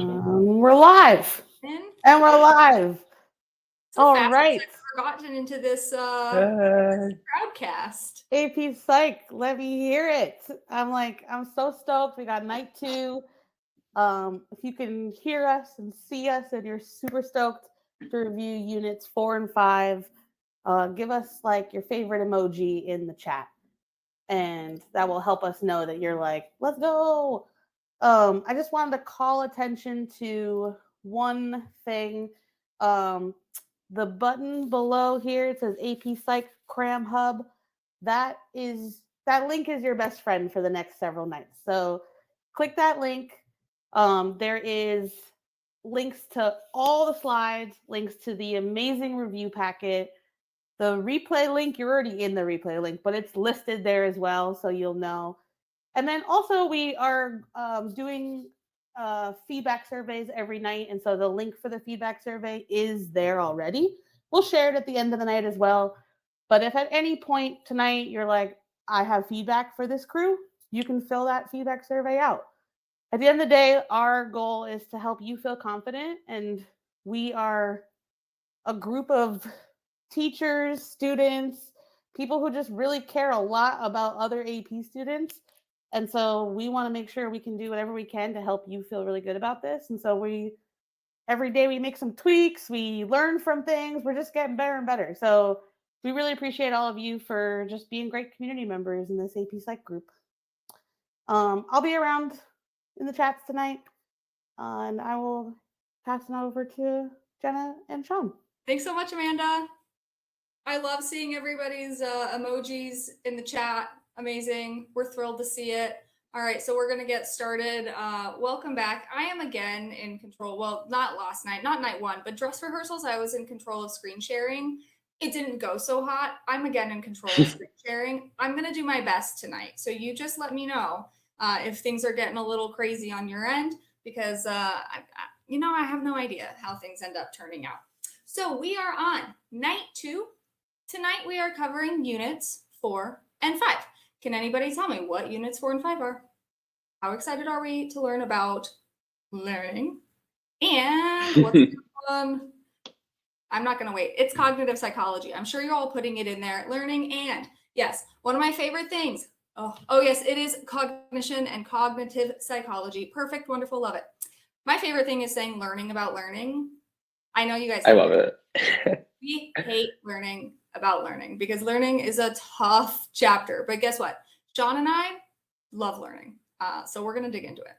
We're live. And we're live. So All fast right. I've gotten into this crowdcast. AP Psych, let me hear it. I'm so stoked. We got night 2. If you can hear us and see us and you're super stoked to review units 4 and 5, give us like your favorite emoji in the chat. And that will help us know that you're like, let's go. I just wanted to call attention to one thing. The button below here, it says AP Psych Cram Hub. That link is your best friend for the next several nights. So click that link. There is links to all the slides, links to the amazing review packet. The replay link, you're already in the replay link, but it's listed there as well, so you'll know. And then also we are doing feedback surveys every night, and so the link for the feedback survey is there already. We'll share it at the end of the night as well. But if at any point tonight you're like, I have feedback for this crew, you can fill that feedback survey out. At the end of the day, our goal is to help you feel confident, and we are a group of teachers, students, people who just really care a lot about other AP students. And so we want to make sure we can do whatever we can to help you feel really good about this. And so every day we make some tweaks, we learn from things, we're just getting better and better. So we really appreciate all of you for just being great community members in this AP Psych group. I'll be around in the chats tonight, and I will pass it over to Jenna and Sean. Thanks so much, Amanda. I love seeing everybody's emojis in the chat. Amazing. We're thrilled to see it. All right, so we're going to get started. Welcome back. I am again in control. Well, not last night, not night 1, but dress rehearsals, I was in control of screen sharing. It didn't go so hot. I'm again in control of screen sharing. I'm going to do my best tonight. So you just let me know if things are getting a little crazy on your end, because I have no idea how things end up turning out. So we are on night 2. Tonight we are covering units 4 and 5. Can anybody tell me what units 4 and 5 are? How excited are we to learn about learning? And what's the one? I'm not going to wait. It's cognitive psychology. I'm sure you're all putting it in there. Learning and, yes, one of my favorite things. Oh yes, it is cognition and cognitive psychology. Perfect, wonderful, love it. My favorite thing is saying learning about learning. I know you guys. I love it. We hate learning about learning because learning is a tough chapter. But guess what? Sean and I love learning. So we're going to dig into it.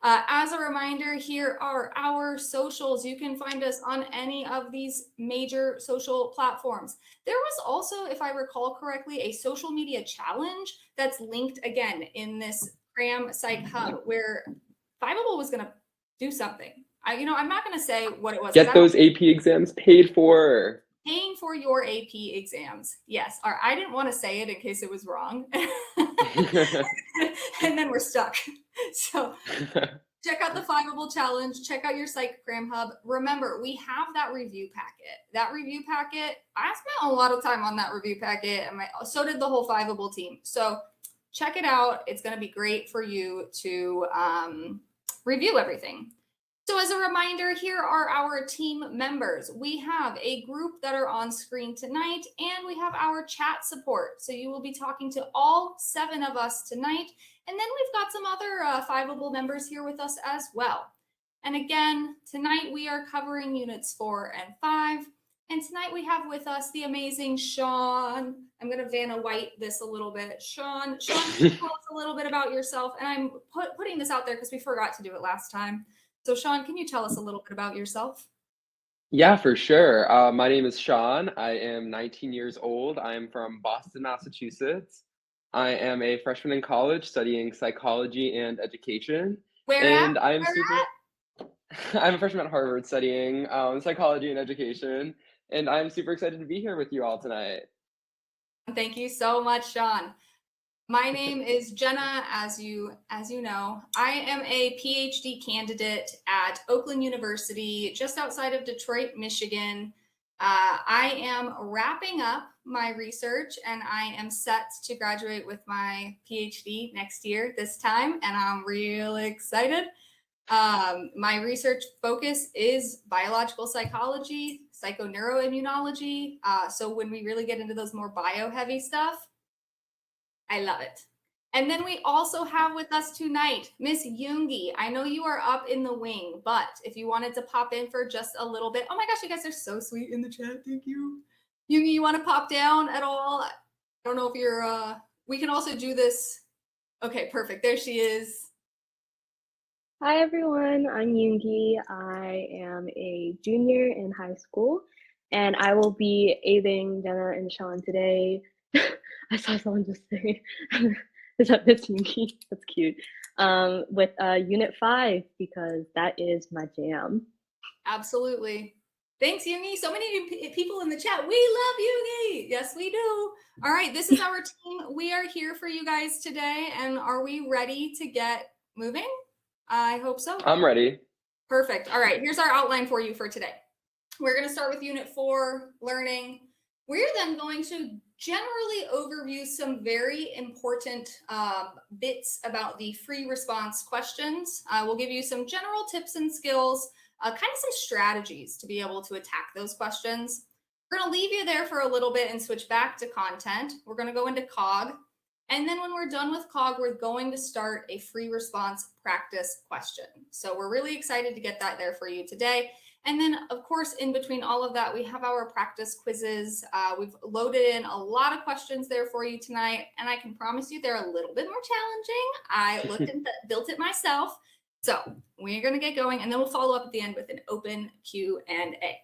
As a reminder, here are our socials. You can find us on any of these major social platforms. There was also, if I recall correctly, a social media challenge that's linked again in this Cram Psych Hub where Fiveable was going to do something. I'm not going to say what it was. Get those AP exams paid for. Paying for your AP exams. Yes. I didn't want to say it in case it was wrong. And then we're stuck. So check out the Fiveable challenge. Check out your Psych Cram Hub. Remember, we have that review packet. I spent a lot of time on that review packet, and so did the whole Fiveable team. So check it out. It's going to be great for you to review everything. So as a reminder, here are our team members. We have a group that are on screen tonight, and we have our chat support. So you will be talking to all 7 of us tonight. And then we've got some other Fiveable members here with us as well. And again, tonight we are covering units 4 and 5. And tonight we have with us the amazing Sean. I'm going to Vanna White this a little bit. Sean, tell us a little bit about yourself. And I'm putting this out there because we forgot to do it last time. So Sean, can you tell us a little bit about yourself? Yeah, for sure. My name is Sean. I am 19 years old. I am from Boston, Massachusetts. I am a freshman in college studying psychology and education. I'm a freshman at Harvard studying psychology and education. And I'm super excited to be here with you all tonight. Thank you so much, Sean. My name is Jenna, as you know. I am a PhD candidate at Oakland University, just outside of Detroit, Michigan. I am wrapping up my research, and I am set to graduate with my PhD next year this time, and I'm really excited. My research focus is biological psychology, psychoneuroimmunology. So when we really get into those more bio-heavy stuff, I love it. And then we also have with us tonight, Miss Yoongi. I know you are up in the wing, but if you wanted to pop in for just a little bit, oh my gosh, you guys are so sweet in the chat. Thank you. Yoongi, you want to pop down at all? I don't know if you're, we can also do this. Okay, perfect. There she is. Hi everyone, I'm Yoongi. I am a junior in high school, and I will be aiding Jenna and Sean today. I saw someone just say, is that Miss Yoongi? That's cute. With Unit 5, because that is my jam. Absolutely. Thanks, Yoongi. So many people in the chat. We love Yoongi. Yes, we do. All right, this is our team. We are here for you guys today, and are we ready to get moving? I hope so. I'm ready. Perfect. All right, here's our outline for you for today. We're going to start with Unit 4, learning. We're then going to generally overview some very important bits about the free response questions. We'll give you some general tips and skills, kind of some strategies to be able to attack those questions. We're going to leave you there for a little bit and switch back to content. We're going to go into Cog. And then when we're done with Cog, we're going to start a free response practice question. So we're really excited to get that there for you today. And then, of course, in between all of that, we have our practice quizzes. We've loaded in a lot of questions there for you tonight. And I can promise you they're a little bit more challenging. I looked and built it myself. So we're going to get going, and then we'll follow up at the end with an open Q&A.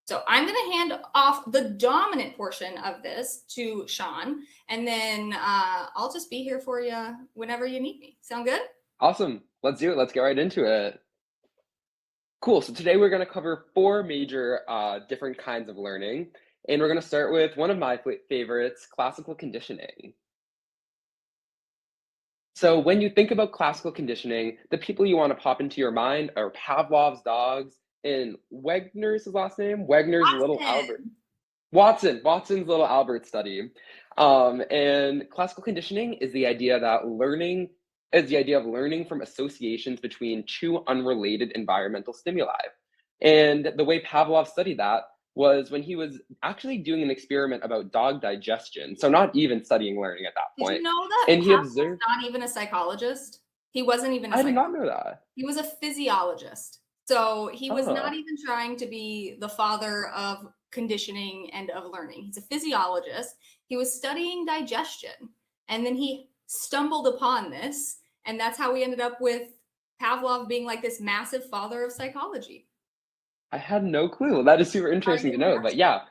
So I'm going to hand off the dominant portion of this to Sean, and then I'll just be here for you whenever you need me. Sound good? Awesome. Let's do it. Let's get right into it. Cool. So today we're going to cover 4 major different kinds of learning, and we're going to start with one of my favorites, classical conditioning. So when you think about classical conditioning, the people you want to pop into your mind are Pavlov's dogs, and Wegener's his last name? Wegener's Watson. little Albert. Watson's little Albert study. And classical conditioning is the idea of learning from associations between 2 unrelated environmental stimuli. And the way Pavlov studied that was when he was actually doing an experiment about dog digestion. So not even studying learning at that point. Did you know that And he Pavlov's observed. not even a psychologist? He wasn't even a I did psychologist. not know that. He was a physiologist. So he was Oh. not even trying to be the father of conditioning and of learning. He's a physiologist. He was studying digestion. And then he stumbled upon this. And that's how we ended up with Pavlov being like this massive father of psychology. I had no clue. That is super interesting to didn't know. But yeah,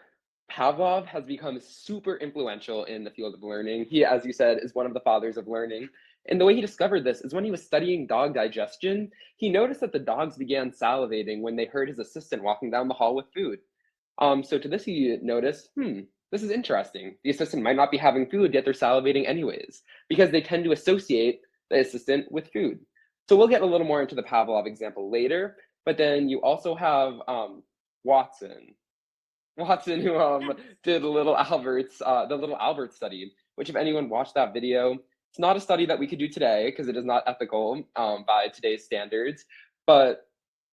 Pavlov has become super influential in the field of learning. He, as you said, is one of the fathers of learning. And the way he discovered this is when he was studying dog digestion, he noticed that the dogs began salivating when they heard his assistant walking down the hall with food. So to this, he noticed, this is interesting. The assistant might not be having food, yet they're salivating anyways, because they tend to associate the assistant with food. So we'll get a little more into the Pavlov example later, but then you also have Watson, who did the little Albert study, which if anyone watched that video, it's not a study that we could do today because it is not ethical by today's standards. But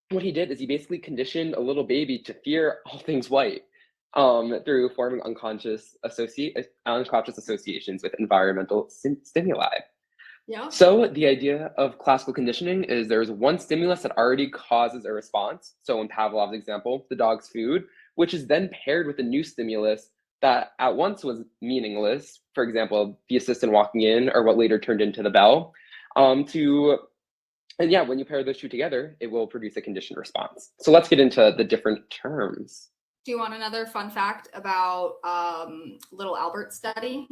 what he did is he basically conditioned a little baby to fear all things white through forming unconscious associations with environmental stimuli. Yeah. So the idea of classical conditioning is there's one stimulus that already causes a response. So in Pavlov's example, the dog's food, which is then paired with a new stimulus that at once was meaningless. For example, the assistant walking in, or what later turned into the bell. And yeah, when you pair those 2 together, it will produce a conditioned response. So let's get into the different terms. Do you want another fun fact about little Albert study?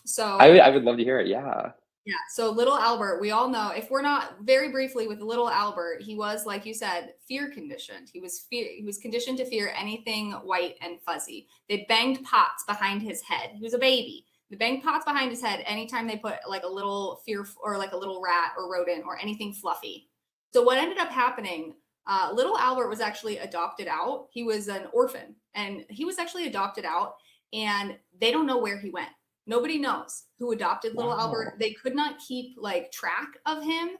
So I would love to hear it. Yeah. Yeah. So little Albert, we all know, if we're not very briefly with little Albert, he was, like you said, fear conditioned. He was conditioned to fear anything white and fuzzy. They banged pots behind his head. He was a baby. They banged pots behind his head anytime they put like a little or like a little rat or rodent or anything fluffy. So what ended up happening, little Albert was actually adopted out. He was an orphan, and he was actually adopted out, and they don't know where he went. Nobody knows who adopted little Albert. They could not keep like track of him.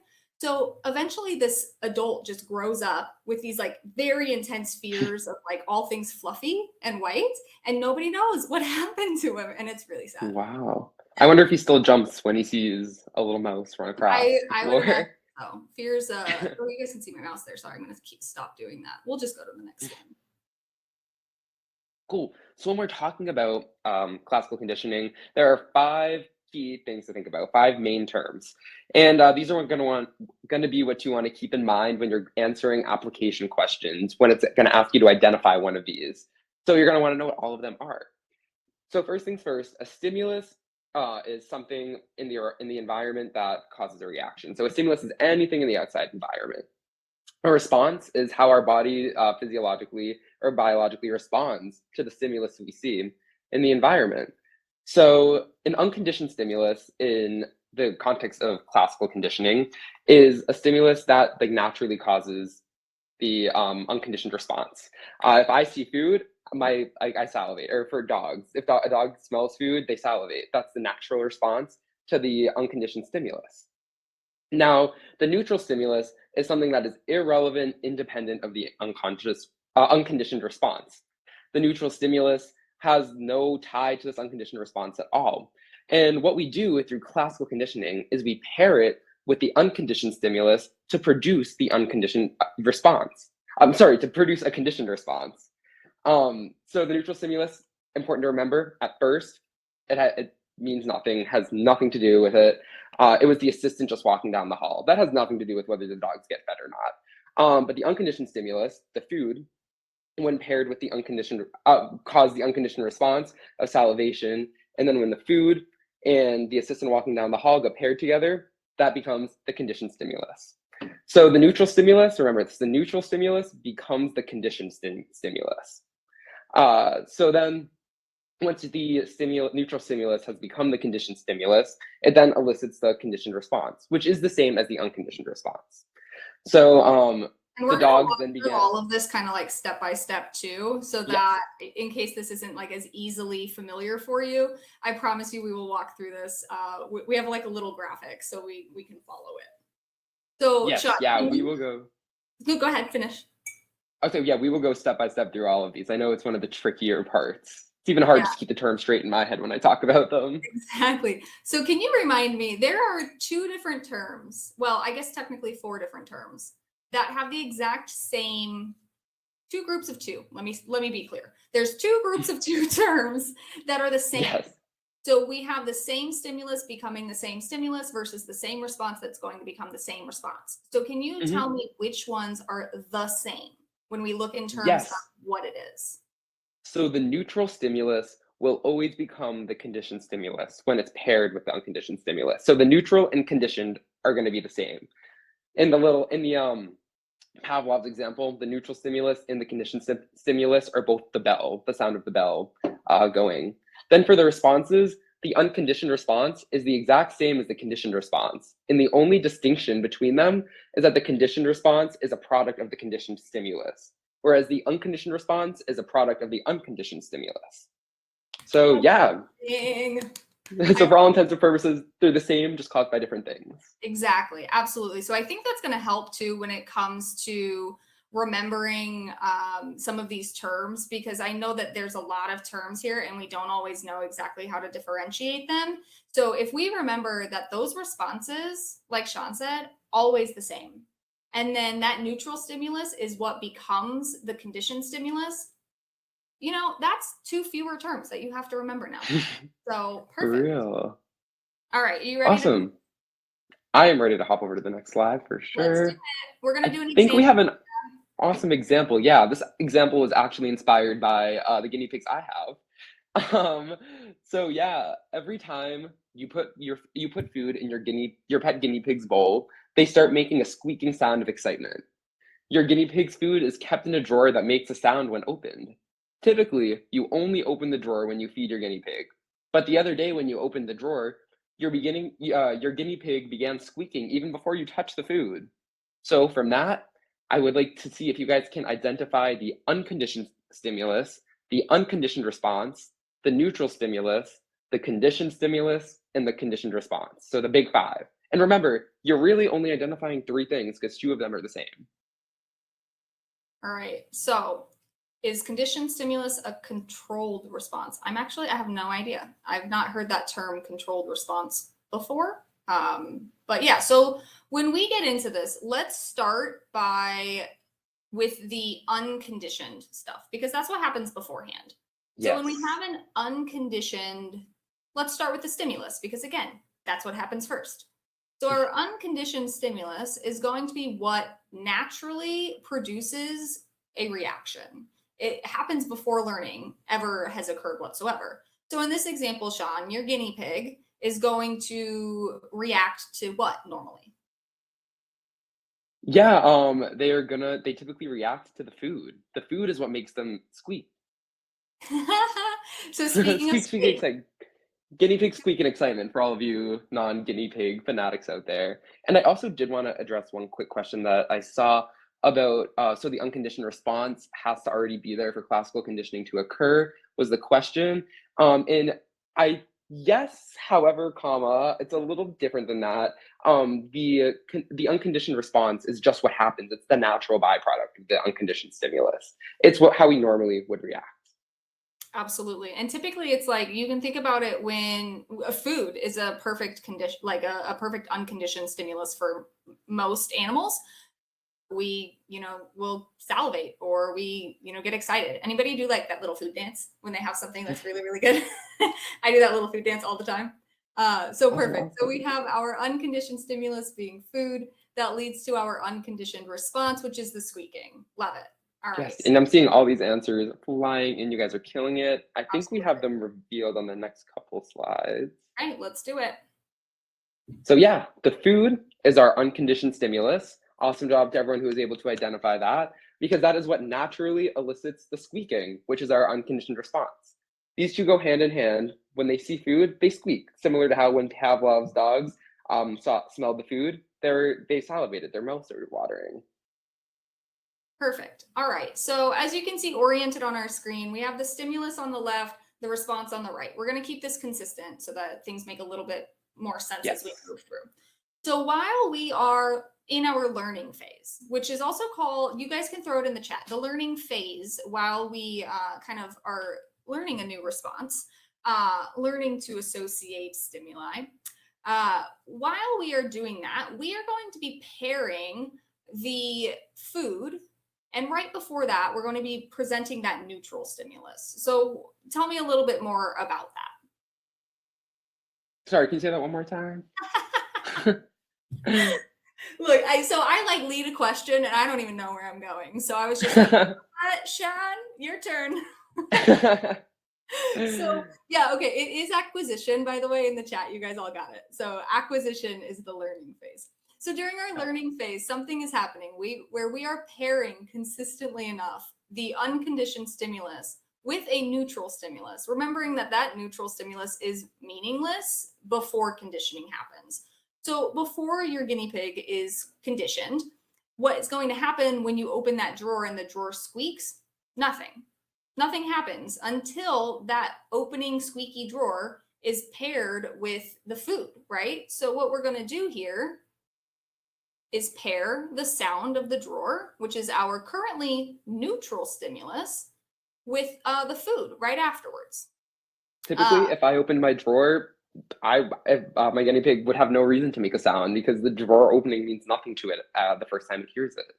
So eventually this adult just grows up with these like very intense fears of like all things fluffy and white, and nobody knows what happened to him, and it's really sad. Wow. I wonder if he still jumps when he sees a little mouse run across the I would floor. imagine so. Fears, oh, you guys can see my mouse there. Sorry, I'm gonna stop doing that. We'll just go to the next one. Cool. So when we're talking about classical conditioning, there are 5 key things to think about, 5 main terms. And these are going to be what you want to keep in mind when you're answering application questions, when it's going to ask you to identify one of these. So you're going to want to know what all of them are. So first things first, a stimulus is something in the environment that causes a reaction. So a stimulus is anything in the outside environment. A response is how our body physiologically or biologically responds to the stimulus we see in the environment. So an unconditioned stimulus in the context of classical conditioning is a stimulus that like naturally causes the unconditioned response. If I see food, I salivate. Or for dogs, if a dog smells food, they salivate. That's the natural response to the unconditioned stimulus. Now, the neutral stimulus is something that is irrelevant, independent of the unconditioned response. The neutral stimulus has no tie to this unconditioned response at all. And what we do through classical conditioning is we pair it with the unconditioned stimulus to produce the unconditioned response. To produce a conditioned response. So the neutral stimulus, important to remember, at first, it means nothing, has nothing to do with it. It was the assistant just walking down the hall. That has nothing to do with whether the dogs get fed or not. But the unconditioned stimulus, the food, when paired with the unconditioned, cause the unconditioned response of salivation. And then when the food and the assistant walking down the hall get paired together, that becomes the conditioned stimulus. So the neutral stimulus, remember, it's the neutral stimulus becomes the conditioned stimulus. So then once the neutral stimulus has become the conditioned stimulus, it then elicits the conditioned response, which is the same as the unconditioned response. So and we're the dogs then through begin all of this kind of like step by step too, so that in case this isn't like as easily familiar for you, I promise you we will walk through this. We have like a little graphic so we can follow it. So yes, Sean, we will go. No, go ahead, finish. Okay, yeah, we will go step by step through all of these. I know it's one of the trickier parts. It's even hard to keep the terms straight in my head when I talk about them. Exactly. So can you remind me, there are 2 different terms, well, I guess technically 4 different terms that have the exact same 2 groups of 2. Let me be clear. There's 2 groups of 2 terms that are the same. Yes. So we have the same stimulus becoming the same stimulus versus the same response that's going to become the same response. So can you tell me which ones are the same when we look in terms of what it is? So the neutral stimulus will always become the conditioned stimulus when it's paired with the unconditioned stimulus. So the neutral and conditioned are going to be the same. In the Pavlov's example, the neutral stimulus and the conditioned stimulus are both the bell, the sound of the bell going. Then for the responses, the unconditioned response is the exact same as the conditioned response. And the only distinction between them is that the conditioned response is a product of the conditioned stimulus, whereas the unconditioned response is a product of the unconditioned stimulus. So yeah. So for all intents and purposes, they're the same, just caused by different things. Exactly. Absolutely. So I think that's going to help too when it comes to remembering some of these terms, because I know that there's a lot of terms here and we don't always know exactly how to differentiate them. So if we remember that those responses, like Sean said, always the same. And then that neutral stimulus is what becomes the conditioned stimulus. You know, that's 2 fewer terms that you have to remember now. So perfect. For real. All right, you ready? Awesome. I am ready to hop over to the next slide for sure. Let's do it. We're going to do an I think we example. have an awesome example. Yeah, this example was actually inspired by the guinea pigs I have. So yeah, every time you put food in your pet guinea pig's bowl, they start making a squeaking sound of excitement. Your guinea pig's food is kept in a drawer that makes a sound when opened. Typically, you only open the drawer when you feed your guinea pig. But the other day when you opened the drawer, your guinea pig began squeaking even before you touched the food. So from that, I would like to see if you guys can identify the unconditioned stimulus, the unconditioned response, the neutral stimulus, the conditioned stimulus, and the conditioned response. So the big 5. And remember, you're really only identifying 3 things because 2 of them are the same. All right. So is conditioned stimulus a controlled response? I have no idea. I've not heard that term controlled response before. But yeah, so when we get into this, let's start with the unconditioned stuff, because that's what happens beforehand. So Yes. when we have an unconditioned, let's start with the stimulus, because again, that's what happens first. So our unconditioned stimulus is going to be what naturally produces a reaction. It happens before learning ever has occurred whatsoever. So in this example, Sean, your guinea pig is going to react to what normally? Yeah, they typically react to the food. The food is what makes them squeak. So speaking of squeak, Guinea pig squeak in excitement for all of you non-guinea pig fanatics out there. And I also did want to address one quick question that I saw about, so the unconditioned response has to already be there for classical conditioning to occur, was the question. Yes, however, it's a little different than that. The unconditioned response is just what happens. It's the natural byproduct of the unconditioned stimulus. It's how we normally would react. Absolutely. And typically it's like, you can think about it when food is a perfect condition, like a perfect unconditioned stimulus for most animals. We, will salivate, or we, get excited. Anybody do like that little food dance when they have something that's really, really good? I do that little food dance all the time. So perfect. So we have our unconditioned stimulus being food that leads to our unconditioned response, which is the squeaking. Love it. All right. Yes, and I'm seeing all these answers flying in. You guys are killing it. I think we have them revealed on the next couple slides. All right, let's do it. So yeah, the food is our unconditioned stimulus. Awesome job to everyone who was able to identify that, because that is what naturally elicits the squeaking, which is our unconditioned response. These 2 go hand in hand. When they see food, they squeak, similar to how when Pavlov's dogs smelled the food, they salivated, their mouths started watering. Perfect. All right. So as you can see oriented on our screen, we have the stimulus on the left, the response on the right. We're going to keep this consistent so that things make a little bit more sense as we move through. So while we are in our learning phase, which is also called, you guys can throw it in the chat, the learning phase, while we kind of are learning a new response, learning to associate stimuli. While we are doing that, we are going to be pairing the food. And right before that, we're going to be presenting that neutral stimulus. So tell me a little bit more about that. Sorry, can you say that one more time? Look, I lead a question and I don't even know where I'm going. So I was just like, Sean, your turn. So yeah, okay. It is acquisition, by the way, in the chat. You guys all got it. So acquisition is the learning phase. So during our learning phase, something is happening where we are pairing consistently enough the unconditioned stimulus with a neutral stimulus, remembering that neutral stimulus is meaningless before conditioning happens. So before your guinea pig is conditioned, what is going to happen when you open that drawer and the drawer squeaks? Nothing. Nothing happens until that opening squeaky drawer is paired with the food, right? So what we're going to do here is pair the sound of the drawer, which is our currently neutral stimulus, with the food right afterwards. Typically, if I opened my drawer, my guinea pig would have no reason to make a sound, because the drawer opening means nothing to it the first time it hears it.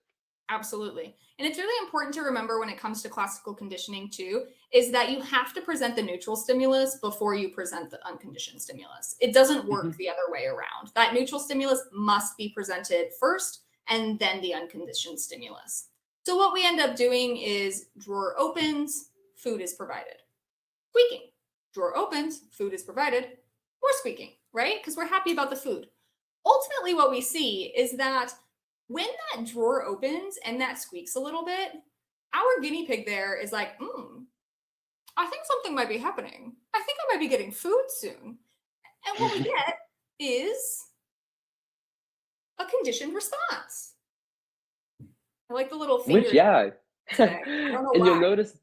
Absolutely. And it's really important to remember when it comes to classical conditioning too, is that you have to present the neutral stimulus before you present the unconditioned stimulus. It doesn't work the other way around. That neutral stimulus must be presented first and then the unconditioned stimulus. So what we end up doing is drawer opens, food is provided. Squeaking. Drawer opens, food is provided, more squeaking, right? Because we're happy about the food. Ultimately, what we see is that when that drawer opens and that squeaks a little bit, our guinea pig there is like, I think something might be happening. I think I might be getting food soon. And what we get is a conditioned response. I like the little finger. Which, yeah. I don't know and why. You'll notice,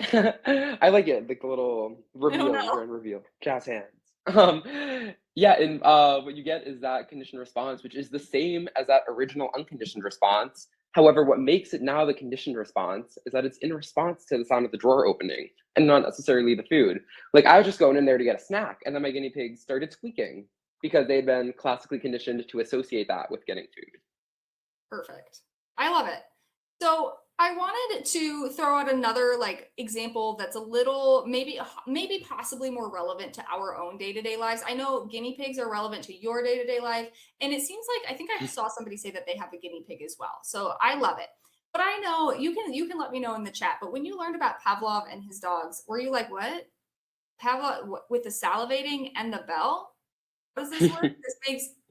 I like it, like the little reveal, reveal, jazz hands. Yeah, and what you get is that conditioned response, which is the same as that original unconditioned response. However, what makes it now the conditioned response is that it's in response to the sound of the drawer opening and not necessarily the food. Like I was just going in there to get a snack, and then my guinea pigs started squeaking because they'd been classically conditioned to associate that with getting food. Perfect. I love it. So I wanted to throw out another like example that's a little maybe possibly more relevant to our own day-to-day lives. I know guinea pigs are relevant to your day-to-day life, and it seems like I think I saw somebody say that they have a guinea pig as well. So I love it. But I know you can let me know in the chat. But when you learned about Pavlov and his dogs, were you like, what? Pavlov with the salivating and the bell? How does this work?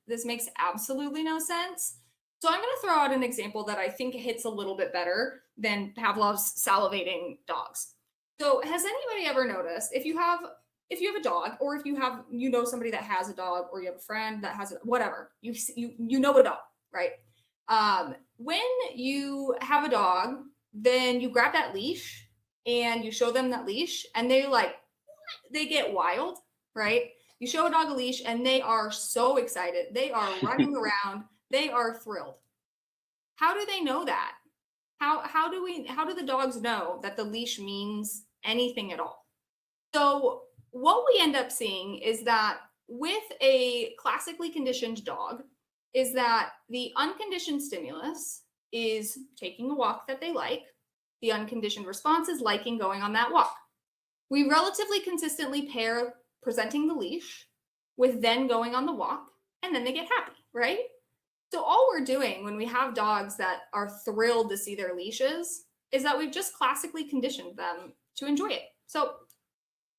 This makes absolutely no sense. So I'm going to throw out an example that I think hits a little bit better than Pavlov's salivating dogs. So has anybody ever noticed if you have a dog, or if you know somebody that has a dog, or you have a friend that has whatever, you know a dog, right? When you have a dog, then you grab that leash and you show them that leash, and they get wild, right? You show a dog a leash and they are so excited. They are running around. They are thrilled. How do they know that? How do the dogs know that the leash means anything at all? So what we end up seeing is that with a classically conditioned dog is that the unconditioned stimulus is taking a walk that they like. The unconditioned response is liking going on that walk. We relatively consistently pair presenting the leash with then going on the walk, and then they get happy, right? So all we're doing when we have dogs that are thrilled to see their leashes is that we've just classically conditioned them to enjoy it. So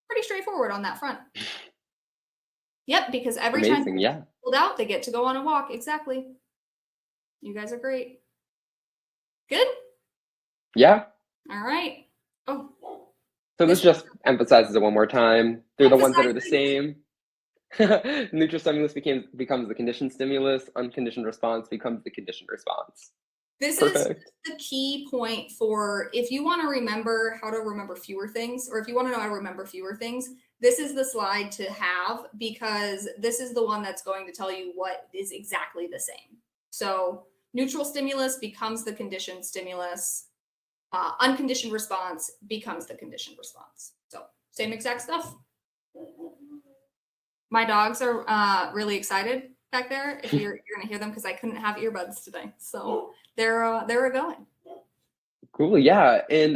pretty straightforward on that front. Yep, because every time they're pulled out, they get to go on a walk. Exactly. You guys are great. Good? Yeah. All right. Oh. So this just emphasizes it one more time. They're the ones that are the same. Neutral stimulus becomes the conditioned stimulus. Unconditioned response becomes the conditioned response. This Perfect. Is the key point for if you want to remember how to remember fewer things, or if you want to know how to remember fewer things, this is the slide to have, because this is the one that's going to tell you what is exactly the same. So neutral stimulus becomes the conditioned stimulus. Unconditioned response becomes the conditioned response. So same exact stuff. My dogs are really excited back there. If you're going to hear them, because I couldn't have earbuds today, so they're going. Cool, yeah. And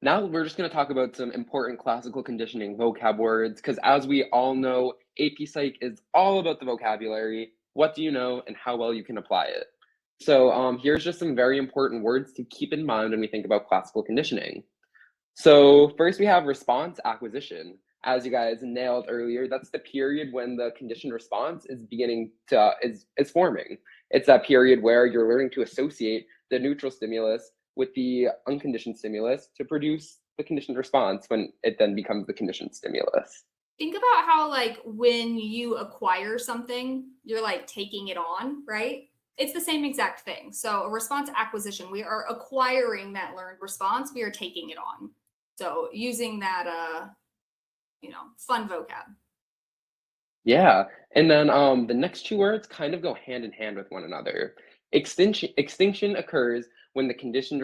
now we're just going to talk about some important classical conditioning vocab words, because as we all know, AP Psych is all about the vocabulary. What do you know, and how well you can apply it. So here's just some very important words to keep in mind when we think about classical conditioning. So first we have response acquisition. As you guys nailed earlier, that's the period when the conditioned response is beginning to is forming. It's that period where you're learning to associate the neutral stimulus with the unconditioned stimulus to produce the conditioned response, when it then becomes the conditioned stimulus. Think about how, like, when you acquire something, you're like taking it on, right? It's the same exact thing. So a response acquisition, we are acquiring that learned response, we are taking it on. So using that fun vocab. Yeah, and then the next two words kind of go hand in hand with one another. Extinction occurs when the conditioned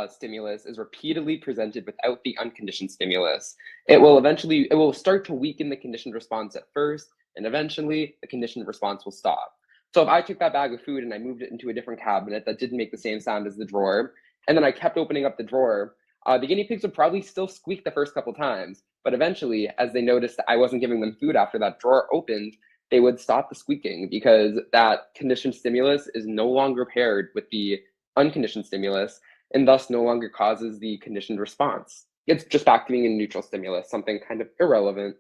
stimulus is repeatedly presented without the unconditioned stimulus. It will start to weaken the conditioned response at first, and eventually the conditioned response will stop. So if I took that bag of food and I moved it into a different cabinet that didn't make the same sound as the drawer, and then I kept opening up the drawer, the guinea pigs would probably still squeak the first couple times, but eventually, as they noticed that I wasn't giving them food after that drawer opened, they would stop the squeaking, because that conditioned stimulus is no longer paired with the unconditioned stimulus, and thus no longer causes the conditioned response. It's just back to being a neutral stimulus, something kind of irrelevant.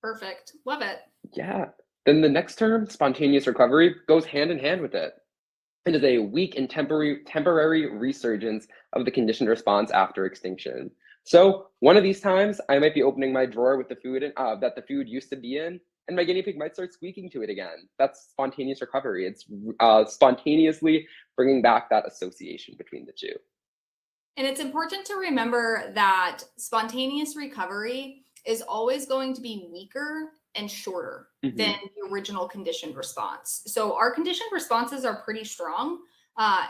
Perfect. Love it. Yeah. Then the next term, spontaneous recovery, goes hand in hand with it. It is a weak and temporary resurgence of the conditioned response after extinction. So one of these times, I might be opening my drawer with the food that the food used to be in, and my guinea pig might start squeaking to it again. That's spontaneous recovery. It's spontaneously bringing back that association between the two. And it's important to remember that spontaneous recovery is always going to be weaker and shorter Mhm. than the original conditioned response. So our conditioned responses are pretty strong.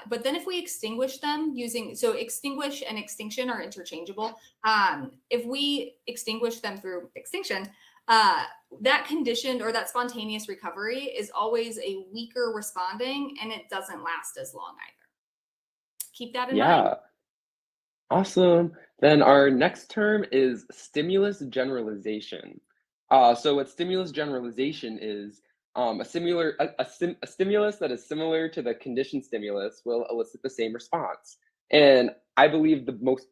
But then if we extinguish them so extinguish and extinction are interchangeable. If we extinguish them through extinction, that conditioned or that spontaneous recovery is always a weaker responding, and it doesn't last as long either. Keep that in mind. Yeah, awesome. Then our next term is stimulus generalization. So what stimulus generalization is, a stimulus that is similar to the conditioned stimulus will elicit the same response. And I believe the most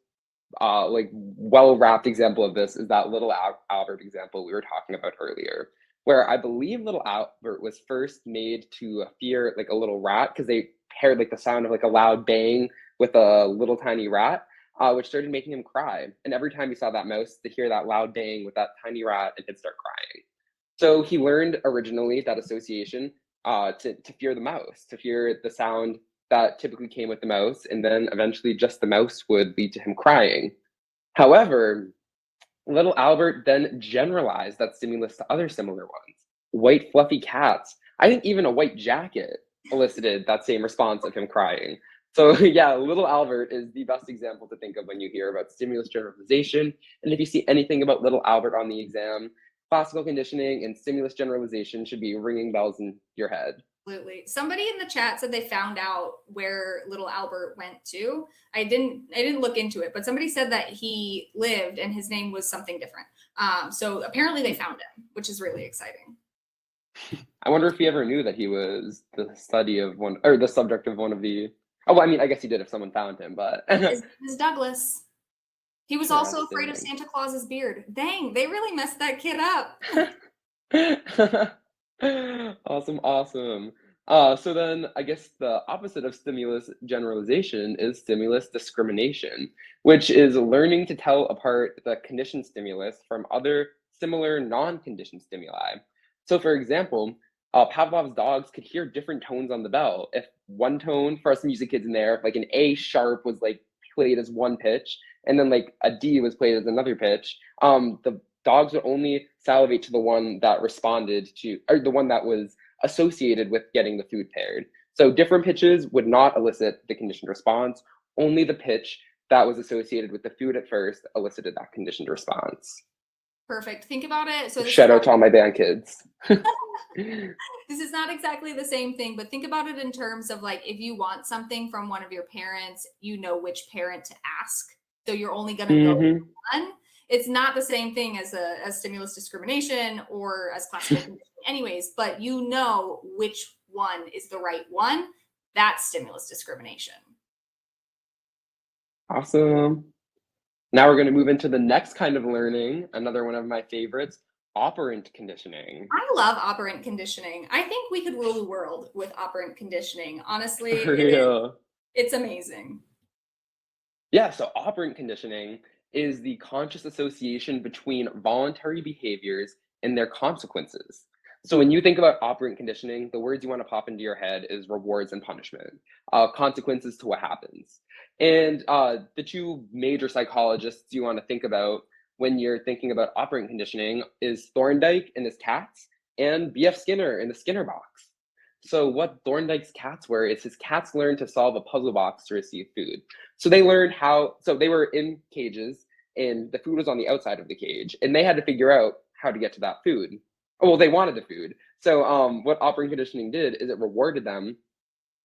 like well-wrapped example of this is that little Albert example we were talking about earlier, where I believe little Albert was first made to fear like a little rat because they paired like the sound of like a loud bang with a little tiny rat, which started making him cry. And every time he saw that mouse, to hear that loud bang with that tiny rat, and he'd start crying. So he learned originally that association to fear the mouse, to fear the sound that typically came with the mouse, and then eventually just the mouse would lead to him crying. However, little Albert then generalized that stimulus to other similar ones. White fluffy cats, I think even a white jacket elicited that same response of him crying. So yeah, little Albert is the best example to think of when you hear about stimulus generalization. And if you see anything about little Albert on the exam, classical conditioning and stimulus generalization should be ringing bells in your head. Absolutely. Somebody in the chat said they found out where little Albert went to. I didn't look into it, but somebody said that he lived and his name was something different. So apparently they found him, which is really exciting. I wonder if he ever knew that he was the study of one, or the subject of one of the, oh, well, I mean, I guess he did if someone found him, but. His name is Douglas. He was also afraid of Interesting. Santa Claus's beard. Dang, they really messed that kid up. Awesome. So then I guess the opposite of stimulus generalization is stimulus discrimination, which is learning to tell apart the conditioned stimulus from other similar non-conditioned stimuli. So for example, Pavlov's dogs could hear different tones on the bell. If one tone, for us music kids in there, like an A sharp was like played as one pitch, and then like a D was played as another pitch, the dogs would only salivate to the one that responded to, or the one that was associated with getting the food paired. So different pitches would not elicit the conditioned response. Only the pitch that was associated with the food at first elicited that conditioned response. Perfect. Think about it. So Shout out to all my band kids. This is not exactly the same thing, but think about it in terms of like, if you want something from one of your parents, you know which parent to ask. So you're only going to go with one. It's not the same thing as stimulus discrimination or as classical conditioning anyways, but you know which one is the right one. That's stimulus discrimination. Awesome. Now we're going to move into the next kind of learning, another one of my favorites, operant conditioning. I love operant conditioning. I think we could rule the world with operant conditioning. Honestly, it's amazing. Yeah, so operant conditioning is the conscious association between voluntary behaviors and their consequences. So when you think about operant conditioning, the words you want to pop into your head is rewards and punishment, consequences to what happens. And the two major psychologists you want to think about when you're thinking about operant conditioning is Thorndike and his cats, and B.F. Skinner in the Skinner box. So what Thorndike's cats were is his cats learned to solve a puzzle box to receive food. So they learned so they were in cages and the food was on the outside of the cage and they had to figure out how to get to that food. Well, they wanted the food. So what operant conditioning did is it rewarded them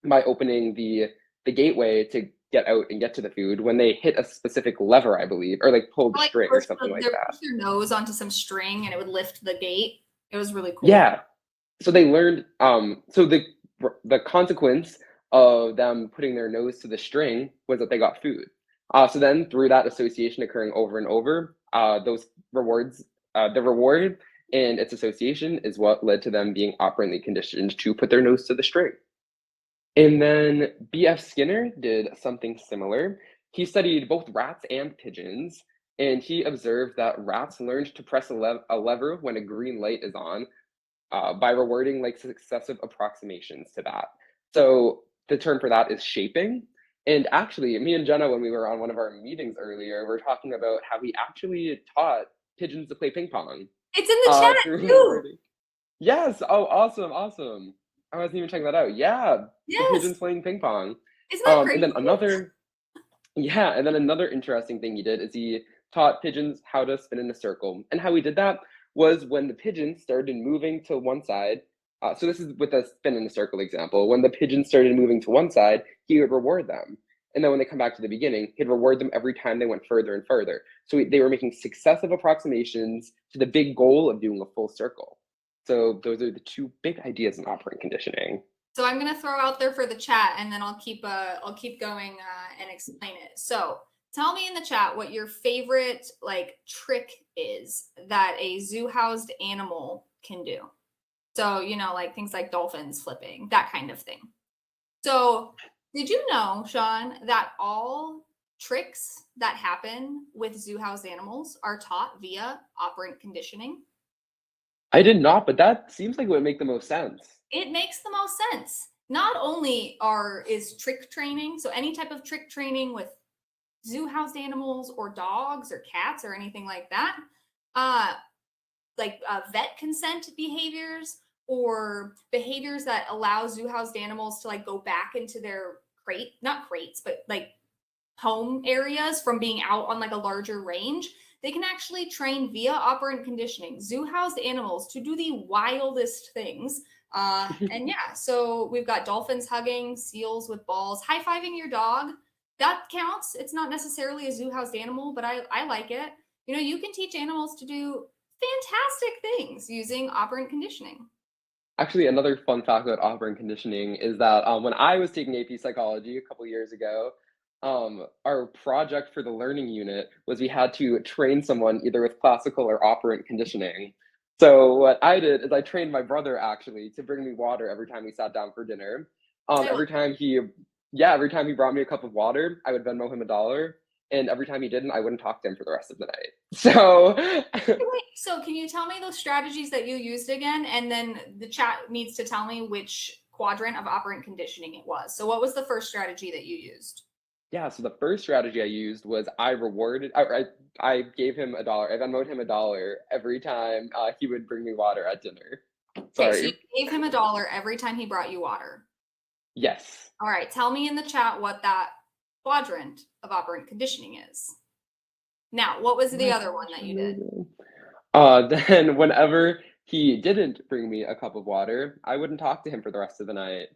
by opening the gateway to get out and get to the food when they hit a specific lever, I believe, or like pulled the string or something like that. Push their nose onto some string and it would lift the gate. It was really cool. Yeah. So they learned, so the consequence of them putting their nose to the string was that they got food. So then through that association occurring over and over, those rewards, the reward and its association is what led to them being operantly conditioned to put their nose to the string. And then B.F. Skinner did something similar. He studied both rats and pigeons, and he observed that rats learned to press a lever when a green light is on by rewarding like successive approximations to that. So the term for that is shaping. And actually, me and Jenna, when we were on one of our meetings earlier, we were talking about how he actually taught pigeons to play ping pong. It's in the chat through too. rewarding. Yes. Oh, awesome. Awesome. I wasn't even checking that out. Yeah. The Yes. pigeons playing ping pong. Isn't that And crazy? then another interesting thing he did is he taught pigeons how to spin in a circle. And how he did that was when the pigeons started moving to one side. So this is with a spin in a circle example. When the pigeons started moving to one side, he would reward them. And then when they come back to the beginning, he'd reward them every time they went further and further. So they were making successive approximations to the big goal of doing a full circle. So those are the two big ideas in operant conditioning. So I'm gonna throw out there for the chat, and then I'll keep going and explain it. So tell me in the chat what your favorite like trick is that a zoo housed animal can do. So like things like dolphins flipping, that kind of thing. So did you know, Sean, that all tricks that happen with zoo housed animals are taught via operant conditioning? I did not, but that seems like it would make the most sense. It makes the most sense. Not only is trick training, so any type of trick training with zoo housed animals or dogs or cats or anything like that, vet consent behaviors or behaviors that allow zoo housed animals to like go back into their not crates, but like home areas from being out on like a larger range. They can actually train via operant conditioning zoo housed animals to do the wildest things. And yeah, so we've got dolphins hugging, seals with balls, high-fiving your dog. That counts. It's not necessarily a zoo housed animal, but I like it. You can teach animals to do fantastic things using operant conditioning. Actually, another fun fact about operant conditioning is that when I was taking AP Psychology a couple years ago, our project for the learning unit was we had to train someone either with classical or operant conditioning. So what I did is I trained my brother actually to bring me water every time we sat down for dinner. Every time he brought me a cup of water, I would Venmo him $1. And every time he didn't, I wouldn't talk to him for the rest of the night. So Wait, so can you tell me those strategies that you used again? And then the chat needs to tell me which quadrant of operant conditioning it was. So what was the first strategy that you used? Yeah, so the first strategy I used was I gave him $1. I Venmo'd him $1 every time he would bring me water at dinner. Sorry. Okay, so you gave him $1 every time he brought you water. Yes. All right, tell me in the chat what that quadrant of operant conditioning is. Now, what was the other one that you did? Then whenever he didn't bring me a cup of water, I wouldn't talk to him for the rest of the night.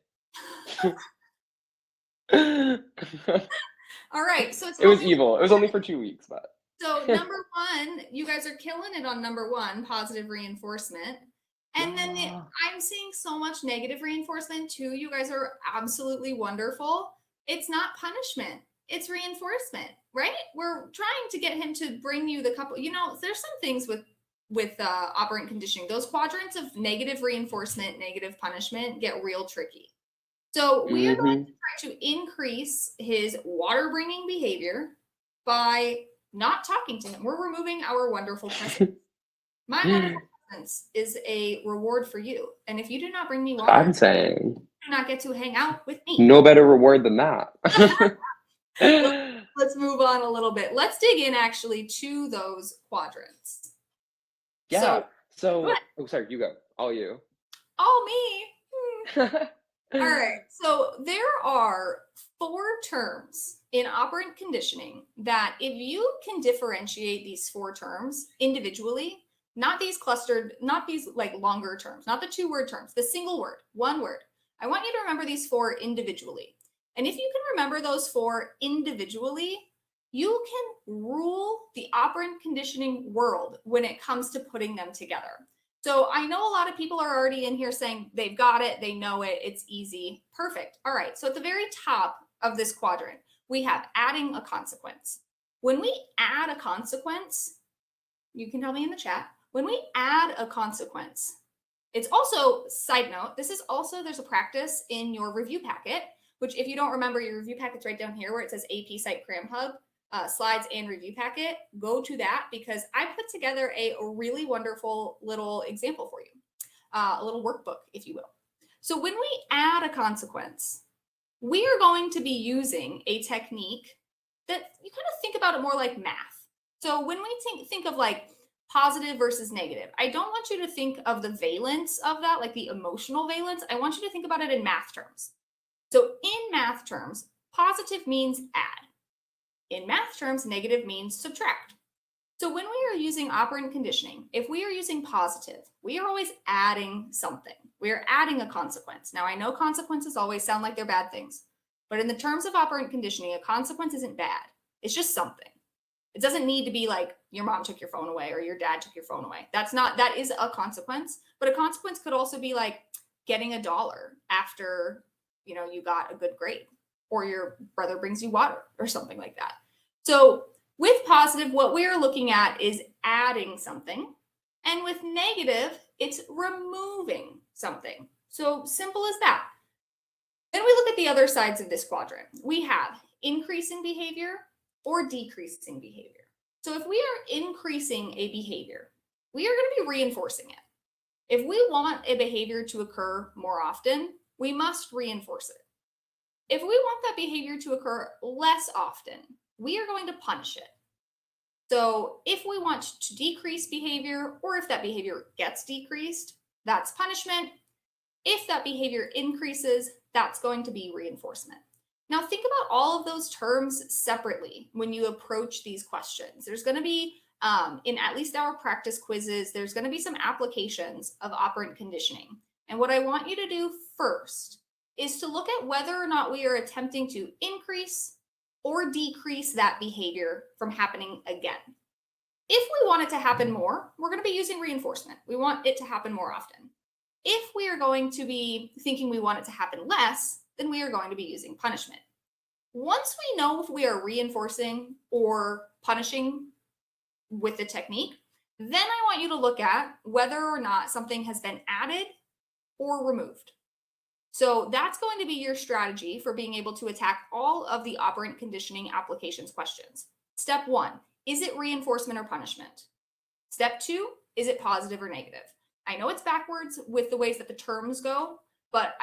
All right, so it was evil. It was only for 2 weeks, but. So number one, you guys are killing it on number one, positive reinforcement. And then I'm seeing so much negative reinforcement too. You guys are absolutely wonderful. It's not punishment. It's reinforcement, right? We're trying to get him to bring you the couple. There's some things with operant conditioning. Those quadrants of negative reinforcement, negative punishment get real tricky. So we are going to try to increase his water bringing behavior by not talking to him. We're removing our wonderful presence. My wonderful presence is a reward for you. And if you do not bring me water, I'm saying you do not get to hang out with me. No better reward than that. Let's move on a little bit. Let's dig in actually to those quadrants. Yeah. So oh, sorry, you go. All you. All me. All right. So there are 4 terms in operant conditioning that if you can differentiate these 4 terms individually, not these clustered, not these like longer terms, not the 2-word terms, the single word, 1 word. I want you to remember these 4 individually. And if you can remember those 4 individually, you can rule the operant conditioning world when it comes to putting them together. So I know a lot of people are already in here saying they've got it, they know it, it's easy. Perfect. All right. So at the very top of this quadrant, we have adding a consequence. When we add a consequence, you can tell me in the chat, when we add a consequence, it's also, side note, there's a practice in your review packet, which if you don't remember, your review packet's right down here where it says AP Psych Cram Hub. Slides and review packet, go to that because I put together a really wonderful little example for you, a little workbook, if you will. So when we add a consequence, we are going to be using a technique that you kind of think about it more like math. So when we think of like positive versus negative. I don't want you to think of the valence of that, like the emotional valence. I want you to think about it in math terms. So in math terms, positive means add. In math terms, negative means subtract. So when we are using operant conditioning, if we are using positive, we are always adding something. We are adding a consequence. Now, I know consequences always sound like they're bad things, but in the terms of operant conditioning, a consequence isn't bad. It's just something. It doesn't need to be like your mom took your phone away or your dad took your phone away. That is a consequence, but a consequence could also be like getting $1 after, you got a good grade, or your brother brings you water or something like that. So with positive, what we are looking at is adding something. And with negative, it's removing something. So simple as that. Then we look at the other sides of this quadrant. We have increasing behavior or decreasing behavior. So if we are increasing a behavior, we are going to be reinforcing it. If we want a behavior to occur more often, we must reinforce it. If we want that behavior to occur less often, we are going to punish it. So if we want to decrease behavior, or if that behavior gets decreased, that's punishment. If that behavior increases, that's going to be reinforcement. Now think about all of those terms separately when you approach these questions. There's going to be, in at least our practice quizzes, there's going to be some applications of operant conditioning. And what I want you to do first is to look at whether or not we are attempting to increase or decrease that behavior from happening again. If we want it to happen more, we're going to be using reinforcement. We want it to happen more often. If we are going to be thinking we want it to happen less, then we are going to be using punishment. Once we know if we are reinforcing or punishing with the technique, then I want you to look at whether or not something has been added or removed. So that's going to be your strategy for being able to attack all of the operant conditioning applications questions. Step 1, is it reinforcement or punishment? Step 2, is it positive or negative? I know it's backwards with the ways that the terms go, but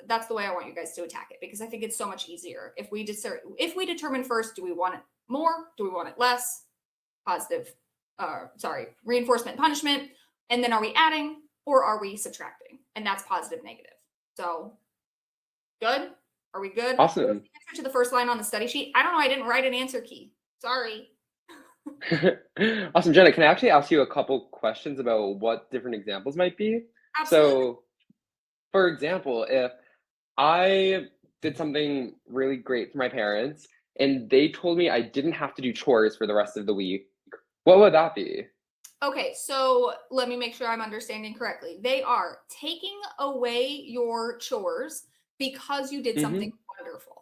that's the way I want you guys to attack it, because I think it's so much easier if we determine first, do we want it more? Do we want it less? Reinforcement, punishment, and then are we adding or are we subtracting? And that's positive, negative. So good? Are we good? Awesome. Answer to the first line on the study sheet. I don't know. I didn't write an answer key. Sorry. Awesome, Jenna. Can I actually ask you a couple questions about what different examples might be? Absolutely. So, for example, if I did something really great for my parents and they told me I didn't have to do chores for the rest of the week, what would that be? Okay, so let me make sure I'm understanding correctly. They are taking away your chores because you did something wonderful.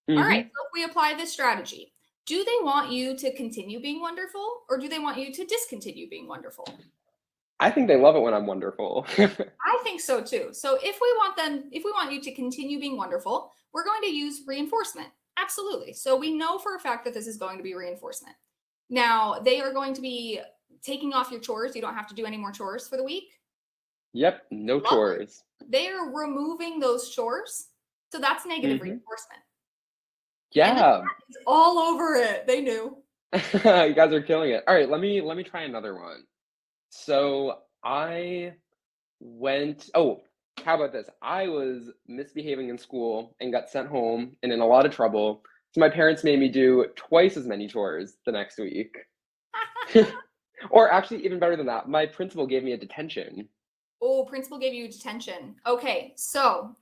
All right, so if we apply this strategy, do they want you to continue being wonderful, or do they want you to discontinue being wonderful? I think they love it when I'm wonderful. I think so too. So if we want you to continue being wonderful, we're going to use reinforcement. Absolutely. So we know for a fact that this is going to be reinforcement. Now, they are going to be taking off your chores. You don't have to do any more chores for the week. Yep, no chores. They are removing those chores. So that's negative reinforcement. Yeah. It's all over it. They knew. You guys are killing it. All right, let me try another one. So how about this? I was misbehaving in school and got sent home and in a lot of trouble. So my parents made me do twice as many chores the next week. Or actually, even better than that, my principal gave me a detention. Oh, principal gave you a detention. Okay, so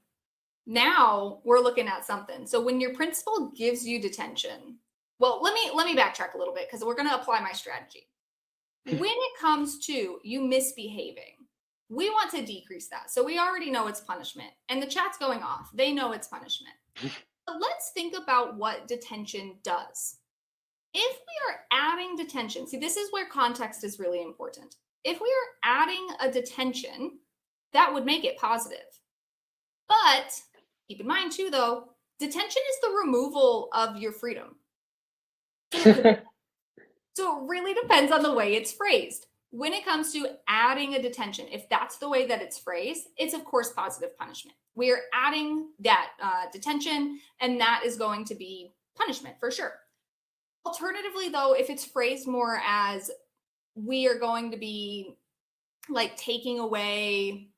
now we're looking at something. So when your principal gives you detention, well, let me backtrack a little bit because we're going to apply my strategy. When it comes to you misbehaving, we want to decrease that. So we already know it's punishment, and the chat's going off. They know it's punishment. But let's think about what detention does. If we are adding detention, see, this is where context is really important. If we are adding a detention, that would make it positive. But keep in mind too, though, detention is the removal of your freedom. So it really depends on the way it's phrased. When it comes to adding a detention, if that's the way that it's phrased, it's of course positive punishment. We are adding that detention, and that is going to be punishment for sure. Alternatively, though, if it's phrased more as we are going to be like taking away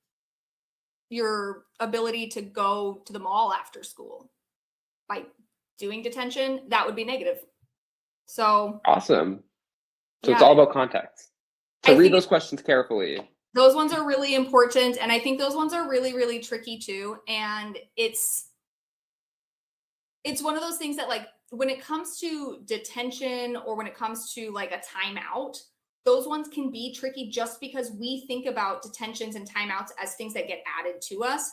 your ability to go to the mall after school by doing detention, that would be negative. So Awesome. So it's yeah, all about context. So I read think those questions carefully. those ones are really important, and I think those ones are really, really tricky too. And it's one of those things that, like, when it comes to detention or when it comes to like a timeout, those ones can be tricky just because we think about detentions and timeouts as things that get added to us,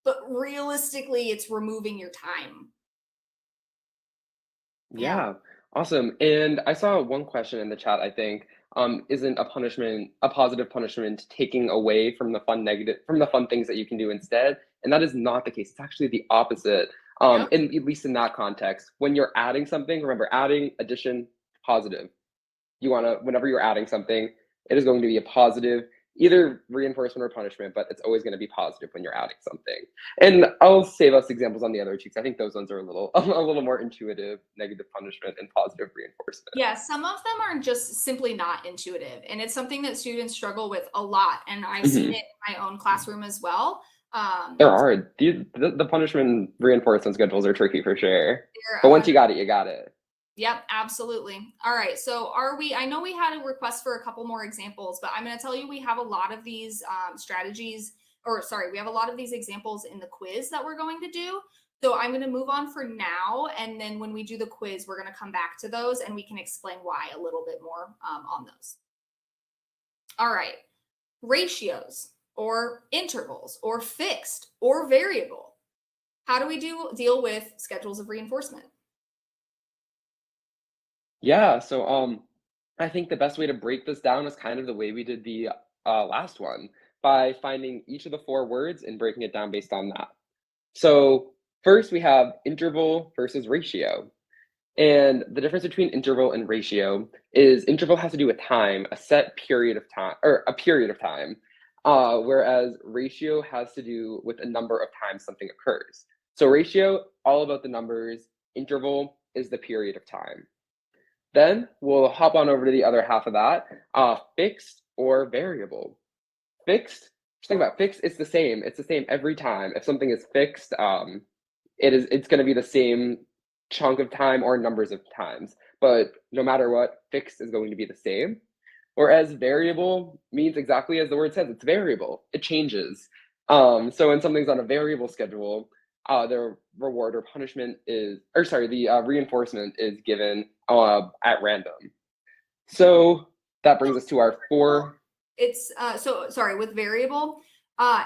but realistically it's removing your time. Yeah, awesome. And I saw one question in the chat, I think, isn't a positive punishment taking away from the fun things that you can do instead? And that is not the case. It's actually the opposite. Yep. At least in that context, when you're adding something, remember, adding, addition, positive. Whenever you're adding something, it is going to be a positive, either reinforcement or punishment, but it's always going to be positive when you're adding something. And I'll save us examples on the other two, because I think those ones are a little more intuitive, negative punishment and positive reinforcement. Yeah, some of them are just simply not intuitive, and it's something that students struggle with a lot, and I've seen it in my own classroom as well. There are the punishment and reinforcement schedules are tricky for sure, but once you got it, you got it. Yep, absolutely. All right, so I know we had a request for a couple more examples, but I'm going to tell you we have a lot of these we have a lot of these examples in the quiz that we're going to do. So I'm going to move on for now, and then when we do the quiz, we're going to come back to those and we can explain why a little bit more on those. All right, ratios or intervals or fixed or variable. How do we deal with schedules of reinforcement? Yeah, so I think the best way to break this down is kind of the way we did the last one, by finding each of the 4 words and breaking it down based on that. So first we have interval versus ratio. And the difference between interval and ratio is interval has to do with time, a set period of time, or a period of time, whereas ratio has to do with a number of times something occurs. So ratio, all about the numbers, interval is the period of time. Then we'll hop on over to the other half of that, fixed or variable. Fixed, just think about fixed, it's the same every time. If something is fixed, it's going to be the same chunk of time or numbers of times, but no matter what, fixed is going to be the same. Whereas variable means exactly as the word says, it's variable, it changes. So when something's on a variable schedule, the reward or punishment the reinforcement is given at random. So that brings us to our 4. It's with variable,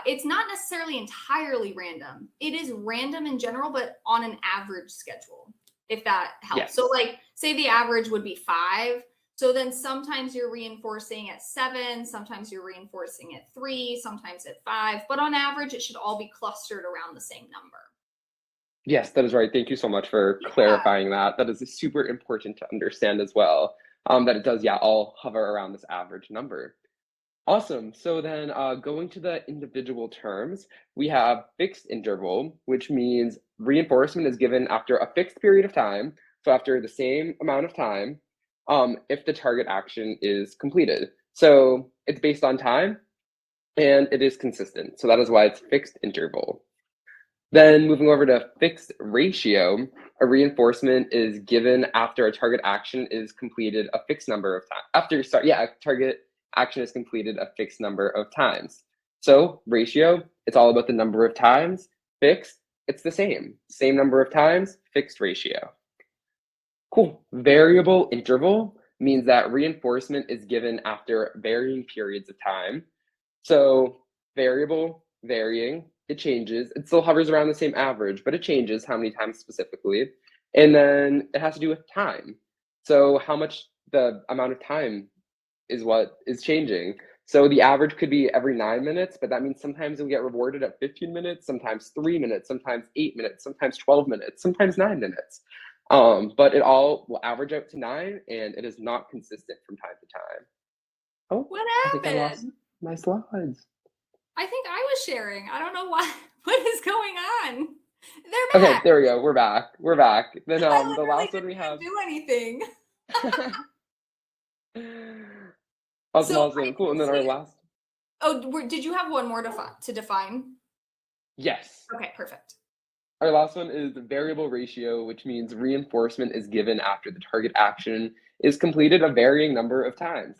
it's not necessarily entirely random. It is random in general, but on an average schedule, if that helps. Yes. So like, say the average would be 5. So then sometimes you're reinforcing at 7, sometimes you're reinforcing at 3, sometimes at 5, but on average, it should all be clustered around the same number. Yes, that is right. Thank you so much for clarifying that. That is super important to understand as well, that it does, all hover around this average number. Awesome. So then going to the individual terms, we have fixed interval, which means reinforcement is given after a fixed period of time. So after the same amount of time, if the target action is completed. So it's based on time and it is consistent. So that is why it's fixed interval. Then moving over to fixed ratio, a reinforcement is given after a target action is completed a fixed number of times. A target action is completed a fixed number of times. So ratio, it's all about the number of times. Fixed, it's the same number of times, fixed ratio. Cool. Variable interval means that reinforcement is given after varying periods of time. So variable, varying, it changes. It still hovers around the same average, but it changes how many times specifically. And then it has to do with time. So how much the amount of time is what is changing. So the average could be every 9 minutes, but that means sometimes you'll get rewarded at 15 minutes, sometimes 3 minutes, sometimes 8 minutes, sometimes 12 minutes, sometimes 9 minutes. But it all will average out to 9, and it is not consistent from time to time. Oh, What I think I lost happened? my slides. I think I was sharing. I don't know why. What is going on? They're back. Okay, there we go. We're back. Then I the literally last one didn't we even have. do anything. Awesome, So awesome. Cool. And then our last, did you have one more to define? yes. Okay, perfect. Our last one is variable ratio, which means reinforcement is given after the target action is completed a varying number of times.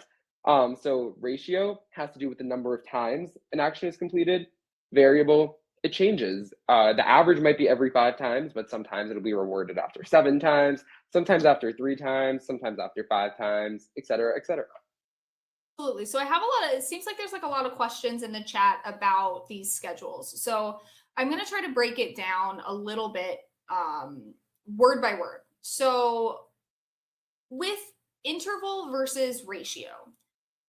So ratio has to do with the number of times an action is completed. Variable, it changes. The average might be every 5 times, but sometimes it'll be rewarded after 7 times, sometimes after 3 times, sometimes after 5 times, et cetera, et cetera. Absolutely. So I have it seems like there's like a lot of questions in the chat about these schedules. So I'm going to try to break it down a little bit word by word. So with interval versus ratio.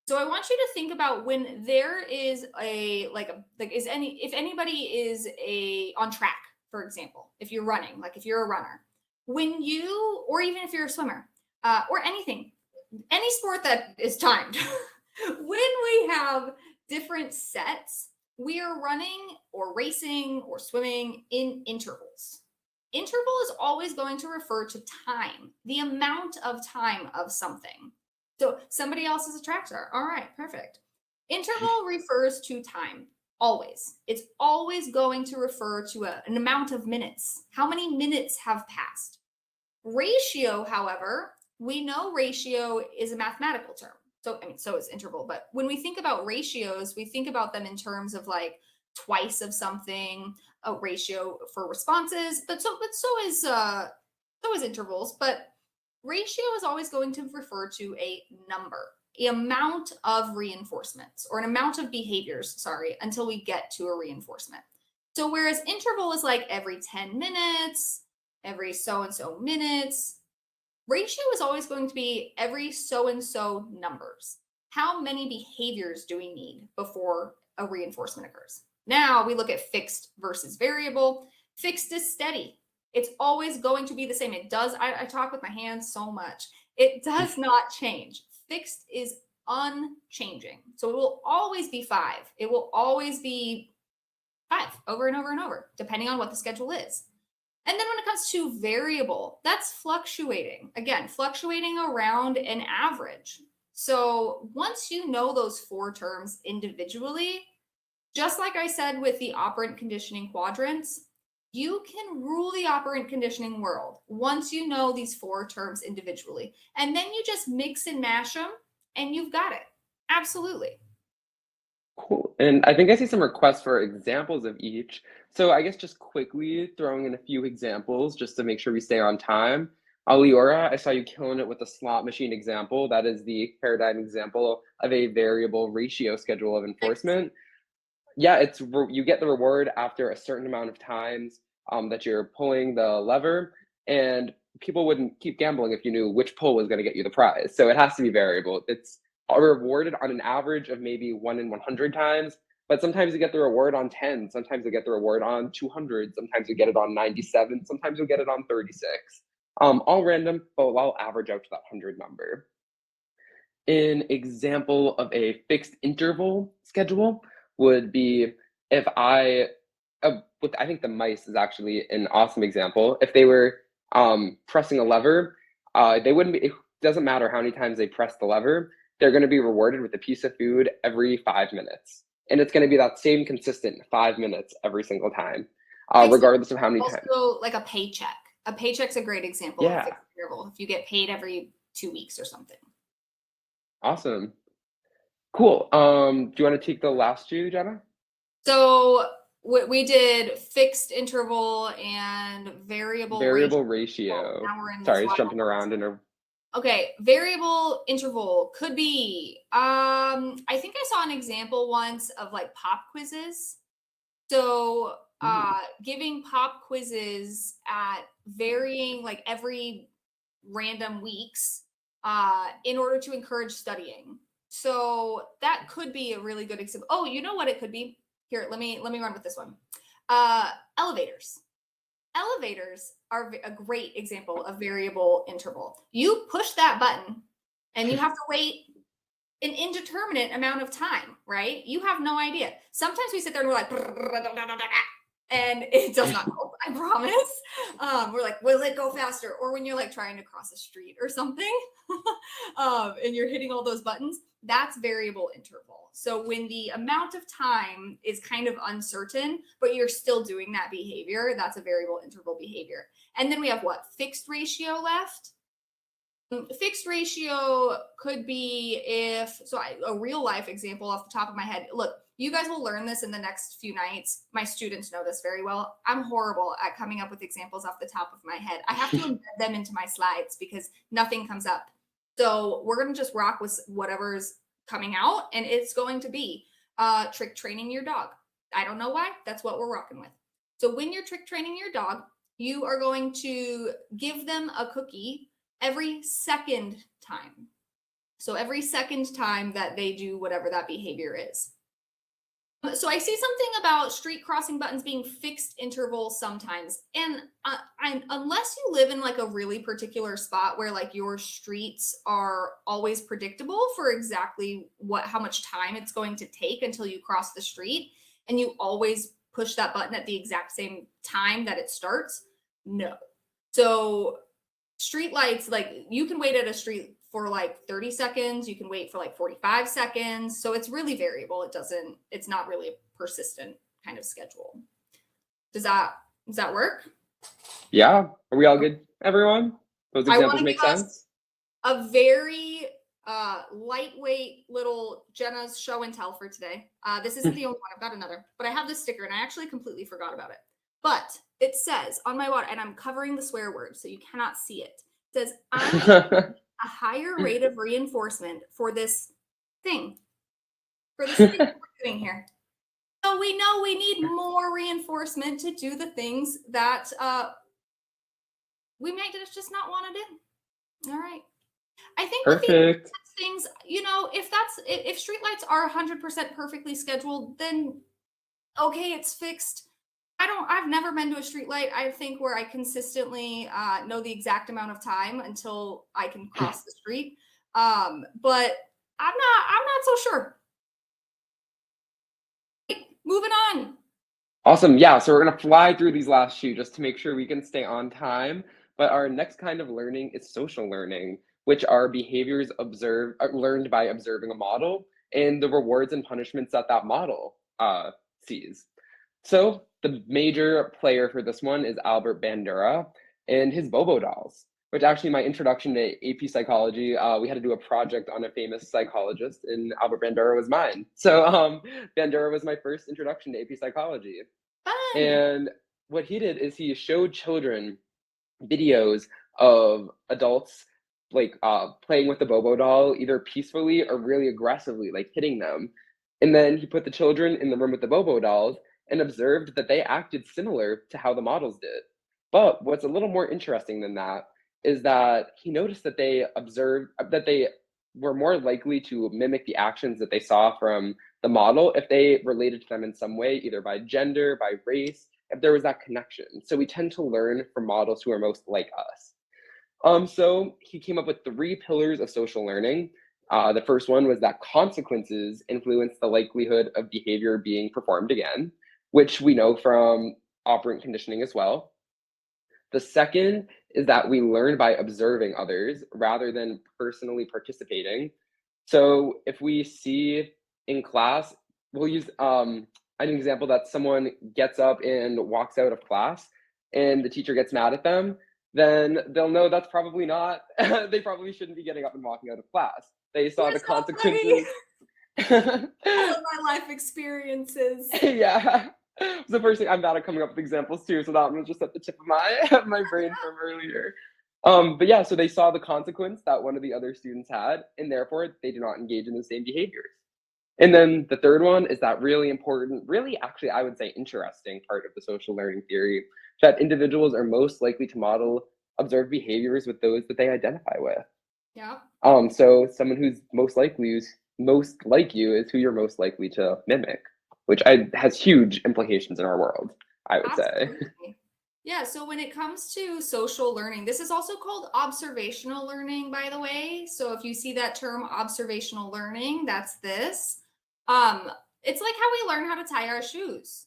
So I want you to think about when there is if anybody is on track, for example, if you're running, like if you're a runner, or even if you're a swimmer, or anything, any sport that is timed, when we have different sets, we are running or racing or swimming in intervals. Interval is always going to refer to time, the amount of time of something. So somebody else is a track star. All right, perfect. Interval refers to time, always. It's always going to refer to an amount of minutes. How many minutes have passed? Ratio, however, we know ratio is a mathematical term. So, so is interval. But when we think about ratios, we think about them in terms of like twice of something, a ratio for responses. But so is intervals. But ratio is always going to refer to a number, an amount of reinforcements, or an amount of behaviors, until we get to a reinforcement. So whereas interval is like every 10 minutes, every so-and-so minutes, ratio is always going to be every so-and-so numbers. How many behaviors do we need before a reinforcement occurs? Now we look at fixed versus variable. Fixed is steady. It's always going to be the same. It does, I talk with my hands so much. It does not change. Fixed is unchanging. So it will always be 5. It will always be 5 over and over and over, depending on what the schedule is. And then when it comes to variable, that's fluctuating. Again, fluctuating around an average. So once you know those 4 terms individually, just like I said with the operant conditioning quadrants, you can rule the operant conditioning world once you know these 4 terms individually. And then you just mix and mash them and you've got it. Absolutely. Cool. And I think I see some requests for examples of each. So I guess just quickly throwing in a few examples just to make sure we stay on time. Aliora, I saw you killing it with the slot machine example. That is the paradigm example of a variable ratio schedule of enforcement. Yeah, you get the reward after a certain amount of times that you're pulling the lever, and people wouldn't keep gambling if you knew which pull was going to get you the prize. So it has to be variable. It's rewarded on an average of maybe 1 in 100 times, but sometimes you get the reward on 10, sometimes you get the reward on 200, sometimes you get it on 97, sometimes you'll get it on 36. All random, but I'll average out to that 100 number. An example of a fixed interval schedule would be if I think the mice is actually an awesome example. If they were pressing a lever, it doesn't matter how many times they press the lever, they're going to be rewarded with a piece of food every 5 minutes. And it's going to be that same consistent 5 minutes every single time, regardless of how many times. Also, like a paycheck. A paycheck's a great example of a fixed interval. If you get paid every 2 weeks or something. Awesome. Cool. Do you want to take the last 2, Jenna? So we did fixed interval and variable ratio. Now we're in Sorry, it's jumping around in a. Okay, variable interval could be. I think I saw an example once of like pop quizzes. So giving pop quizzes at varying, like every random weeks, in order to encourage studying. So that could be a really good example. Oh, you know what it could be? Here, let me run with this one. Elevators. Elevators are a great example of variable interval. You push that button and you have to wait an indeterminate amount of time, right? You have no idea. Sometimes we sit there and we're like, and it does not go. I promise. We're like, will it go faster? Or when you're like trying to cross a street or something, and you're hitting all those buttons, that's variable interval. So when the amount of time is kind of uncertain, but you're still doing that behavior, that's a variable interval behavior. And then we have what? Fixed ratio left. Fixed ratio could be a real life example off the top of my head. Look, you guys will learn this in the next few nights. My students know this very well. I'm horrible at coming up with examples off the top of my head. I have to embed them into my slides because nothing comes up. So we're going to just rock with whatever's coming out, and it's going to be trick training your dog. I don't know why. That's what we're rocking with. So when you're trick training your dog, you are going to give them a cookie every second time. So every second time that they do whatever that behavior is. So I see something about street crossing buttons being fixed interval sometimes. And unless you live in like a really particular spot where like your streets are always predictable for exactly how much time it's going to take until you cross the street, and you always push that button at the exact same time that it starts, no. So street lights, like you can wait at a street for like 30 seconds. You can wait for like 45 seconds. So it's really variable. It's not really a persistent kind of schedule. Does that work? Yeah. Are we all good, everyone? Those examples make sense? A very lightweight little Jenna's show and tell for today. This isn't the only one. I've got another, but I have this sticker and I actually completely forgot about it. But it says on my water, and I'm covering the swear word so you cannot see it. It says, I a higher rate of reinforcement for this thing. For this thing we're doing here. So we know we need more reinforcement to do the things that we might just not want to do. All right. I think with these things, if streetlights are 100% perfectly scheduled, then okay, it's fixed. I've never been to a street light, I think, where I consistently know the exact amount of time until I can cross the street. But I'm not so sure. Moving on. Awesome. Yeah. So we're going to fly through these last few just to make sure we can stay on time. But our next kind of learning is social learning, which are behaviors learned by observing a model and the rewards and punishments that model sees. So the major player for this one is Albert Bandura and his Bobo dolls, which actually my introduction to AP Psychology, we had to do a project on a famous psychologist, and Albert Bandura was mine. So Bandura was my first introduction to AP Psychology. Fun. And what he did is he showed children videos of adults like playing with the Bobo doll, either peacefully or really aggressively, like hitting them. And then he put the children in the room with the Bobo dolls and observed that they acted similar to how the models did. But what's a little more interesting than that is that he noticed that they were more likely to mimic the actions that they saw from the model if they related to them in some way, either by gender, by race, if there was that connection. So we tend to learn from models who are most like us. So he came up with 3 pillars of social learning. The first one was that consequences influence the likelihood of behavior being performed again, which we know from operant conditioning as well. The second is that we learn by observing others rather than personally participating. So if we see in class, we'll use an example that someone gets up and walks out of class and the teacher gets mad at them, then they'll know that's probably not, they probably shouldn't be getting up and walking out of class. They saw the consequences. All of my life experiences. Yeah. It's the first thing. I'm bad at coming up with examples too, so that one was just at the tip of my brain from earlier. But yeah, so they saw the consequence that one of the other students had, and therefore they do not engage in the same behaviors. And then the third one is that really important, really actually I would say interesting part of the social learning theory, that individuals are most likely to model observed behaviors with those that they identify with. Yeah. So someone who's most like you is who you're most likely to mimic, which has huge implications in our world, I would say. Yeah, so when it comes to social learning, this is also called observational learning, by the way. So if you see that term observational learning, that's this. It's like how we learn how to tie our shoes.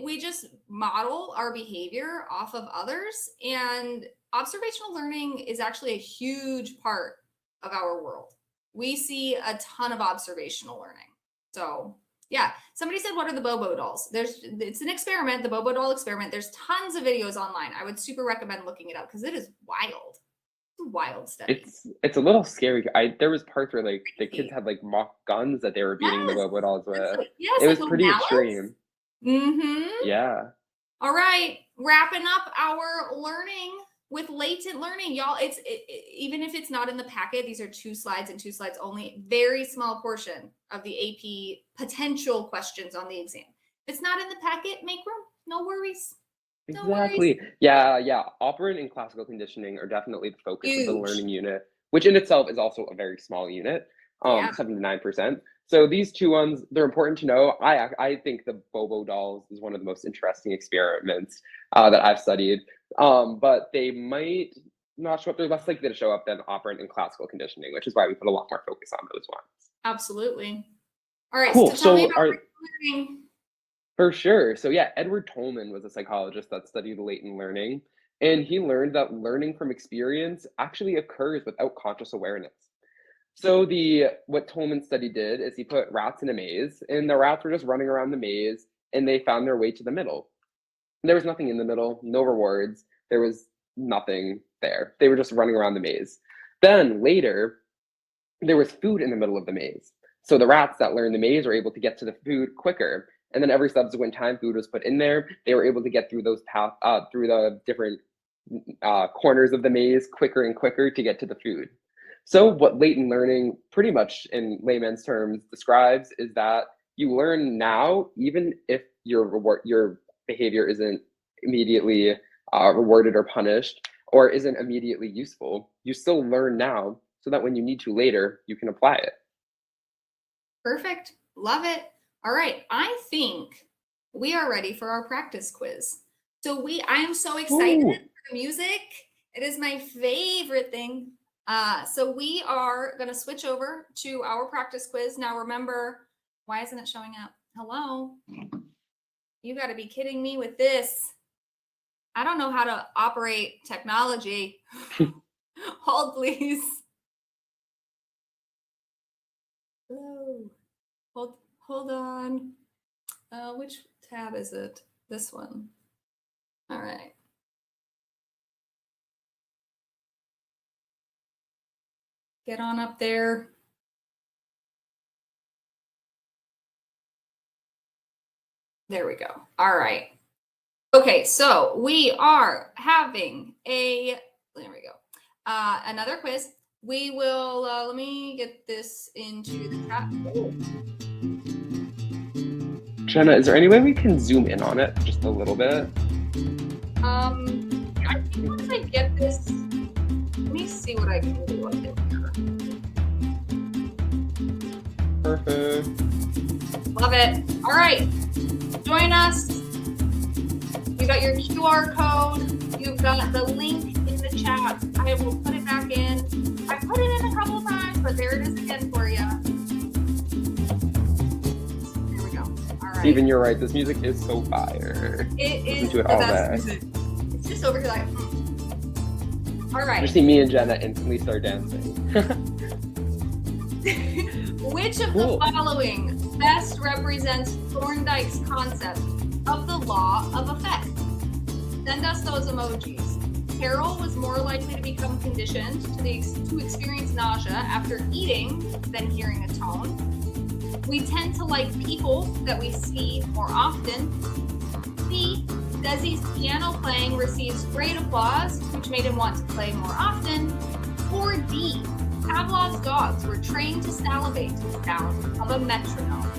we just model our behavior off of others, and observational learning is actually a huge part of our world. We see a ton of observational learning. So yeah, somebody said, what are the Bobo dolls? It's an experiment, the Bobo doll experiment. There's tons of videos online. I would super recommend looking it up because it is wild. It's a wild study. It's a little scary. There was parts where like the kids had like mock guns that they were beating the Bobo dolls with. Yes, it was pretty extreme. Mm-hmm. Yeah. All right, wrapping up our learning with latent learning, y'all. Even if it's not in the packet, these are 2 slides and 2 slides only. Very small portion of the AP potential questions on the exam. If it's not in the packet, make room. No worries. No Exactly. worries. Yeah. Operant and classical conditioning are definitely the focus of the Huge. learning unit, which in itself is also a very small unit, Yeah. 7 to 9%. So these 2 ones, they're important to know. I think the Bobo dolls is one of the most interesting experiments that I've studied. But they might not show up. They're less likely to show up than operant and classical conditioning, which is why we put a lot more focus on those ones. Absolutely. All right. Cool. So tell me So about learning. For sure. So yeah, Edward Tolman was a psychologist that studied latent learning, and he learned that learning from experience actually occurs without conscious awareness. So what Tolman's study did is he put rats in a maze, and the rats were just running around the maze, and they found their way to the middle. And there was nothing in the middle, no rewards. There was nothing there. They were just running around the maze. Then later, there was food in the middle of the maze. So the rats that learned the maze were able to get to the food quicker. And then every subsequent time food was put in there, they were able to get through those through the different corners of the maze quicker and quicker to get to the food. So what latent learning pretty much in layman's terms describes is that you learn now, even if your behavior isn't immediately rewarded or punished, or isn't immediately useful, you still learn now so that when you need to later, you can apply it. Perfect. Love it. All right. I think we are ready for our practice quiz. So I am so excited for the music. It is my favorite thing. So we are going to switch over to our practice quiz. Now remember, why isn't it showing up? Hello? You got to be kidding me with this. I don't know how to operate technology. Hold, please. Hello. Hold on. Which tab is it? This one. All right. Get on up there. There we go. All right. Okay, so we are having there we go. Another quiz. We will, let me get this into the chat. Oh. Jenna, is there any way we can zoom in on it just a little bit? I think once I get this, let me see what I can do up there. Perfect. Love it. All right, join us. You got your QR code. You've got the link in the chat. I will put it back in. I put it in a couple of times, but there it is again for you. There we go. All right. Steven, you're right. This music is so fire. It is Listen to it the all best day. music. It's just over here like, All right. You see me and Jenna instantly start dancing. Which of Cool. the following best represents Thorndike's concept of the law of effect? Send us those emojis. Carol was more likely to become conditioned to experience nausea after eating than hearing a tone. We tend to like people that we see more often. C. Desi's piano playing receives great applause, which made him want to play more often. Or D. Pavlov's dogs were trained to salivate to the sound of a metronome.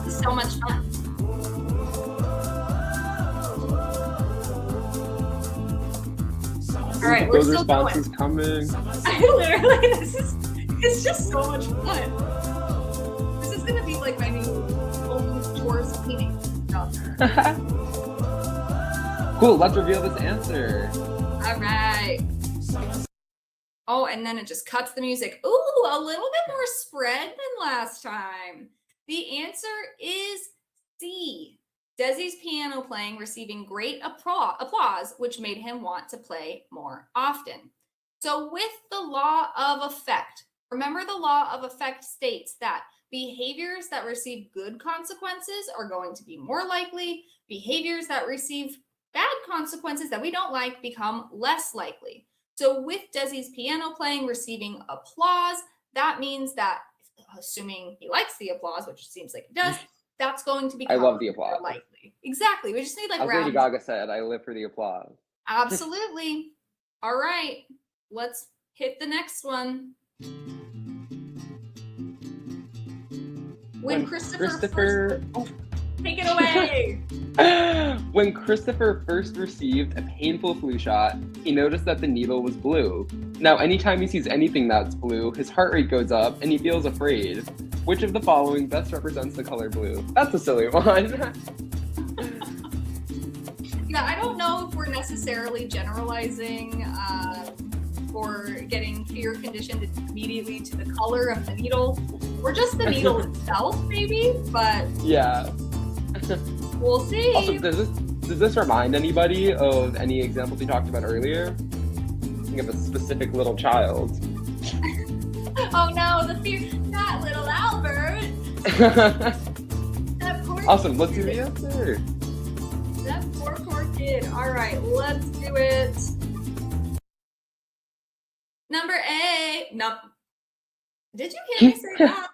This is so much fun. All right, we're Those still responses going. coming. I literally, it's just so much fun. This is gonna be like my new home chores cleaning stuff. Cool, let's reveal this answer. All right. Oh, and then it just cuts the music. Ooh, a little bit more spread than last time. The answer is C. Desi's piano playing receiving great applause, which made him want to play more often. So with the law of effect, remember the law of effect states that behaviors that receive good consequences are going to be more likely. Behaviors that receive bad consequences that we don't like become less likely. So with Desi's piano playing receiving applause, that means that, assuming he likes the applause, which it seems like he does, that's going to become I love the applause. more likely. Exactly. We just need like As rounds. Lady Gaga said, I live for the applause. Absolutely. All right. Let's hit the next one. When Christopher take it away. When Christopher first received a painful flu shot, he noticed that the needle was blue. Now, anytime he sees anything that's blue, his heart rate goes up and he feels afraid. Which of the following best represents the color blue? That's a silly one. Yeah, I don't know if we're necessarily generalizing or getting fear conditioned immediately to the color of the needle or just the needle itself, maybe, but yeah. We'll see. Also, does this remind anybody of any examples we talked about earlier? Think of a specific little child. Oh no, the fear, that little Albert. That poor Awesome, kid. let's do the answer. That poor kid. All right, let's do it. Number A. No. Did you hear me say that?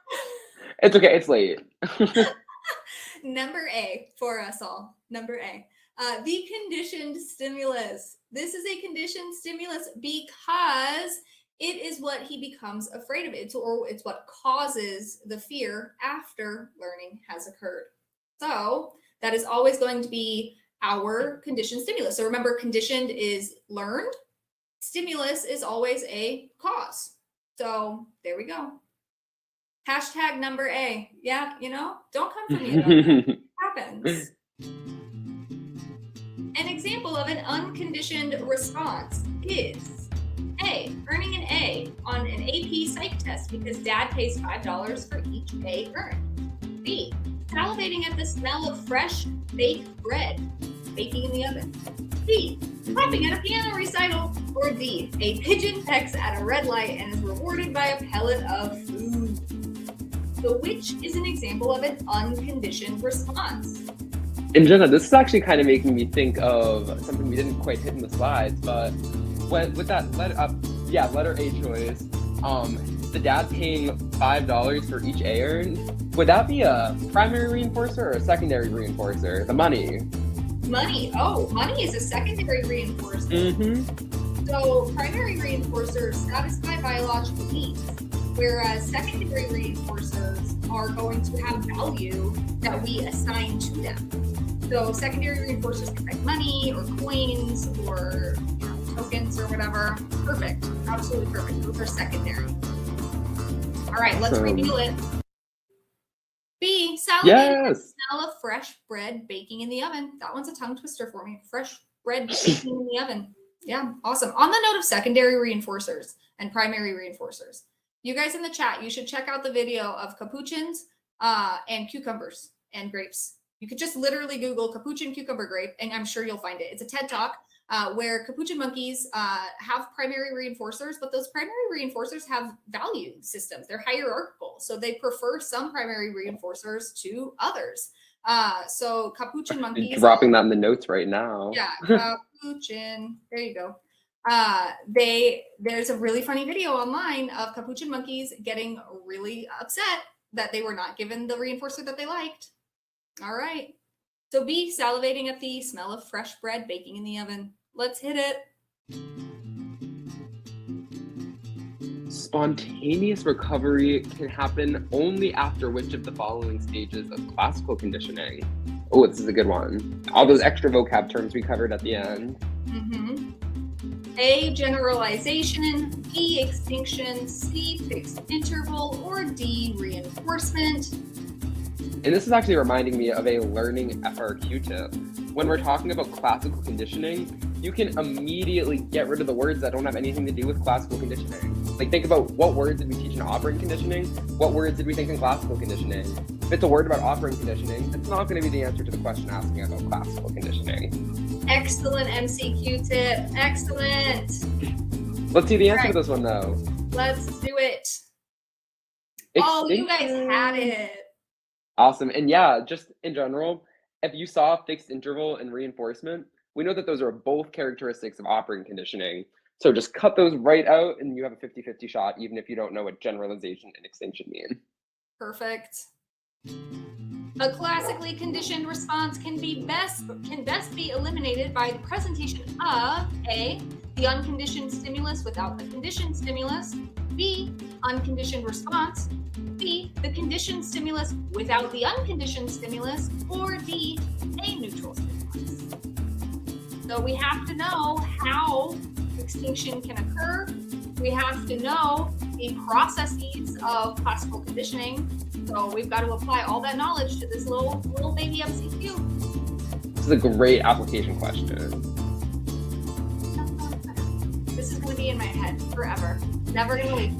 It's okay, it's late. Number A for us all. Number A. The conditioned stimulus. This is a conditioned stimulus because it is what he becomes afraid of. It's what causes the fear after learning has occurred. So that is always going to be our conditioned stimulus. So remember, conditioned is learned. Stimulus is always a cause. So there we go. Hashtag number A. Yeah, don't come for me. It happens. An example of an unconditioned response is A, earning an A on an AP Psych test because dad pays $5 for each A earned. B, salivating at the smell of fresh baked bread baking in the oven. C, clapping at a piano recital. Or D, a pigeon pecks at a red light and is rewarded by a pellet of food. So which is an example of an unconditioned response? And Jenna, this is actually kind of making me think of something we didn't quite hit in the slides, but with that letter A choice, the dad paying $5 for each A earned, would that be a primary reinforcer or a secondary reinforcer? The money. Money. Oh, money is a secondary reinforcer. Mm-hmm. So primary reinforcers satisfy biological needs, whereas secondary reinforcers are going to have value that we assign to them. So secondary reinforcers can be like money or coins or tokens or whatever. Perfect. Absolutely perfect. Those are secondary. All right, let's reveal it. B, salivating at the smell of fresh bread baking in the oven. That one's a tongue twister for me. Fresh bread baking in the oven. Yeah, awesome. On the note of secondary reinforcers and primary reinforcers, you guys in the chat, you should check out the video of capuchins and cucumbers and grapes. You could just literally Google capuchin cucumber grape, and I'm sure you'll find it. It's a TED Talk where capuchin monkeys have primary reinforcers, but those primary reinforcers have value systems. They're hierarchical, so they prefer some primary reinforcers to others. So capuchin monkeys— dropping that in the notes right now. Yeah, capuchin. There you go. There's a really funny video online of capuchin monkeys getting really upset that they were not given the reinforcer that they liked. All right. So B, salivating at the smell of fresh bread baking in the oven. Let's hit it. Spontaneous recovery can happen only after which of the following stages of classical conditioning? Oh, this is a good one. All those extra vocab terms we covered at the end. A, generalization, B, extinction, C, fixed interval, or D, reinforcement. And this is actually reminding me of a learning FRQ tip. When we're talking about classical conditioning, you can immediately get rid of the words that don't have anything to do with classical conditioning. Like, think about what words did we teach in operant conditioning? What words did we think in classical conditioning? If it's a word about operant conditioning, it's not going to be the answer to the question asking about classical conditioning. Excellent MCQ tip. Excellent. Let's see the answer to this one, though. Let's do it. Oh, you guys had it. Awesome. And yeah, just in general, if you saw fixed interval and reinforcement, we know that those are both characteristics of operant conditioning. So just cut those right out and you have a 50-50 shot, even if you don't know what generalization and extinction mean. Perfect. A classically conditioned response can best be eliminated by the presentation of A, the unconditioned stimulus without the conditioned stimulus, B, unconditioned response, C, the conditioned stimulus without the unconditioned stimulus, or D, a neutral stimulus. So we have to know how extinction can occur. We have to know the processes of classical conditioning. So we've got to apply all that knowledge to this little baby MCQ. This is a great application question. This is going to be in my head forever. Never going to leave.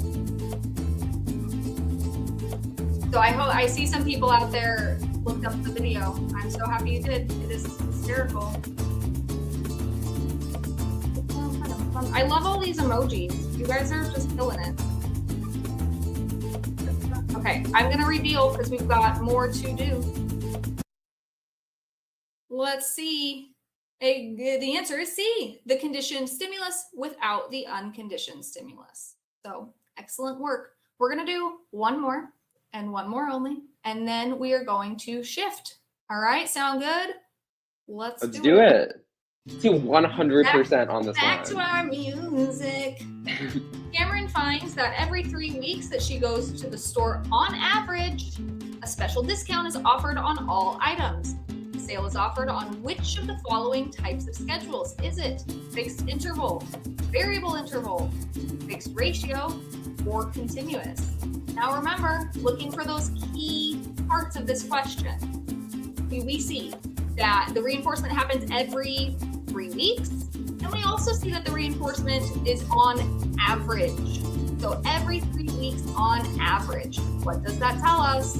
So I see some people out there looked up the video. I'm so happy you did. It is hysterical. I love all these emojis. You guys are just killing it. Okay, I'm going to reveal because we've got more to do. Let's see. The answer is C, the conditioned stimulus without the unconditioned stimulus. So excellent work. We're going to do one more and one more only, and then we are going to shift. All right, sound good? Let's do it. Let's do 100% on this one. Back to our music. Cameron finds that every 3 weeks that she goes to the store, on average, a special discount is offered on all items. The sale is offered on which of the following types of schedules? Is it fixed interval, variable interval, fixed ratio, or continuous? Now remember, looking for those key parts of this question. We see that the reinforcement happens every 3 weeks, and we also see that the reinforcement is on average. So every 3 weeks on average. What does that tell us?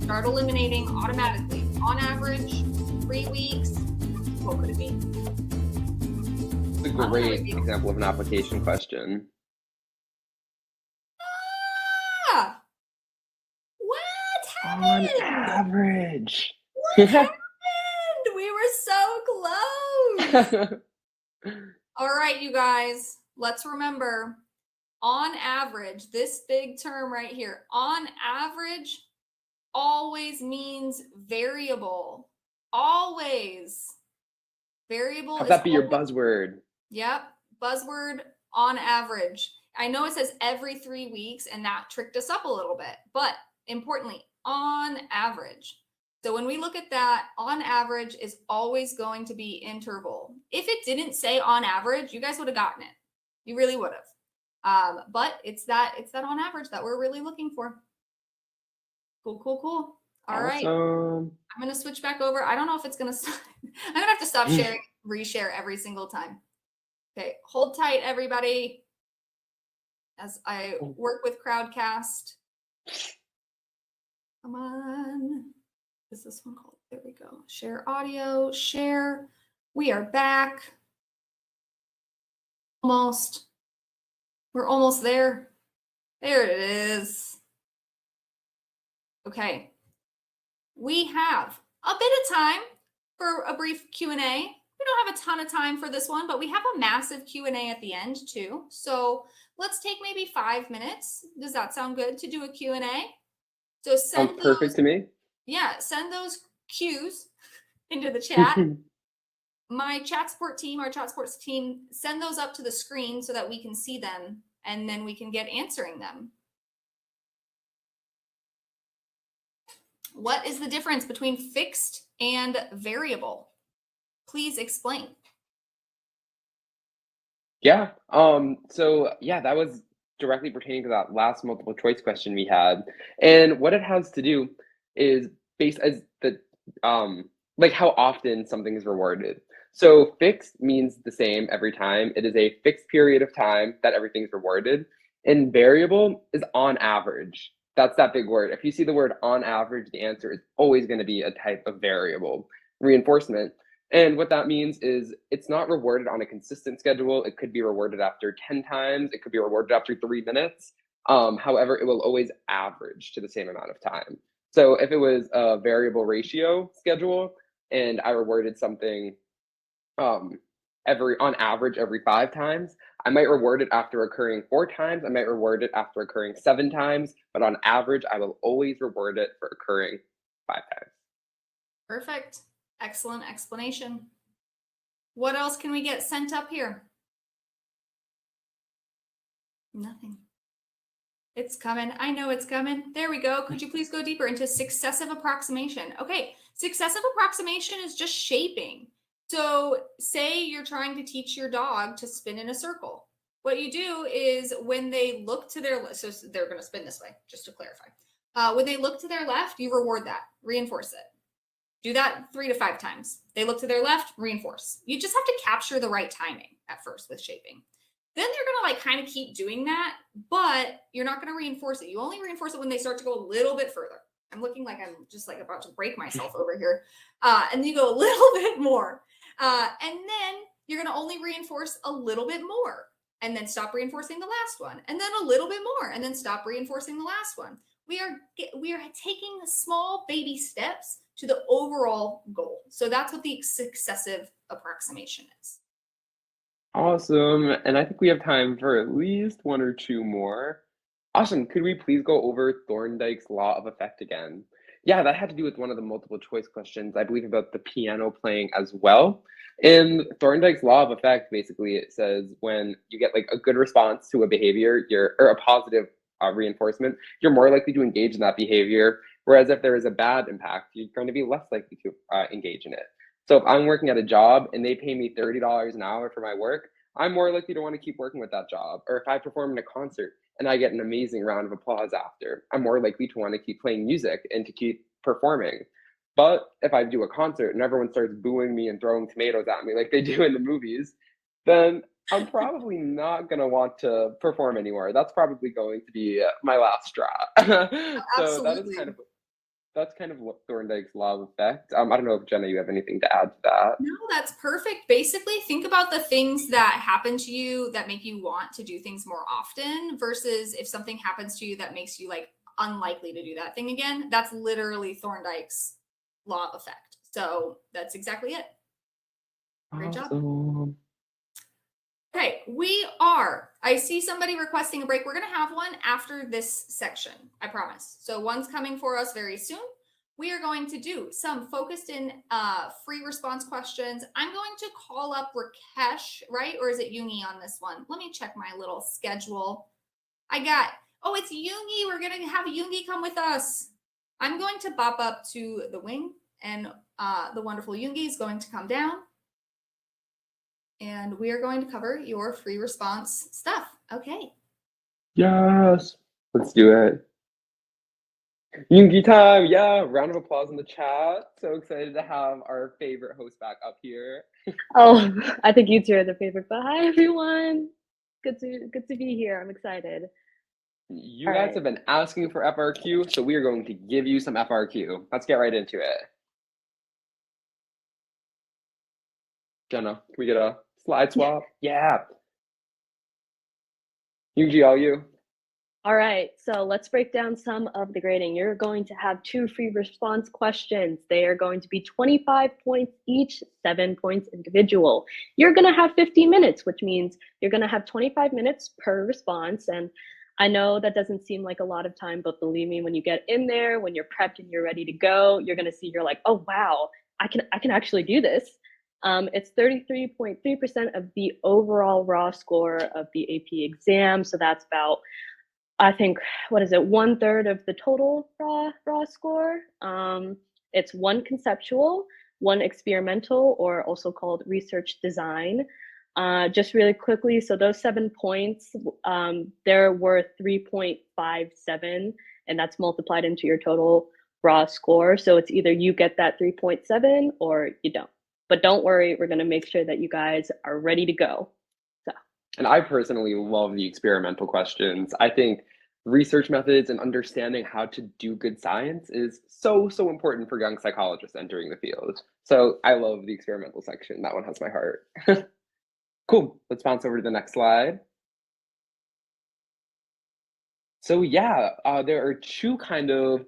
Start eliminating automatically. On average, 3 weeks. What could it be? It's a great example of an application question. Ah! What happened? On average. What happened? We were so close. All right, you guys, let's remember, on average, this big term right here, on average, always means variable. Always. Variable. Have that be your buzzword. Yep. Buzzword, on average. I know it says every 3 weeks, and that tricked us up a little bit, but importantly, on average. So when we look at that, on average is always going to be interval. If it didn't say on average, you guys would have gotten it. You really would have. But it's that on average that we're really looking for. Cool. All right. I'm going to switch back over. I don't know if it's going to stop. I'm going to have to stop sharing, reshare every single time. Okay. Hold tight, everybody, as I work with Crowdcast. Come on. Is this one called? There we go. Share audio, share. We are back. Almost. We're almost there. There it is. Okay. We have a bit of time for a brief Q&A. We don't have a ton of time for this one, but we have a massive Q&A at the end too. So let's take maybe 5 minutes. Does that sound good to do a Q&A? So sounds perfect to me. Yeah, send those cues into the chat. My chat support team, our chat sports team, send those up to the screen so that we can see them and then we can get answering them. What is the difference between fixed and variable? Please explain. Yeah. So yeah, that was directly pertaining to that last multiple choice question we had. And what it has to do is based as the like how often something is rewarded. So fixed means the same every time. It is a fixed period of time that everything's rewarded. And variable is on average. That's that big word. If you see the word on average, the answer is always going to be a type of variable. Reinforcement. And what that means is it's not rewarded on a consistent schedule. It could be rewarded after 10 times. It could be rewarded after 3 minutes. However, it will always average to the same amount of time. So if it was a variable ratio schedule and I rewarded something on average every 5 times, I might reward it after occurring 4 times. I might reward it after occurring 7 times, but on average, I will always reward it for occurring 5 times. Perfect. Excellent explanation. What else can we get sent up here? Nothing. It's coming. I know it's coming. There we go. Could you please go deeper into successive approximation? Okay, successive approximation is just shaping. So say you're trying to teach your dog to spin in a circle. What you do is when they look to their left, so they're going to spin this way, just to clarify. When they look to their left, you reward that, reinforce it. Do that 3 to 5 times. They look to their left, reinforce. You just have to capture the right timing at first with shaping. Then they're going to like kind of keep doing that, but you're not going to reinforce it. You only reinforce it when they start to go a little bit further. I'm looking like I'm just like about to break myself over here. And then you go a little bit more. And then you're going to only reinforce a little bit more and then stop reinforcing the last one. And then a little bit more and then stop reinforcing the last one. We are taking the small baby steps to the overall goal. So that's what the successive approximation is. Awesome. And I think we have time for at least 1 or 2 more. Awesome. Could we please go over Thorndike's law of effect again? Yeah, that had to do with one of the multiple choice questions, I believe, about the piano playing as well. In Thorndike's law of effect, basically, it says when you get like a good response to a behavior, or a positive reinforcement, you're more likely to engage in that behavior. Whereas if there is a bad impact, you're going to be less likely to engage in it. So if I'm working at a job and they pay me $30 an hour for my work, I'm more likely to want to keep working with that job. Or if I perform in a concert and I get an amazing round of applause after, I'm more likely to want to keep playing music and to keep performing. But if I do a concert and everyone starts booing me and throwing tomatoes at me like they do in the movies, then I'm probably not going to want to perform anymore. That's probably going to be my last straw. So that's kind of what Thorndike's law of effect. I don't know if Jenna, you have anything to add to that. No, that's perfect. Basically, think about the things that happen to you that make you want to do things more often versus if something happens to you that makes you like unlikely to do that thing again. That's literally Thorndike's law of effect. So that's exactly it. Great job. Okay, I see somebody requesting a break. We're going to have one after this section, I promise. So one's coming for us very soon. We are going to do some focused in free response questions. I'm going to call up Rakesh, right? Or is it Yoongi on this one? Let me check my little schedule. It's Yoongi. We're going to have Yoongi come with us. I'm going to bop up to the wing and the wonderful Yoongi is going to come down. And we are going to cover your free response stuff. Okay. Yes. Let's do it. Yoongi time. Yeah. Round of applause in the chat. So excited to have our favorite host back up here. Oh, I think you two are the favorite, but hi everyone. Good to be here. I'm excited. You guys have been asking for FRQ, so we are going to give you some FRQ. Let's get right into it. Jenna, can we get a slide swap? Yeah. Yoongi, all you. All right, so let's break down some of the grading. You're going to have 2 free response questions. They are going to be 25 points each, 7 points individual. You're going to have 50 minutes, which means you're going to have 25 minutes per response. And I know that doesn't seem like a lot of time, but believe me, when you get in there, when you're prepped and you're ready to go, you're going to see, you're like, oh, wow, I can actually do this. It's 33.3% of the overall raw score of the AP exam. So that's about, I think, 1/3 of the total raw score. It's 1 conceptual, 1 experimental, or also called research design. Just really quickly, so those 7 points, they're worth 3.57, and that's multiplied into your total raw score. So it's either you get that 3.7 or you don't. But don't worry, we're going to make sure that you guys are ready to go. And I personally love the experimental questions. I think research methods and understanding how to do good science is so important for young psychologists entering the field. So I love the experimental section. That one has my heart. Cool. Let's bounce over to the next slide. So yeah, there are two kind of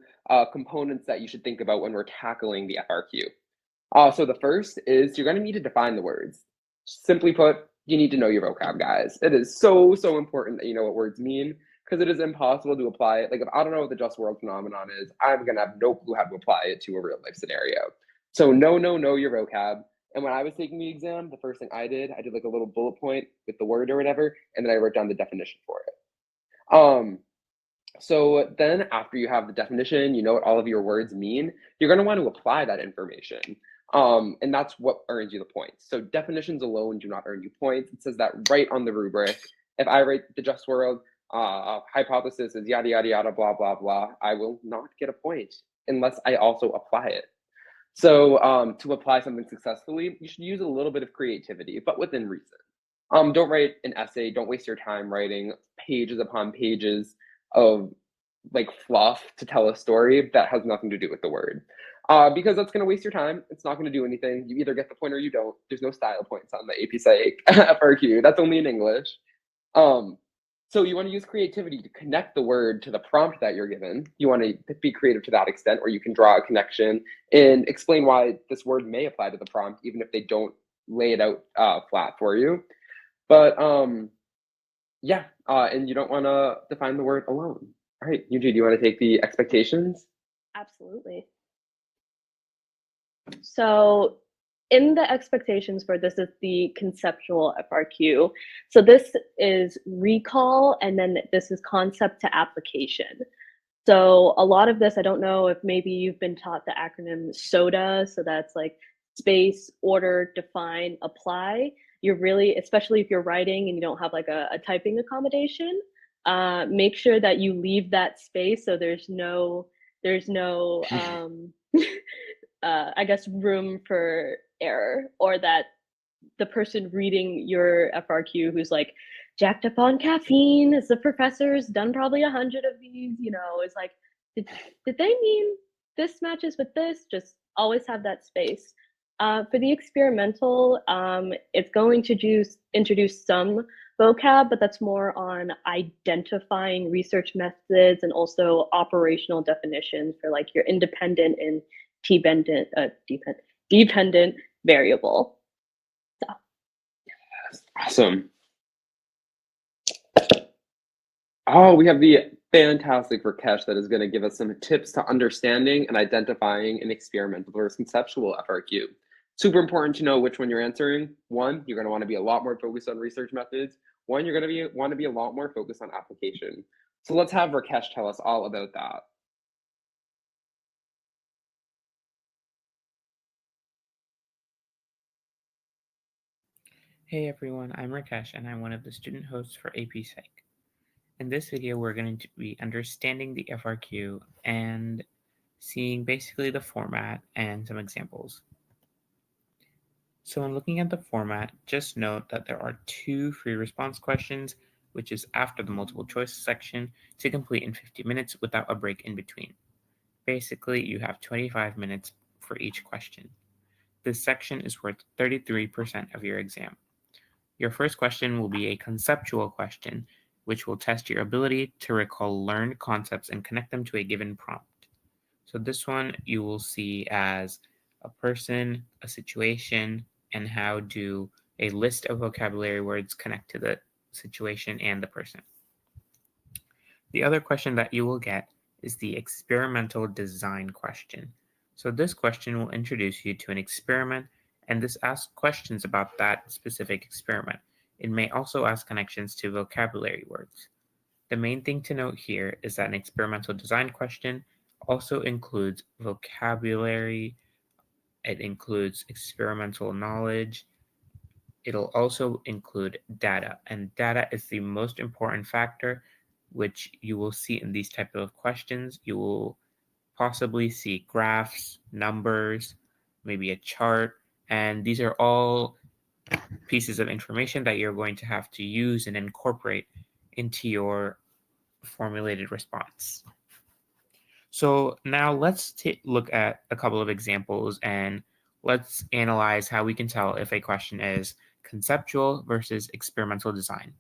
components that you should think about when we're tackling the FRQ. So the first is you're going to need to define the words. Simply put, you need to know your vocab, guys. It is so important that you know what words mean, because it is impossible to apply it. Like, if I don't know what the just world phenomenon is, I'm going to have no clue how to apply it to a real life scenario. So know your vocab. And when I was taking the exam, the first thing I did like a little bullet point with the word or whatever, and then I wrote down the definition for it. So then after you have the definition, you know what all of your words mean, you're going to want to apply that information. And that's what earns you the points. So definitions alone do not earn you points. It says that right on the rubric. If I write the just world hypothesis is yada, yada, yada, blah, blah, blah, I will not get a point unless I also apply it. So to apply something successfully, you should use a little bit of creativity, but within reason. Don't write an essay. Don't waste your time writing pages upon pages of like fluff to tell a story that has nothing to do with the word. Because that's going to waste your time. It's not going to do anything. You either get the point or you don't. There's no style points on the AP Psych FRQ. That's only in English. So you want to use creativity to connect the word to the prompt that you're given. You want to be creative to that extent, or you can draw a connection and explain why this word may apply to the prompt, even if they don't lay it out flat for you. But yeah, and you don't want to define the word alone. All right, Yuji, do you want to take the expectations? Absolutely. So in the expectations for this is the conceptual FRQ. So this is recall, and then this is concept to application. So a lot of this, I don't know if maybe you've been taught the acronym SODA. So that's like space, order, define, apply. You're really, especially if you're writing and you don't have like a typing accommodation, make sure that you leave that space so there's no I guess room for error, or that the person reading your FRQ who's like jacked up on caffeine, as the professor's done probably 100 of these, you know, is like, did they mean this matches with this? Just always have that space. For the experimental, it's going to introduce some vocab, but that's more on identifying research methods and also operational definitions for like your independent and dependent variable. So. Yes, awesome. Oh, we have the fantastic Rakesh that is going to give us some tips to understanding and identifying an experimental versus conceptual FRQ. Super important to know which one you're answering. One, you're going to want to be a lot more focused on research methods. One, you're going to want to be a lot more focused on application. So let's have Rakesh tell us all about that. Hey everyone, I'm Rakesh and I'm one of the student hosts for AP Psych. In this video, we're going to be understanding the FRQ and seeing basically the format and some examples. So when looking at the format, just note that there are 2 free response questions, which is after the multiple choice section, to complete in 50 minutes without a break in between. Basically, you have 25 minutes for each question. This section is worth 33% of your exam. Your first question will be a conceptual question, which will test your ability to recall learned concepts and connect them to a given prompt. So this one you will see as a person, a situation, and how do a list of vocabulary words connect to the situation and the person. The other question that you will get is the experimental design question. So this question will introduce you to an experiment, and this asks questions about that specific experiment. It may also ask connections to vocabulary words. The main thing to note here is that an experimental design question also includes vocabulary, it includes experimental knowledge, it'll also include data, and data is the most important factor which you will see in these type of questions. You will possibly see graphs, numbers, maybe a chart, And these are all pieces of information that you're going to have to use and incorporate into your formulated response. So now let's look at a couple of examples and let's analyze how we can tell if a question is conceptual versus experimental design.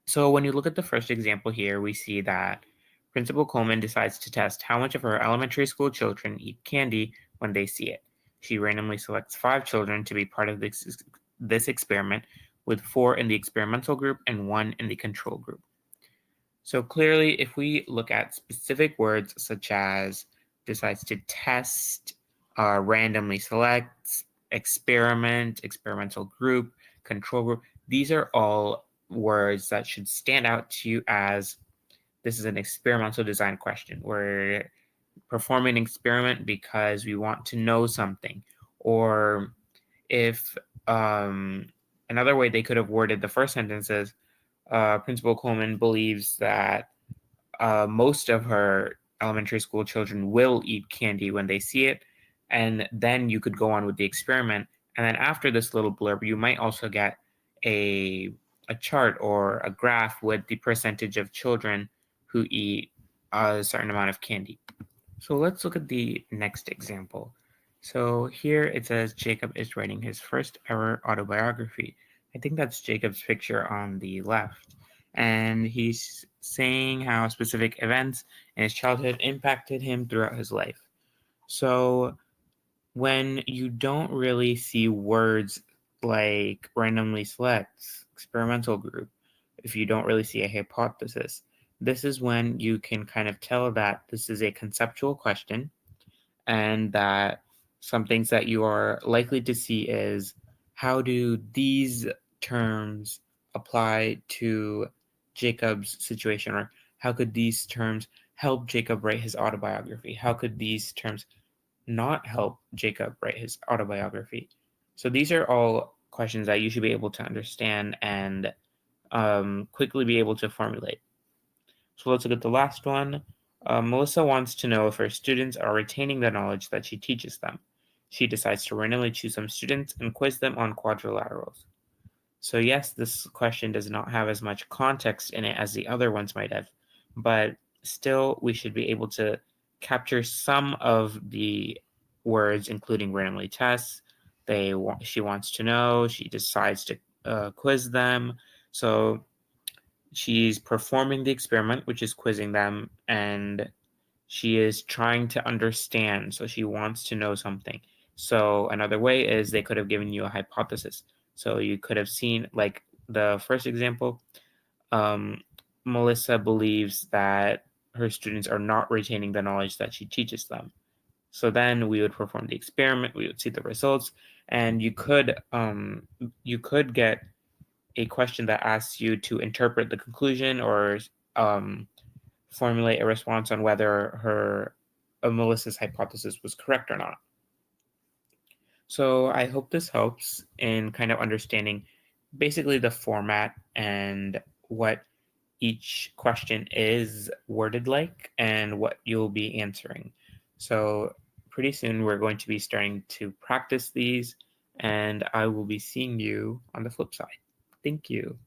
So when you look at the first example here, we see that Principal Coleman decides to test how much of her elementary school children eat candy when they see it. She randomly selects 5 children to be part of this experiment, with 4 in the experimental group and 1 in the control group. So clearly, if we look at specific words such as decides to test, randomly selects, experiment, experimental group, control group, these are all words that should stand out to you as this is an experimental design question. We're performing an experiment because we want to know something. Or if another way they could have worded the first sentence is, Principal Coleman believes that most of her elementary school children will eat candy when they see it. And then you could go on with the experiment. And then after this little blurb, you might also get a chart or a graph with the percentage of children who eat a certain amount of candy. So let's look at the next example. So here it says Jacob is writing his first ever autobiography. I think that's Jacob's picture on the left. And he's saying how specific events in his childhood impacted him throughout his life. So when you don't really see words like randomly selects, experimental group, if you don't really see a hypothesis, this is when you can kind of tell that this is a conceptual question and that some things that you are likely to see is how do these terms apply to Jacob's situation, or how could these terms help Jacob write his autobiography? How could these terms not help Jacob write his autobiography? So these are all questions that you should be able to understand and quickly be able to formulate. So let's look at the last one. Melissa wants to know if her students are retaining the knowledge that she teaches them. She decides to randomly choose some students and quiz them on quadrilaterals. So yes, this question does not have as much context in it as the other ones might have, but still we should be able to capture some of the words, including randomly tests. She wants to know, she decides to quiz them. So she's performing the experiment, which is quizzing them, and she is trying to understand. So she wants to know something. So another way is they could have given you a hypothesis. So you could have seen, like the first example, Melissa believes that her students are not retaining the knowledge that she teaches them. So then we would perform the experiment, we would see the results, and you could get a question that asks you to interpret the conclusion or formulate a response on whether Melissa's hypothesis was correct or not. So I hope this helps in kind of understanding basically the format and what each question is worded like and what you'll be answering. So pretty soon we're going to be starting to practice these, and I will be seeing you on the flip side. Thank you.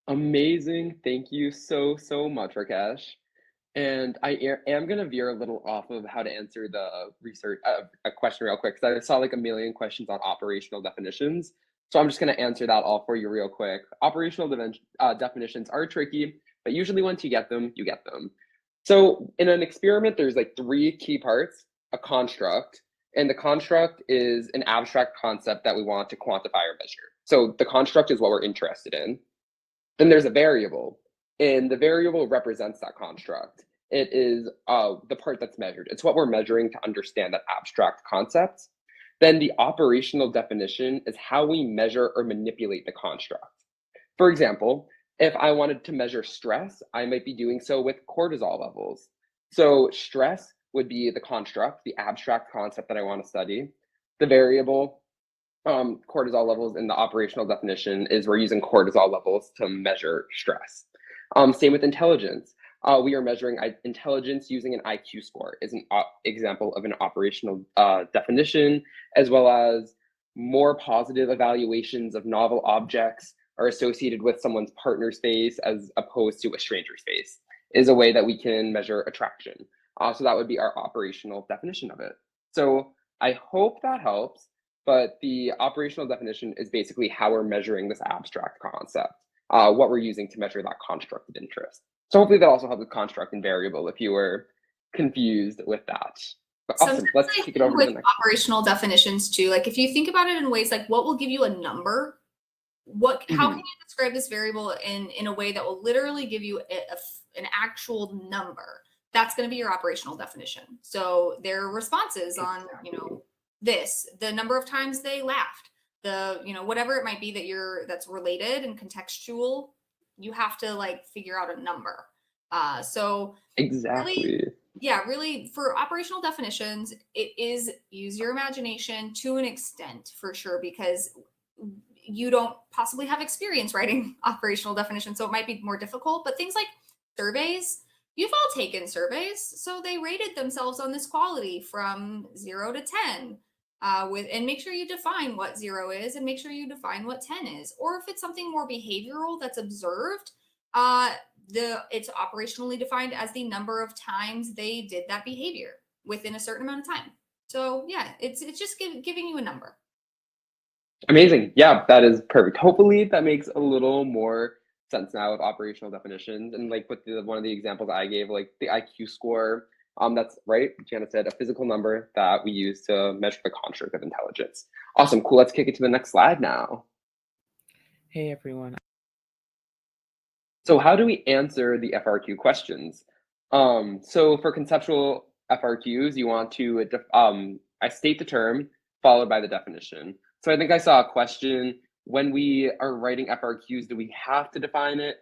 Amazing. Thank you so much, Rakesh. And I am going to veer a little off of how to answer the research a question real quick, because I saw like a million questions on operational definitions. So I'm just going to answer that all for you real quick. Operational definitions are tricky, but usually once you get them, you get them. So in an experiment, there's like 3 key parts: a construct, and the construct is an abstract concept that we want to quantify or measure. So the construct is what we're interested in. Then there's a variable, and the variable represents that construct. It is the part that's measured. It's what we're measuring to understand that abstract concept. Then the operational definition is how we measure or manipulate the construct. For example, if I wanted to measure stress, I might be doing so with cortisol levels. So stress would be the construct, the abstract concept that I want to study. The variable, cortisol levels in the operational definition, is we're using cortisol levels to measure stress. Same with intelligence. we are measuring intelligence using an IQ score is an example of an operational definition, as well as more positive evaluations of novel objects are associated with someone's partner's face as opposed to a stranger's face is a way that we can measure attraction. So that would be our operational definition of it. So I hope that helps, but the operational definition is basically how we're measuring this abstract concept, what we're using to measure that construct of interest. So hopefully that also helps with construct and variable if you were confused with that. But awesome, let's kick it over to the next operational definitions too. Like if you think about it in ways like what will give you a number, how can you describe this variable in a way that will literally give you an actual number? That's going to be your operational definition. So their responses on, the number of times they laughed, whatever it might be that's related and contextual, you have to like figure out a number. So exactly. Really for operational definitions, it is use your imagination to an extent for sure, because you don't possibly have experience writing operational definitions. So it might be more difficult, but things like surveys, you've all taken surveys. So they rated themselves on this quality from 0 to 10 and make sure you define what 0 is and make sure you define what 10 is. Or if it's something more behavioral that's observed, it's operationally defined as the number of times they did that behavior within a certain amount of time. So yeah, it's just giving you a number. Amazing. Yeah, that is perfect. Hopefully that makes a little more sense now of operational definitions. And like with one of the examples I gave, like the IQ score, that's right. Jana said a physical number that we use to measure the construct of intelligence. Awesome. Cool. Let's kick it to the next slide now. Hey, everyone. So how do we answer the FRQ questions? So for conceptual FRQs, you want to I state the term followed by the definition. So I think I saw a question, when we are writing FRQs, do we have to define it?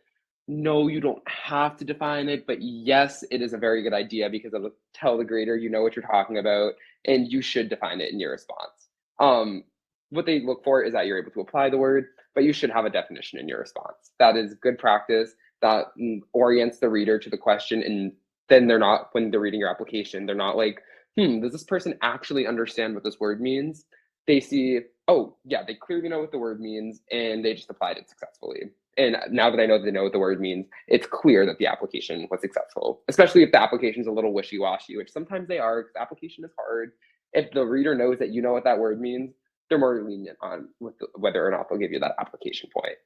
No, you don't have to define it, but yes, it is a very good idea because it'll tell the grader you know what you're talking about and you should define it in your response. What they look for is that you're able to apply the word, but you should have a definition in your response. That is good practice. That orients the reader to the question, and then they're not, when they're reading your application, they're not like, does this person actually understand what this word means? They see, oh yeah, they clearly know what the word means and they just applied it successfully. And now that I know they know what the word means, it's clear that the application was successful, especially if the application is a little wishy-washy, which sometimes they are, because the application is hard. If the reader knows that you know what that word means, they're more lenient on whether or not they'll give you that application point.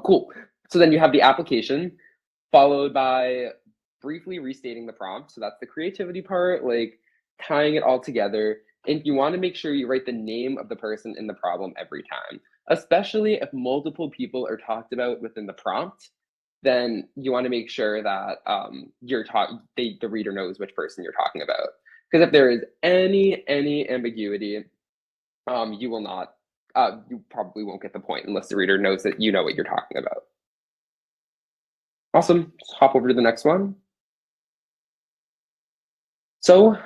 Cool. So then you have the application followed by briefly restating the prompt. So that's the creativity part, like tying it all together. And you want to make sure you write the name of the person in the problem every time, especially if multiple people are talked about within the prompt. Then you want to make sure that the reader knows which person you're talking about. Because if there is any ambiguity, you will not. You probably won't get the point unless the reader knows that you know what you're talking about. Awesome. Let's hop over to the next one. So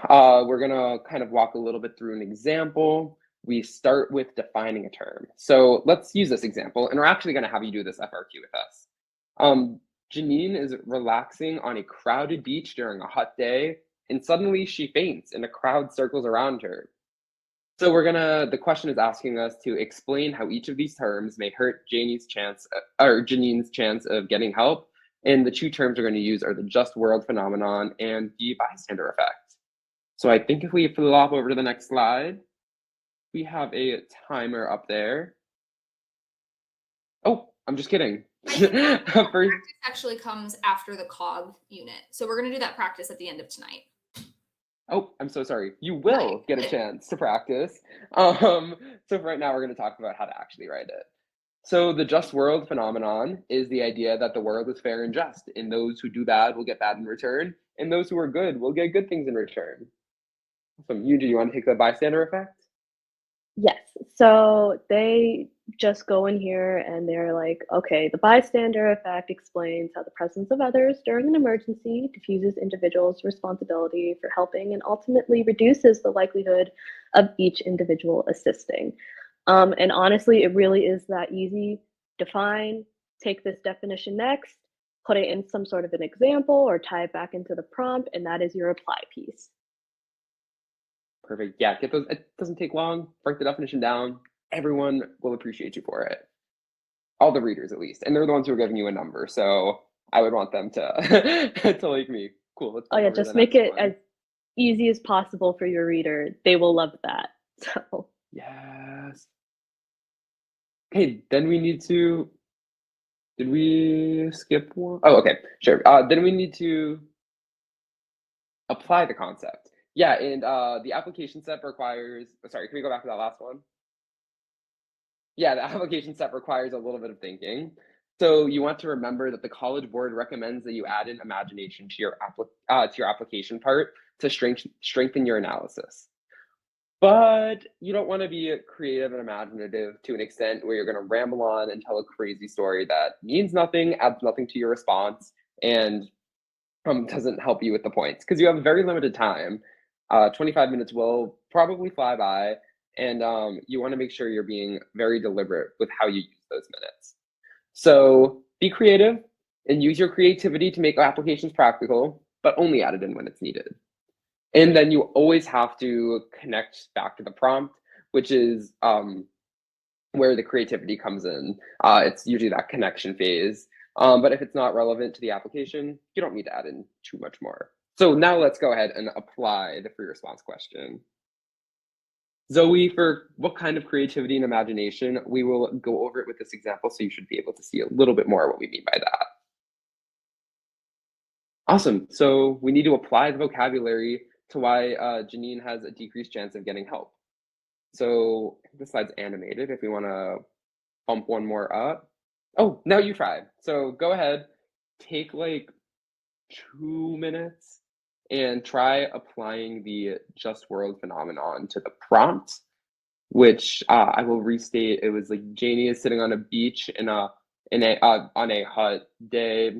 we're gonna kind of walk a little bit through an example. We start with defining a term. So let's use this example, and we're actually gonna have you do this FRQ with us. Janine is relaxing on a crowded beach during a hot day, and suddenly she faints and a crowd circles around her. So the question is asking us to explain how each of these terms may hurt Janine's chance of getting help. And the two terms we're going to use are the just world phenomenon and the bystander effect. So I think if we flop over to the next slide, we have a timer up there. Oh, I'm just kidding. Practice actually comes after the Cog unit. So we're going to do that practice at the end of tonight. Oh, I'm so sorry. You will get a chance to practice. So for right now, we're going to talk about how to actually write it. So the just world phenomenon is the idea that the world is fair and just, and those who do bad will get bad in return, and those who are good will get good things in return. So do you want to take the bystander effect? Yes. So they just go in here and they're like, okay, the bystander effect explains how the presence of others during an emergency diffuses individuals' responsibility for helping and ultimately reduces the likelihood of each individual assisting. And honestly, it really is that easy. Define, take this definition next, put it in some sort of an example or tie it back into the prompt, and that is your apply piece. Perfect. Yeah, get those. It doesn't take long. Write the definition down. Everyone will appreciate you for it. All the readers, at least, and they're the ones who are giving you a number. So I would want them to to like me. Cool. Let's Oh yeah, just make it as easy as possible for your reader. They will love that. So yes. Okay, then we need to. Did we skip one? Oh, okay, sure. Then we need to apply the concept. Yeah, and the application step requires. Sorry, can we go back to that last one? Yeah, the application step requires a little bit of thinking. So you want to remember that the College Board recommends that you add in imagination to your application part to strengthen your analysis. But you don't want to be creative and imaginative to an extent where you're going to ramble on and tell a crazy story that means nothing, adds nothing to your response, and doesn't help you with the points, because you have very limited time. 25 minutes will probably fly by, and you want to make sure you're being very deliberate with how you use those minutes. So be creative and use your creativity to make applications practical, but only add it in when it's needed. And then you always have to connect back to the prompt, which is where the creativity comes in. It's usually that connection phase. But if it's not relevant to the application, you don't need to add in too much more. So now let's go ahead and apply the free response question. Zoe, for what kind of creativity and imagination, we will go over it with this example, so you should be able to see a little bit more what we mean by that. Awesome. So we need to apply the vocabulary to why Janine has a decreased chance of getting help. So this slide's animated. If we want to bump one more up. Oh, now you try. So go ahead, take like 2 minutes and try applying the just world phenomenon to the prompt, which I will restate. It was like Janie is sitting on a beach on a hot day,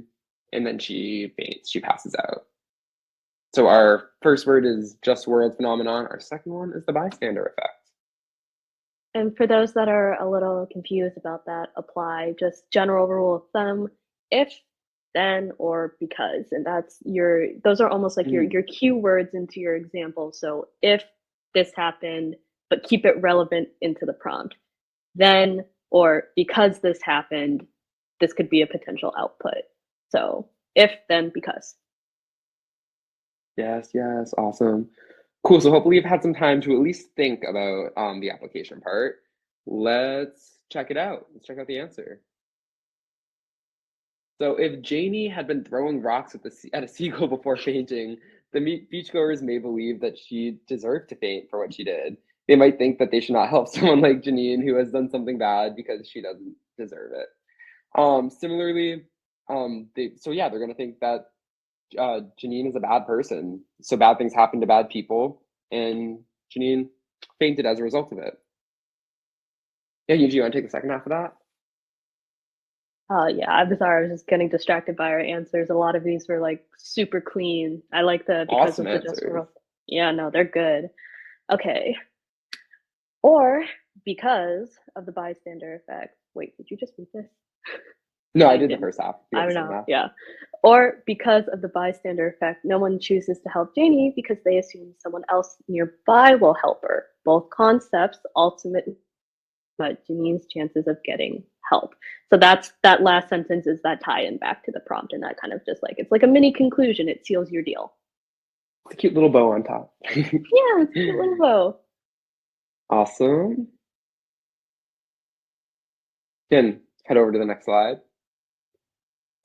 and then she faints, she passes out. So our first word is just world phenomenon. Our second one is the bystander effect. And for those that are a little confused about that, apply just general rule of thumb: if, then, or because. And those are almost like your keywords into your example. So if this happened, but keep it relevant into the prompt. Then, or because this happened, this could be a potential output. So if, then, because. Yes, awesome. Cool, so hopefully you've had some time to at least think about the application part. Let's check it out. Let's check out the answer. So if Janie had been throwing rocks at a seagull before fainting, the beachgoers may believe that she deserved to faint for what she did. They might think that they should not help someone like Janine who has done something bad because she doesn't deserve it. Similarly, they're going to think that Janine is a bad person. So bad things happen to bad people, and Janine fainted as a result of it. Yeah, Yuji, you want to take the second half of that? Yeah, I'm sorry, I was just getting distracted by our answers. A lot of these were like super clean. I like the because awesome of the answers. just world. Yeah, no, they're good. Okay. Or because of the bystander effect. Wait, did you just read this? No, I did the first half. I don't know. Yeah. Or because of the bystander effect, no one chooses to help Janie because they assume someone else nearby will help her. Both concepts ultimately, but Janine's chances of getting help. So that last sentence is that tie-in back to the prompt, and that kind of just like, it's like a mini conclusion. It seals your deal. It's a cute little bow on top. Yeah, it's a cute little bow. Awesome. Again, head over to the next slide.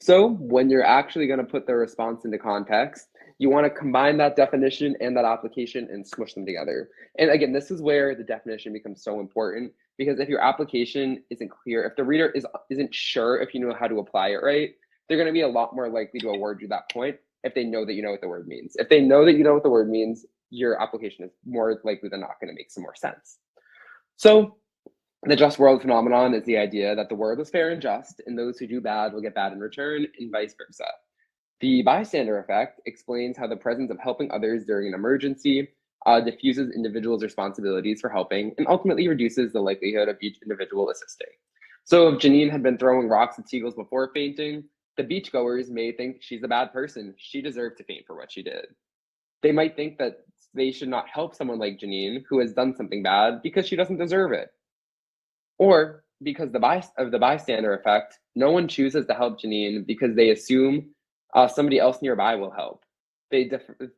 So when you're actually going to put the response into context, you want to combine that definition and that application and smush them together. And again, this is where the definition becomes so important, because if your application isn't clear, if the reader isn't sure if you know how to apply it right, they're going to be a lot more likely to award you that point if they know that you know what the word means. If they know that you know what the word means, your application is more likely than not going to make some more sense. So the just world phenomenon is the idea that the world is fair and just, and those who do bad will get bad in return, and vice versa. The bystander effect explains how the presence of helping others during an emergency diffuses individuals' responsibilities for helping and ultimately reduces the likelihood of each individual assisting. So if Janine had been throwing rocks at seagulls before fainting, The beachgoers may think she's a bad person. She deserved to faint for what she did. They might think that they should not help someone like Janine, who has done something bad, because she doesn't deserve it. Or because of the bystander effect, no one chooses to help Janine because they assume somebody else nearby will help. They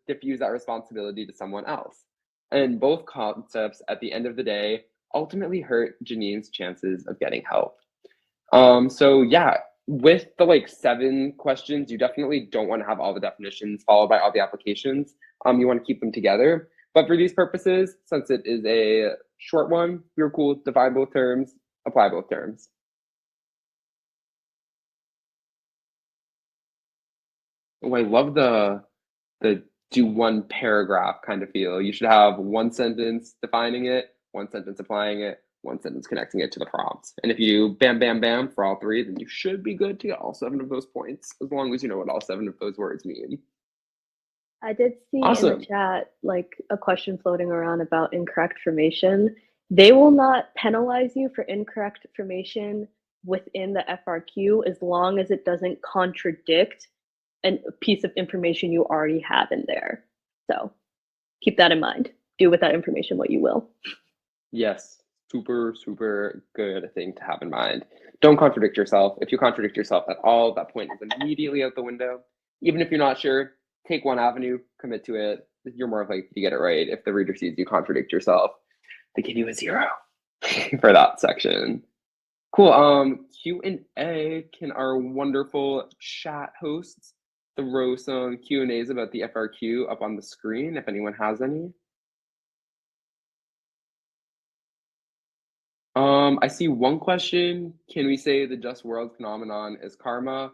diffuse that responsibility to someone else. And both concepts, at the end of the day, ultimately hurt Janine's chances of getting help. So yeah, with the 7 questions, you definitely don't want to have all the definitions followed by all the applications. You want to keep them together. But for these purposes, since it is a short one, you're cool, define both terms, apply both terms. Oh, I love the do one paragraph kind of feel. You should have one sentence defining it, one sentence applying it, one sentence connecting it to the prompts. And if you do bam, bam, bam for all 3, then you should be good to get all 7 of those points, as long as you know what all 7 of those words mean. I did see Awesome. in the chat a question floating around about incorrect formation. They will not penalize you for incorrect formation within the FRQ as long as it doesn't contradict a piece of information you already have in there. So keep that in mind. Do with that information what you will. Yes, super, super good thing to have in mind. Don't contradict yourself. If you contradict yourself at all, that point is immediately out the window. Even if you're not sure, take one avenue, commit to it. You're more likely to get it right. If the reader sees you contradict yourself, they give you a 0 for that section. Cool. Q&A. Can our wonderful chat hosts throw some Q&As about the FRQ up on the screen if anyone has any? I see one question. Can we say the just world phenomenon is karma?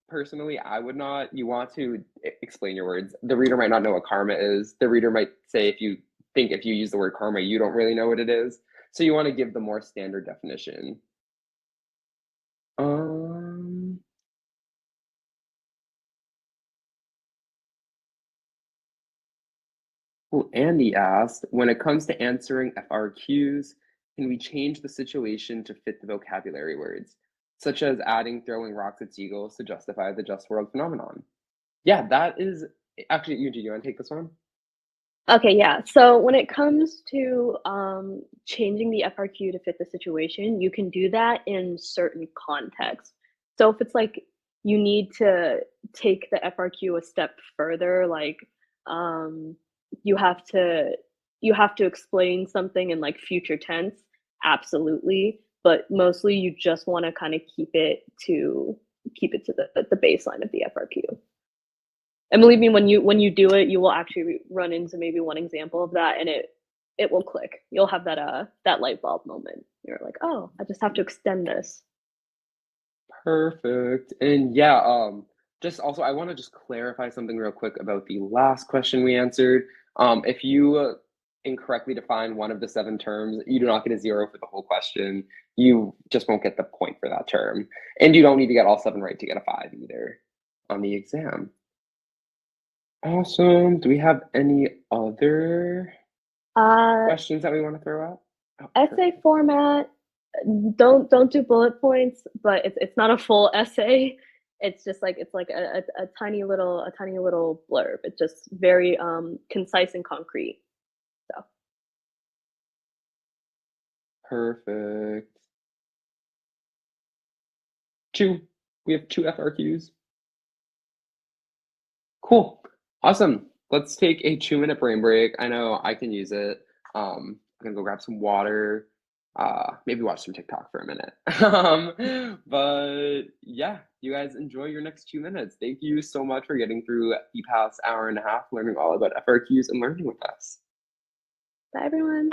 Personally, I would not. You want to explain your words. The reader might not know what karma is. The reader might say if you use the word karma, you don't really know what it is. So you want to give the more standard definition. Well, Andy asked, when it comes to answering FRQs, can we change the situation to fit the vocabulary words, such as adding throwing rocks at seagulls to justify the just world phenomenon? Yeah, that is actually, do you want to take this one? Okay, yeah. So when it comes to changing the FRQ to fit the situation, you can do that in certain contexts. So if it's you need to take the FRQ a step further, you have to explain something in future tense, absolutely. But mostly you just want to kind of keep it to the baseline of the FRQ. And believe me, when you do it, you will actually run into maybe one example of that, and it will click. You'll have that light bulb moment. You're like, oh, I just have to extend this. Perfect. And yeah, just also, I want to just clarify something real quick about the last question we answered. If you incorrectly define one of the 7 terms, you do not get a 0 for the whole question. You just won't get the point for that term. And you don't need to get all 7 right to get a 5 either on the exam. Awesome. Do we have any other questions that we want to throw out? Oh, essay format, don't do bullet points, but it's not a full essay. It's just it's like a tiny little blurb. It's just very concise and concrete. So perfect. 2. We have 2 FRQs. Cool. Awesome. Let's take a 2-minute brain break. I know I can use it. I'm gonna go grab some water, maybe watch some TikTok for a minute. But yeah, you guys enjoy your next 2 minutes. Thank you so much for getting through the past hour and a half learning all about FRQs and learning with us. bye everyone.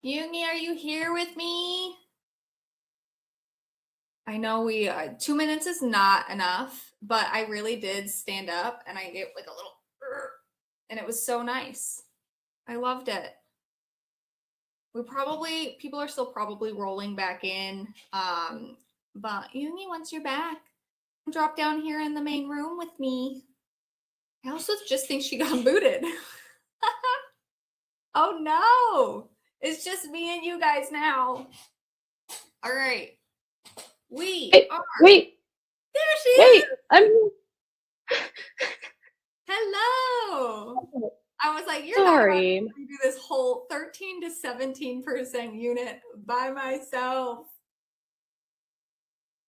Yoongi, are you here with me? I know 2 minutes is not enough, but I really did stand up and I gave like a little, and it was so nice. I loved it. People are still probably rolling back in. But Yoongi, once you're back, drop down here in the main room with me. I also just think she got booted. Oh no, it's just me and you guys now. All right. Wait, are. wait, There she wait, is. Hello. I was like, you're Sorry. not about to do this whole 13 to 17% unit by myself.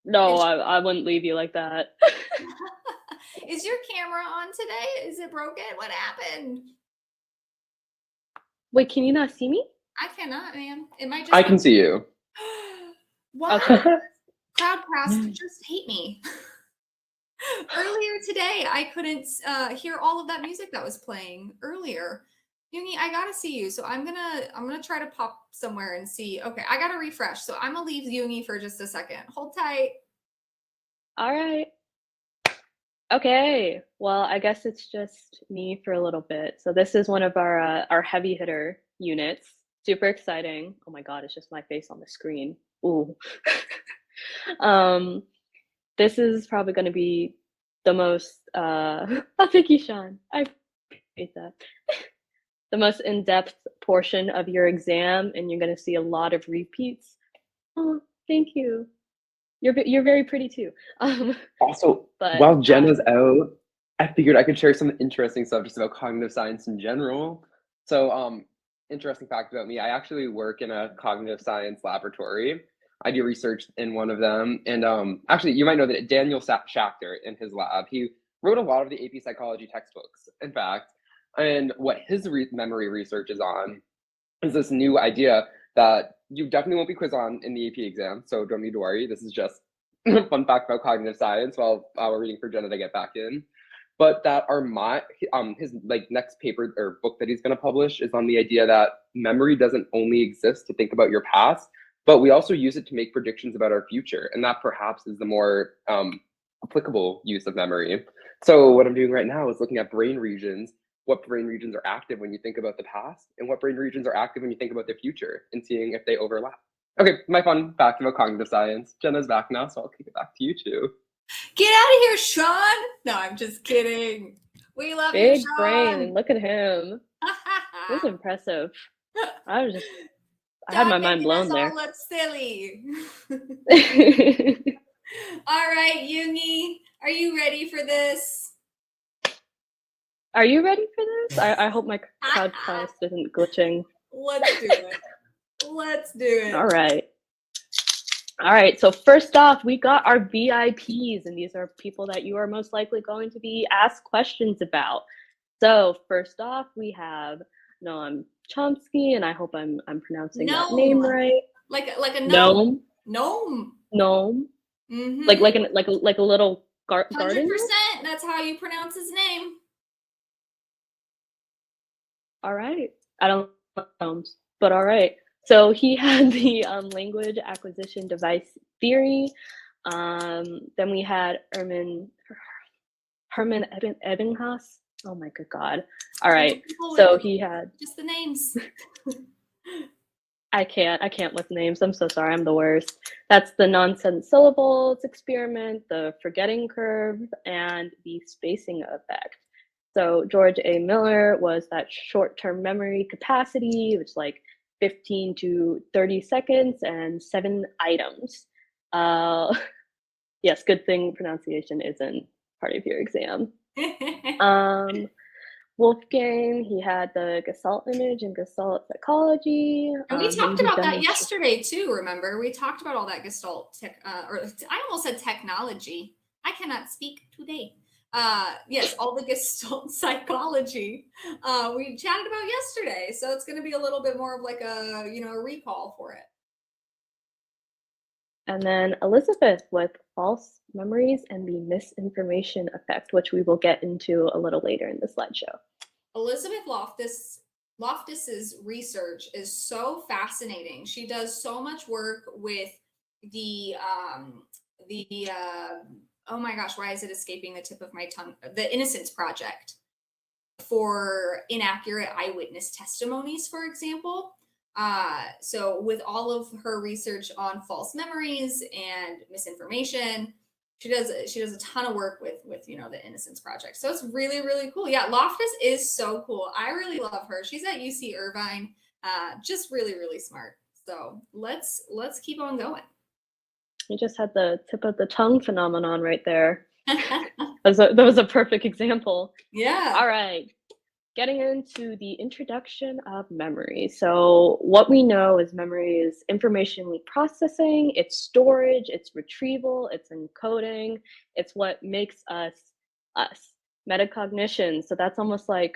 No, I wouldn't leave you like that. Is your camera on today? Is it broken? What happened? Wait, can you not see me? I cannot, ma'am. It might just I can see you. Wow. Okay. Crowdcast just hate me. Earlier today, I couldn't hear all of that music that was playing earlier. Yoongi, I gotta see you, so I'm gonna try to pop somewhere and see. Okay, I gotta refresh, so I'm gonna leave Yoongi for just a second. Hold tight. All right. Okay. Well, I guess it's just me for a little bit. So this is one of our heavy hitter units. Super exciting. Oh my God, it's just my face on the screen. Ooh. This is probably going to be the most, oh, thank you, Sean. I appreciate that. The most in-depth portion of your exam, and you're going to see a lot of repeats. Oh, thank you. You're very pretty too. Also, but while Jenna's out, I figured I could share some interesting stuff just about cognitive science in general. So, interesting fact about me, I actually work in a cognitive science laboratory. I do research in one of them. And actually, you might know that Daniel Schachter in his lab, he wrote a lot of the AP Psychology textbooks, in fact. And what his memory research is on is this new idea that you definitely won't be quizzed on in the AP exam. So don't need to worry. This is just a fun fact about cognitive science while we're waiting for Jenna to get back in. But that his like next paper or book that he's going to publish is on the idea that memory doesn't only exist to think about your past, but we also use it to make predictions about our future. And that perhaps is the more applicable use of memory. So what I'm doing right now is looking at brain regions, what brain regions are active when you think about the past, and what brain regions are active when you think about the future, and seeing if they overlap. Okay, my fun fact about cognitive science. Jenna's back now, so I'll kick it back to you two. Get out of here, Sean. No, I'm just kidding. We love you, big Sean. brain. Look at him. It was impressive. I had my mind blown there. All look silly. All right, Yoongi, are you ready for this? Are you ready for this? I hope my podcast isn't glitching. Let's do it. Let's do it. All right. All right. So first off, we got our VIPs, and these are people that you are most likely going to be asked questions about. So first off, we have Noam Chomsky, and I hope I'm pronouncing that name right. Like a gnome. Gnome. Mm-hmm. Like a little garden. 100%. That's how you pronounce his name. All right. I don't know gnomes, but all right. So he had the language acquisition device theory. Then we had Herman Ebbinghaus. Oh my good God. All right. So he had just the names. I can't with names. I'm so sorry. I'm the worst. That's the nonsense syllables experiment, the forgetting curve, and the spacing effect. So George A. Miller was that short-term memory capacity, which is like 15 to 30 seconds and 7 items. Yes, good thing pronunciation isn't part of your exam. Wolfgang, he had the Gestalt image and Gestalt psychology. And we talked about that yesterday too, remember? We talked about all that Gestalt, I almost said technology. I cannot speak today. Yes, all the Gestalt psychology we chatted about yesterday. So it's going to be a little bit more of like a recall for it. And then Elizabeth with false memories and the misinformation effect, which we will get into a little later in the slideshow. Elizabeth Loftus Loftus's research is so fascinating. She does so much work with the oh my gosh, why is it escaping the tip of my tongue? The Innocence Project for inaccurate eyewitness testimonies, for example. So with all of her research on false memories and misinformation, she does a ton of work with the Innocence Project. So it's really, really cool. Yeah, Loftus is so cool. I really love her. She's at UC Irvine. Just really, really smart. So let's keep on going. You just had the tip of the tongue phenomenon right there. That was a perfect example. Yeah. All right. Getting into the introduction of memory. So what we know is memory is information processing, it's storage, it's retrieval, it's encoding, it's what makes us us. Metacognition, so that's almost like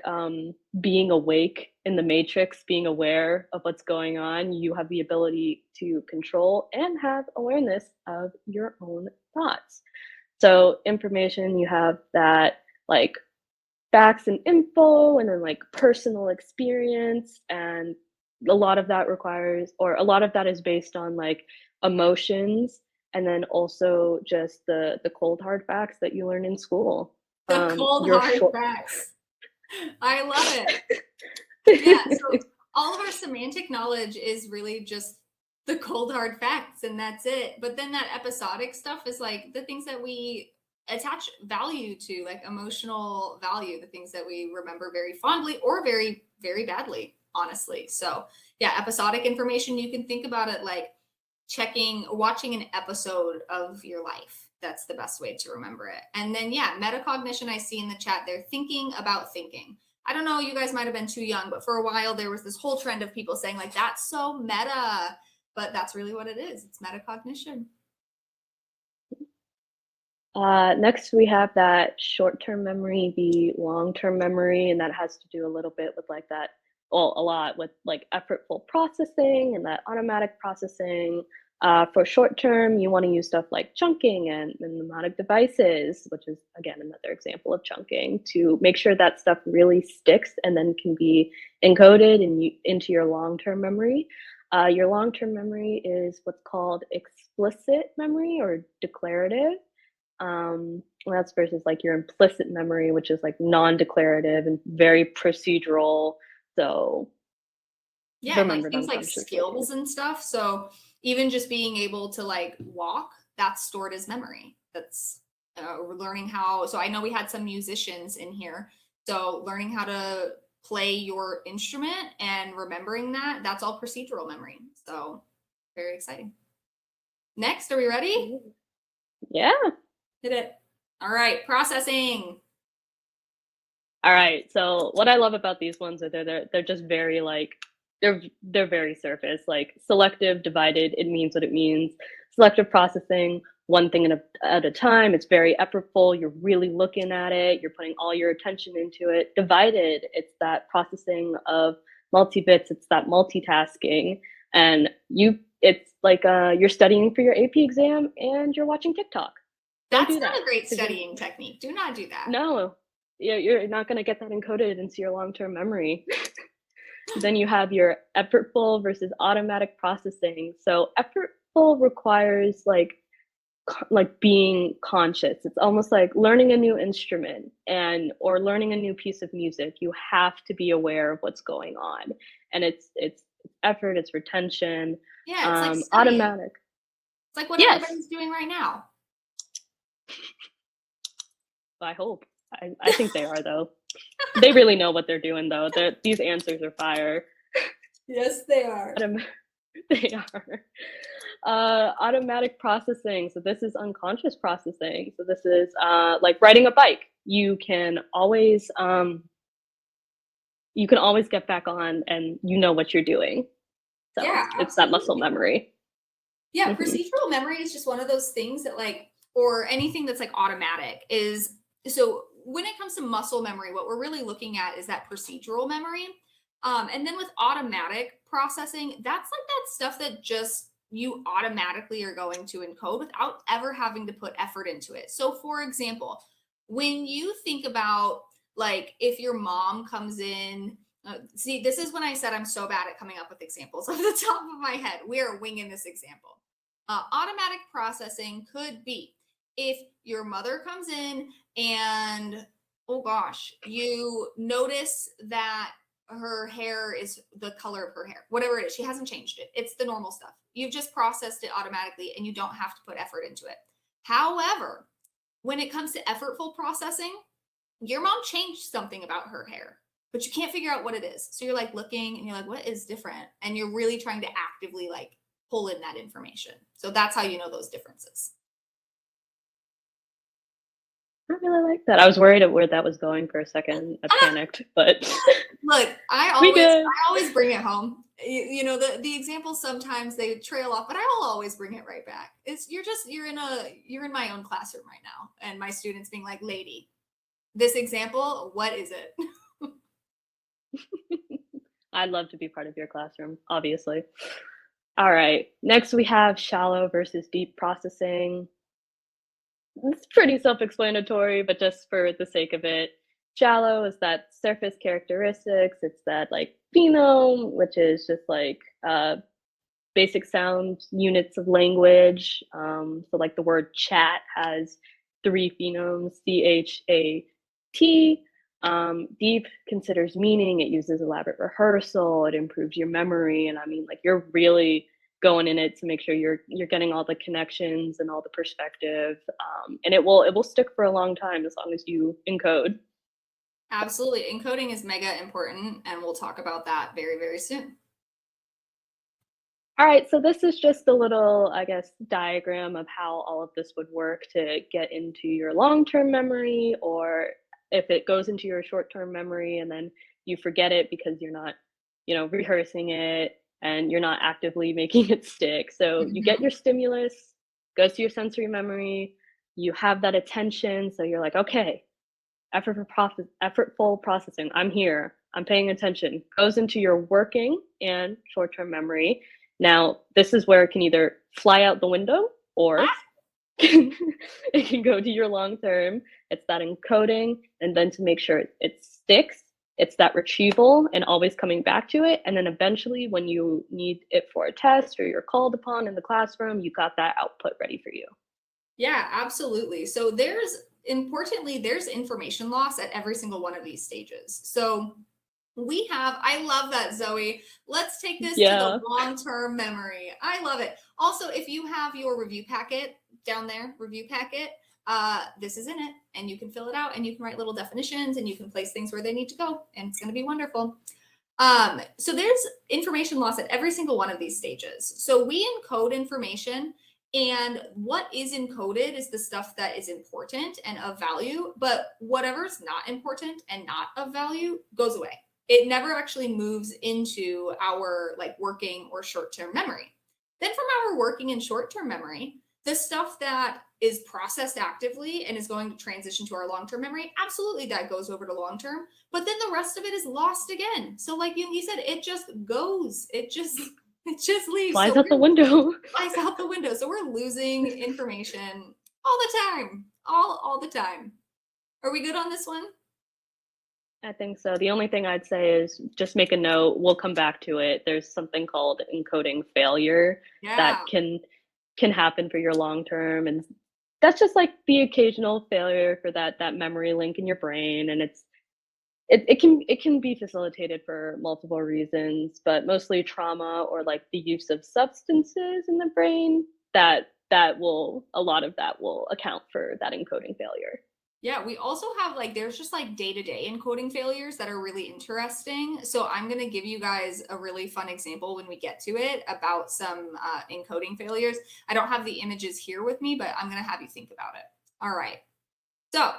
being awake in the matrix, being aware of what's going on. You have the ability to control and have awareness of your own thoughts. So information, you have that like facts and info, and then like personal experience, and a lot of that is based on like emotions, and then also just the cold hard facts that you learn in school. The cold hard facts. I love it. Yeah, so all of our semantic knowledge is really just the cold hard facts, and that's it. But then that episodic stuff is like the things that we attach value to, like emotional value, the things that we remember very fondly or very, very badly, honestly. So yeah, episodic information, you can think about it like watching an episode of your life. That's the best way to remember it. And then yeah, metacognition, I see in the chat, they're thinking about thinking. I don't know, you guys might have been too young, but for a while there was this whole trend of people saying like, that's so meta, but that's really what it is. It's metacognition. Next, we have that short-term memory, the long-term memory, and that has to do a little bit with like that, well, a lot with like effortful processing and that automatic processing. For short-term, you want to use stuff like chunking and mnemonic devices, which is, again, another example of chunking, to make sure that stuff really sticks and then can be encoded into your long-term memory. Your long-term memory is what's called explicit memory or declarative. That's versus like your implicit memory, which is like non-declarative and very procedural. So yeah, like things like skills and stuff. So even just being able to like walk, that's stored as memory. That's learning how. So I know we had some musicians in here. So learning how to play your instrument and remembering that's all procedural memory. So very exciting. Next, are we ready? Yeah. Hit it. All right, processing. All right. So what I love about these ones are they're just very like they're very surface, like selective, divided, it means what it means. Selective processing, one thing at a time. It's very effortful. You're really looking at it. You're putting all your attention into it. Divided, it's that processing of multi-bits. It's that multitasking. And it's like you're studying for your AP exam and you're watching TikTok. That's not a great studying technique. Do not do that. No, you're not going to get that encoded into your long-term memory. Then you have your effortful versus automatic processing. So effortful requires like being conscious. It's almost like learning a new instrument or learning a new piece of music. You have to be aware of what's going on, and it's effort, it's retention. Yeah, it's like automatic. It's like what everybody's doing right now. I hope. I think they are though. They really know what they're doing though. These answers are fire. Yes, they are. They are. Automatic processing. So this is unconscious processing. So this is like riding a bike. You can always get back on and you know what you're doing. So yeah, it's that muscle memory. Yeah, procedural memory is just one of those things that like, or anything that's like automatic is, so when it comes to muscle memory, what we're really looking at is that procedural memory. And then with automatic processing, that's like that stuff that just you automatically are going to encode without ever having to put effort into it. So for example, when you think about like if your mom comes in See, this is when I said I'm so bad at coming up with examples off the top of my head. We are winging this example. Automatic processing could be if your mother comes in and, oh gosh, you notice that her hair is the color of her hair, whatever it is. She hasn't changed it. It's the normal stuff. You've just processed it automatically and you don't have to put effort into it. However, when it comes to effortful processing, your mom changed something about her hair, but you can't figure out what it is. So you're like looking and you're like, what is different? And you're really trying to actively like pull in that information. So that's how you know those differences. I really like that. I was worried at where that was going for a second. I panicked, but look, I always bring it home. You know, the examples sometimes they trail off, but I will always bring it right back. You're in my own classroom right now, and my students being like, lady, this example, what is it? I'd love to be part of your classroom, obviously. All right, next we have shallow versus deep processing. It's pretty self-explanatory, but just for the sake of it, shallow is that surface characteristics. It's that like phenome, which is just like basic sound units of language. So like the word chat has 3 phonemes, C-H-A-T. Deep considers meaning. It uses elaborate rehearsal. It improves your memory. And I mean, like you're really going in it to make sure you're getting all the connections and all the perspective, and it will stick for a long time as long as you encode. Absolutely, encoding is mega important, and we'll talk about that very, very soon. All right, so this is just a little, I guess, diagram of how all of this would work to get into your long-term memory, or if it goes into your short-term memory and then you forget it because you're not, rehearsing it and you're not actively making it stick. So you get your stimulus, goes to your sensory memory, you have that attention. So you're like, okay, effortful processing. I'm here, I'm paying attention. Goes into your working and short-term memory. Now, this is where it can either fly out the window or it can go to your long-term. It's that encoding, and then to make sure it sticks, it's that retrieval and always coming back to it. And then eventually when you need it for a test or you're called upon in the classroom, you got that output ready for you. Yeah, absolutely. So there's information loss at every single one of these stages. So I love that, Zoe. Let's take this to the long-term memory. I love it. Also, if you have your review packet down there, this is in it, and you can fill it out and you can write little definitions and you can place things where they need to go, and it's going to be wonderful. So there's information loss at every single one of these stages. So we encode information, and what is encoded is the stuff that is important and of value, but whatever's not important and not of value goes away. It never actually moves into our like working or short-term memory. Then from our working and short-term memory, the stuff that is processed actively and is going to transition to our long-term memory, absolutely that goes over to long-term, but then the rest of it is lost again. So like you said, it just goes, it just leaves. Flies out the window. Flies out the window. So we're losing information all the time, all the time. Are we good on this one? I think so. The only thing I'd say is just make a note. We'll come back to it. There's something called encoding failure that can happen for your long term, and that's just like the occasional failure for that memory link in your brain, and it can be facilitated for multiple reasons, but mostly trauma or like the use of substances in the brain. A lot of that will account for that encoding failure. Yeah, we also have there's just day-to-day encoding failures that are really interesting. So I'm going to give you guys a really fun example when we get to it about some encoding failures. I don't have the images here with me, but I'm going to have you think about it. All right. So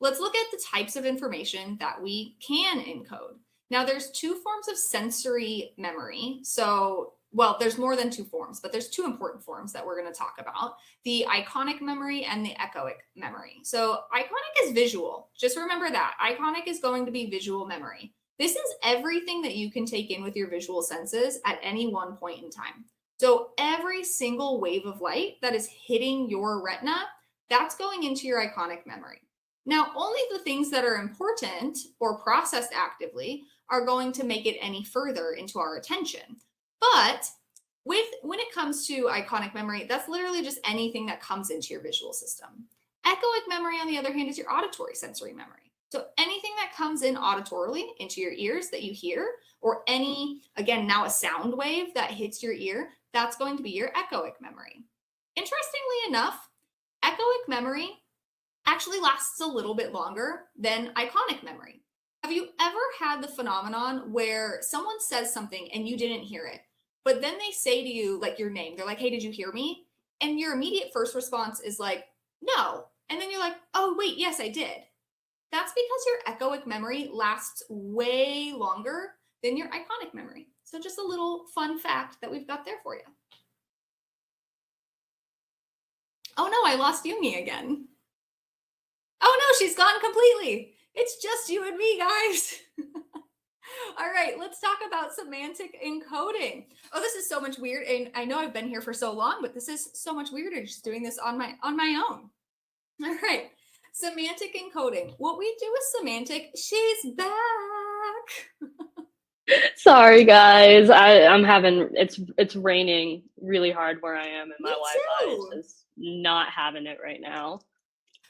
let's look at the types of information that we can encode. Now there's 2 forms of sensory memory. So there's more than 2 forms, but there's 2 important forms that we're going to talk about: the iconic memory and the echoic memory. So iconic is visual. Just remember that. Iconic is going to be visual memory. This is everything that you can take in with your visual senses at any one point in time. So every single wave of light that is hitting your retina, that's going into your iconic memory. Now, only the things that are important or processed actively are going to make it any further into our attention. But when it comes to iconic memory, that's literally just anything that comes into your visual system. Echoic memory, on the other hand, is your auditory sensory memory. So anything that comes in auditorily into your ears that you hear, or any, again, now a sound wave that hits your ear, that's going to be your echoic memory. Interestingly enough, echoic memory actually lasts a little bit longer than iconic memory. Have you ever had the phenomenon where someone says something and you didn't hear it, but then they say to you, like, your name? They're like, hey, did you hear me? And your immediate first response is like, no. And then you're like, oh, wait, yes, I did. That's because your echoic memory lasts way longer than your iconic memory. So just a little fun fact that we've got there for you. Oh no, I lost Yumi again. Oh no, she's gone completely. It's just you and me, guys. All right, let's talk about semantic encoding. Oh, this is so much weird. And I know I've been here for so long, but this is so much weirder just doing this on my own. All right, semantic encoding. What we do with semantic, she's back. Sorry guys, I'm having it's raining really hard where I am, and my Wi-Fi is not having it right now.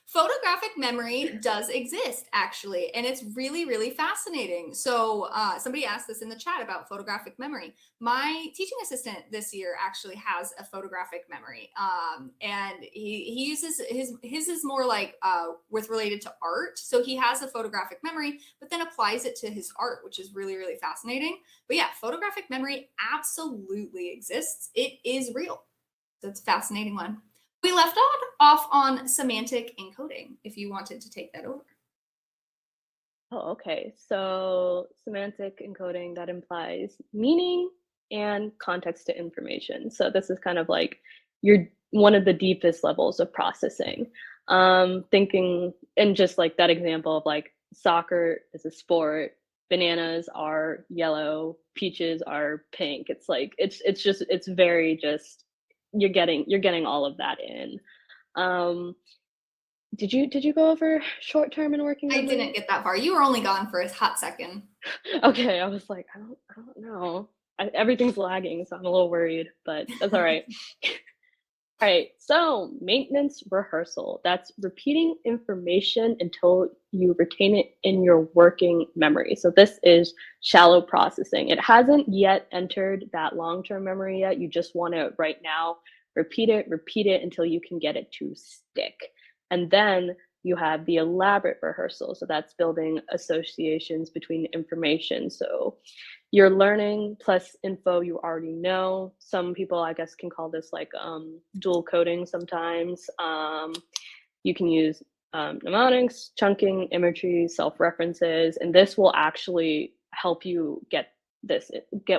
Photographic memory does exist, actually, and it's really, really fascinating. So somebody asked this in the chat about photographic memory. My teaching assistant this year actually has a photographic memory, and he uses his is more like with related to art. So he has a photographic memory, but then applies it to his art, which is really, really fascinating. But yeah, photographic memory absolutely exists. It is real. That's a fascinating one. We left off on semantic encoding, if you wanted to take that over. Oh, okay. So semantic encoding, that implies meaning and context to information. So this is kind of like one of the deepest levels of processing. Thinking, and just like that example of like soccer is a sport, bananas are yellow, peaches are pink. It's like it's very just you're getting all of that in. Did you go over short-term and working memory? I didn't get that far. You were only gone for a hot second. Okay, I was like, I don't know. Everything's lagging, so I'm a little worried, but that's all right. All right, so maintenance rehearsal. That's repeating information until you retain it in your working memory. So this is shallow processing. It hasn't yet entered that long-term memory yet. You just want to right now repeat it until you can get it to stick. And then you have the elaborate rehearsal. So that's building associations between information. So you're learning plus info you already know. Some people, I guess, can call this like dual coding sometimes. You can use mnemonics, chunking, imagery, self-references, and this will actually help you get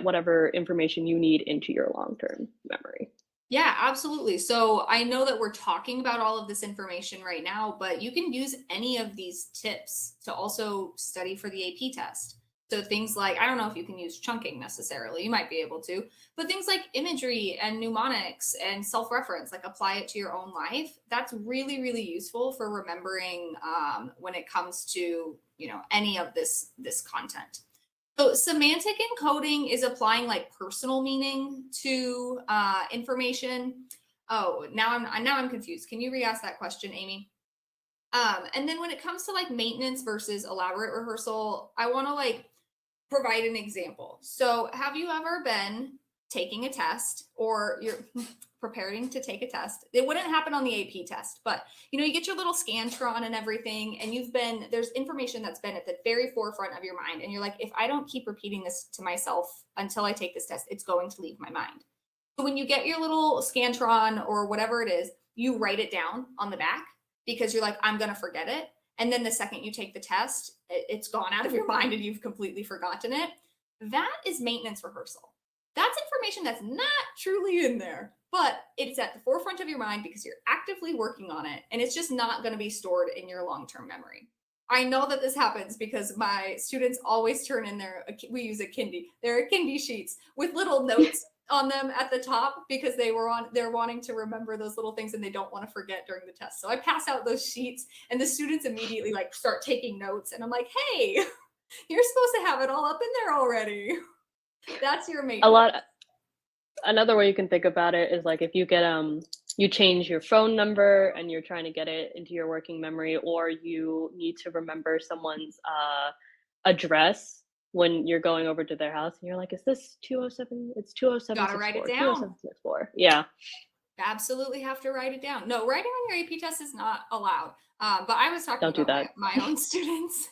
whatever information you need into your long-term memory. Yeah, absolutely. So I know that we're talking about all of this information right now, but you can use any of these tips to also study for the AP test. So things like, I don't know if you can use chunking necessarily, you might be able to, but things like imagery and mnemonics and self-reference, like apply it to your own life. That's really, really useful for remembering when it comes to, any of this content. So semantic encoding is applying like personal meaning to information. Oh, now I'm confused. Can you re-ask that question, Amy? And then when it comes to like maintenance versus elaborate rehearsal, I want to like provide an example. So have you ever been taking a test or you're preparing to take a test? It wouldn't happen on the AP test, but you get your little Scantron and everything, and there's information that's been at the very forefront of your mind. And you're like, if I don't keep repeating this to myself until I take this test, it's going to leave my mind. So when you get your little Scantron or whatever it is, you write it down on the back because you're like, I'm going to forget it. And then the second you take the test, it's gone out of your mind and you've completely forgotten it. That is maintenance rehearsal. That's information that's not truly in there, but it's at the forefront of your mind because you're actively working on it, and it's just not going to be stored in your long-term memory. I know that this happens because my students always turn in we use a Kindi. There are Kindi sheets with little notes on them at the top because they're wanting to remember those little things and they don't want to forget during the test. So I pass out those sheets and the students immediately like start taking notes, and I'm like, hey, You're supposed to have it all up in there already. That's your mate. Another way you can think about it is like if you get you change your phone number and you're trying to get it into your working memory, or you need to remember someone's address when you're going over to their house and you're like, is this 207? It's 207. Gotta write it down. 20764. Yeah. Absolutely have to write it down. No, writing on your AP test is not allowed. But I was talking about my own students.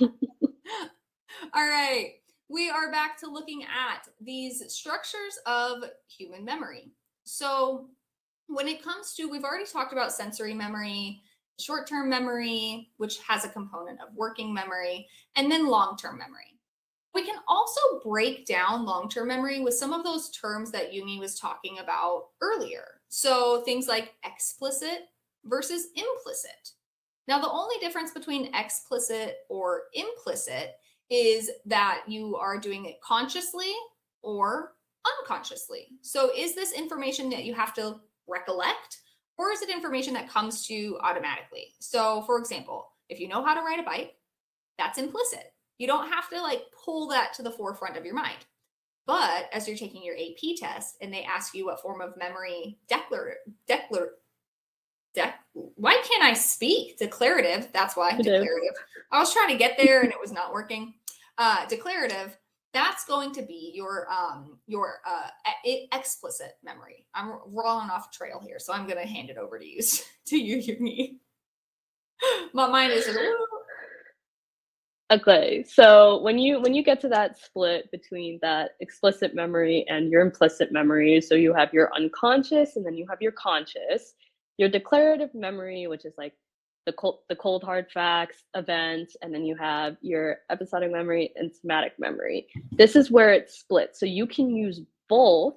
All right. We are back to looking at these structures of human memory. So when it comes to, we've already talked about sensory memory, short-term memory, which has a component of working memory, and then long-term memory. We can also break down long-term memory with some of those terms that Jungi was talking about earlier. So things like explicit versus implicit. Now, the only difference between explicit or implicit is that you are doing it consciously or unconsciously. So is this information that you have to recollect, or is it information that comes to you automatically? So for example, if you know how to ride a bike, that's implicit. You don't have to like pull that to the forefront of your mind. But as you're taking your AP test and they ask you what form of memory why can't I speak? Declarative. That's why. Declarative. I was trying to get there and it was not working. Declarative. That's going to be your explicit memory. I'm rolling off a trail here, so I'm going to hand it over to you, Jungi. My mind is. Okay, so when you get to that split between that explicit memory and your implicit memory, so you have your unconscious and then you have your conscious. Your declarative memory, which is like the cold hard facts, events, and then you have your episodic memory and somatic memory. This is where it's split. So you can use both,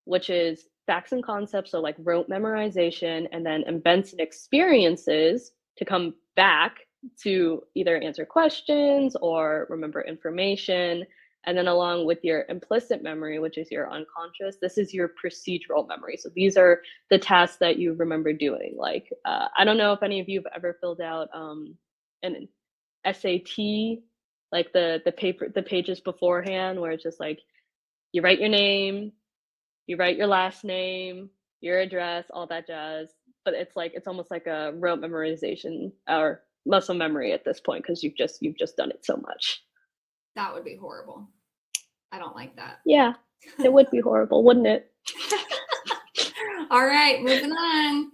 which is facts and concepts, so like rote memorization, and then events and experiences to come back to either answer questions or remember information. And then along with your implicit memory, which is your unconscious, this is your procedural memory. So these are the tasks that you remember doing. Like, I don't know if any of you have ever filled out an SAT, like the pages beforehand, where it's just like, you write your name, you write your last name, your address, all that jazz. But it's almost like a rote memorization or muscle memory at this point, because you've just done it so much. That would be horrible. I don't like that. Yeah, it would be horrible, wouldn't it? All right, moving on.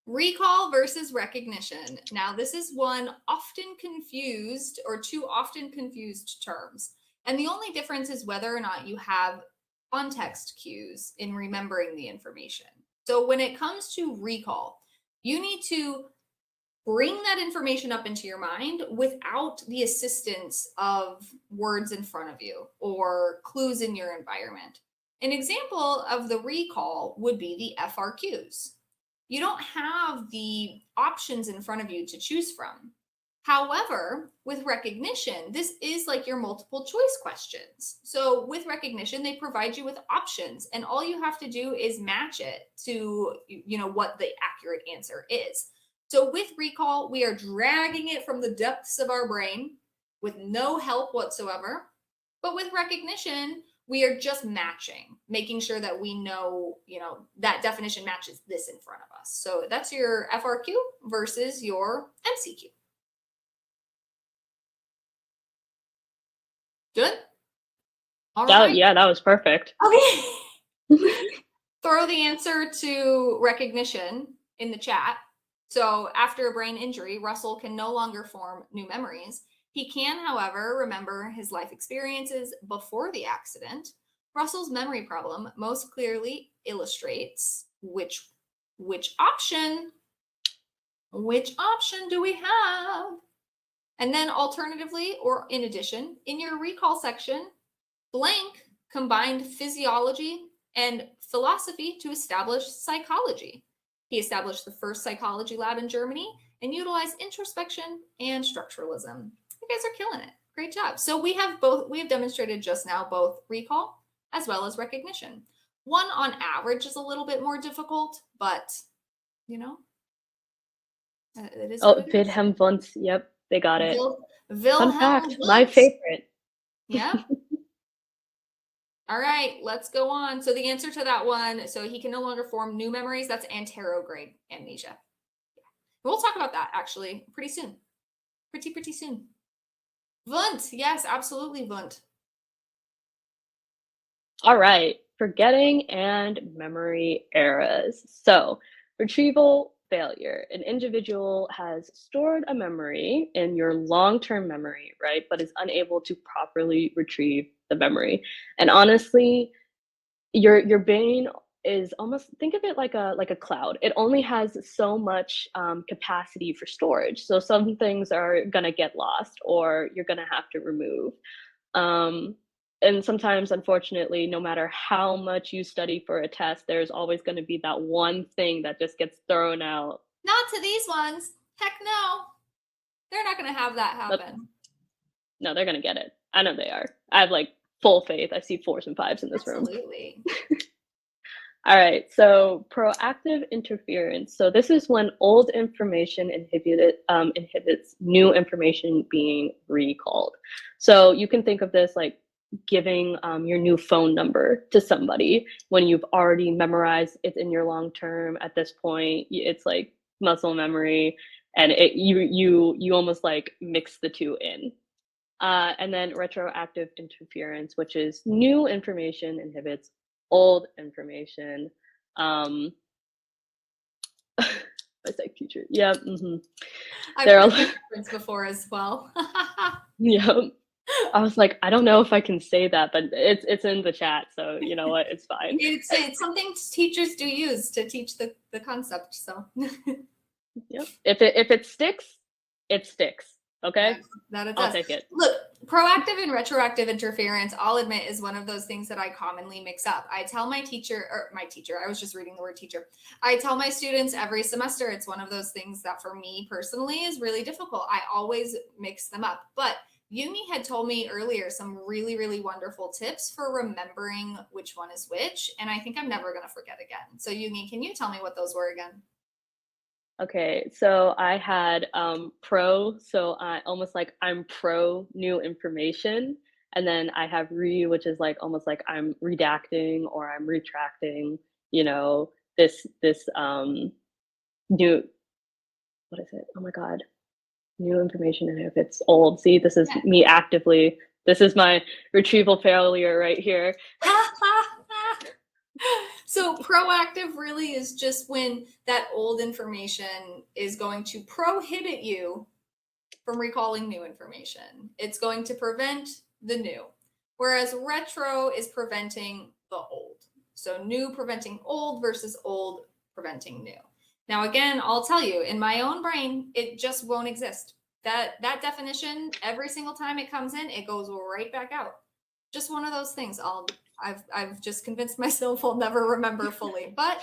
Recall versus recognition. Now, this is one often confused or two often confused terms. And the only difference is whether or not you have context cues in remembering the information. So when it comes to recall, you need to bring that information up into your mind without the assistance of words in front of you or clues in your environment. An example of the recall would be the FRQs. You don't have the options in front of you to choose from. However, with recognition, this is like your multiple choice questions. So with recognition, they provide you with options, and all you have to do is match it to, what the accurate answer is. So with recall, we are dragging it from the depths of our brain with no help whatsoever. But with recognition, we are just matching, making sure that we know, that definition matches this in front of us. So that's your FRQ versus your MCQ. Good? All right. Yeah, that was perfect. Okay. Throw the answer to recognition in the chat. So after a brain injury, Russell can no longer form new memories. He can, however, remember his life experiences before the accident. Russell's memory problem most clearly illustrates which option do we have? And then alternatively, or in addition, in your recall section, blank combined physiology and philosophy to establish psychology. He established the first psychology lab in Germany and utilized introspection and structuralism. You guys are killing it. Great job. So we have demonstrated just now both recall as well as recognition. One on average is a little bit more difficult, but it is. Oh, Wilhelm Wundt. Yep, they got it. Fun Wilhelm fact, my Wundt. favorite. Yeah. All right, let's go on. So the answer to that one, so he can no longer form new memories. That's anterograde amnesia. We'll talk about that actually pretty soon. Pretty soon. Wundt, yes, absolutely Wundt. All right, forgetting and memory errors. So, retrieval failure. An individual has stored a memory in your long-term memory, right, but is unable to properly retrieve the memory. And honestly, your brain is almost, think of it like a cloud. It only has so much capacity for storage. So some things are gonna get lost, or you're gonna have to remove. And sometimes, unfortunately, no matter how much you study for a test, there's always going to be that one thing that just gets thrown out. Not to these ones. Heck no. They're not going to have that But happen. no, they're going to get it. I know they are. I have like full faith. I see 4s and 5s in this room. Absolutely. All right, so proactive interference. So this is when old information inhibits new information being recalled. So you can think of this like giving your new phone number to somebody when you've already memorized it's in your long term. At this point, it's like muscle memory, and you almost like mix the two in. And then retroactive interference, which is new information inhibits old information. My psych teacher. Yeah. I've They're heard all that reference before as well. yeah. I was like, I don't know if I can say that, but it's in the chat, so you know what, it's fine. It's something teachers do use to teach the concept. So Yep. If it sticks, it sticks. Okay. that it I'll does. take it. Look, proactive and retroactive interference, I'll admit, is one of those things that I commonly mix up. I tell my teacher, I was just reading the word teacher. I tell my students every semester, it's one of those things that for me personally is really difficult. I always mix them up. But Yumi had told me earlier some really, really wonderful tips for remembering which one is which. And I think I'm never going to forget again. So Yumi, can you tell me what those were again? Okay, so I had pro, so I almost like I'm pro new information, and then I have re, which is like almost like I'm redacting or I'm retracting, you know, this new, what is it? Oh my God, new information, and if it's old, see, this is me actively, this is my retrieval failure right here. So proactive really is just when that old information is going to prohibit you from recalling new information. It's going to prevent the new. Whereas retro is preventing the old. So new preventing old versus old preventing new. Now, again, I'll tell you, in my own brain, it just won't exist. That definition, every single time it comes in, it goes right back out. Just one of those things. I've just convinced myself I'll never remember fully, but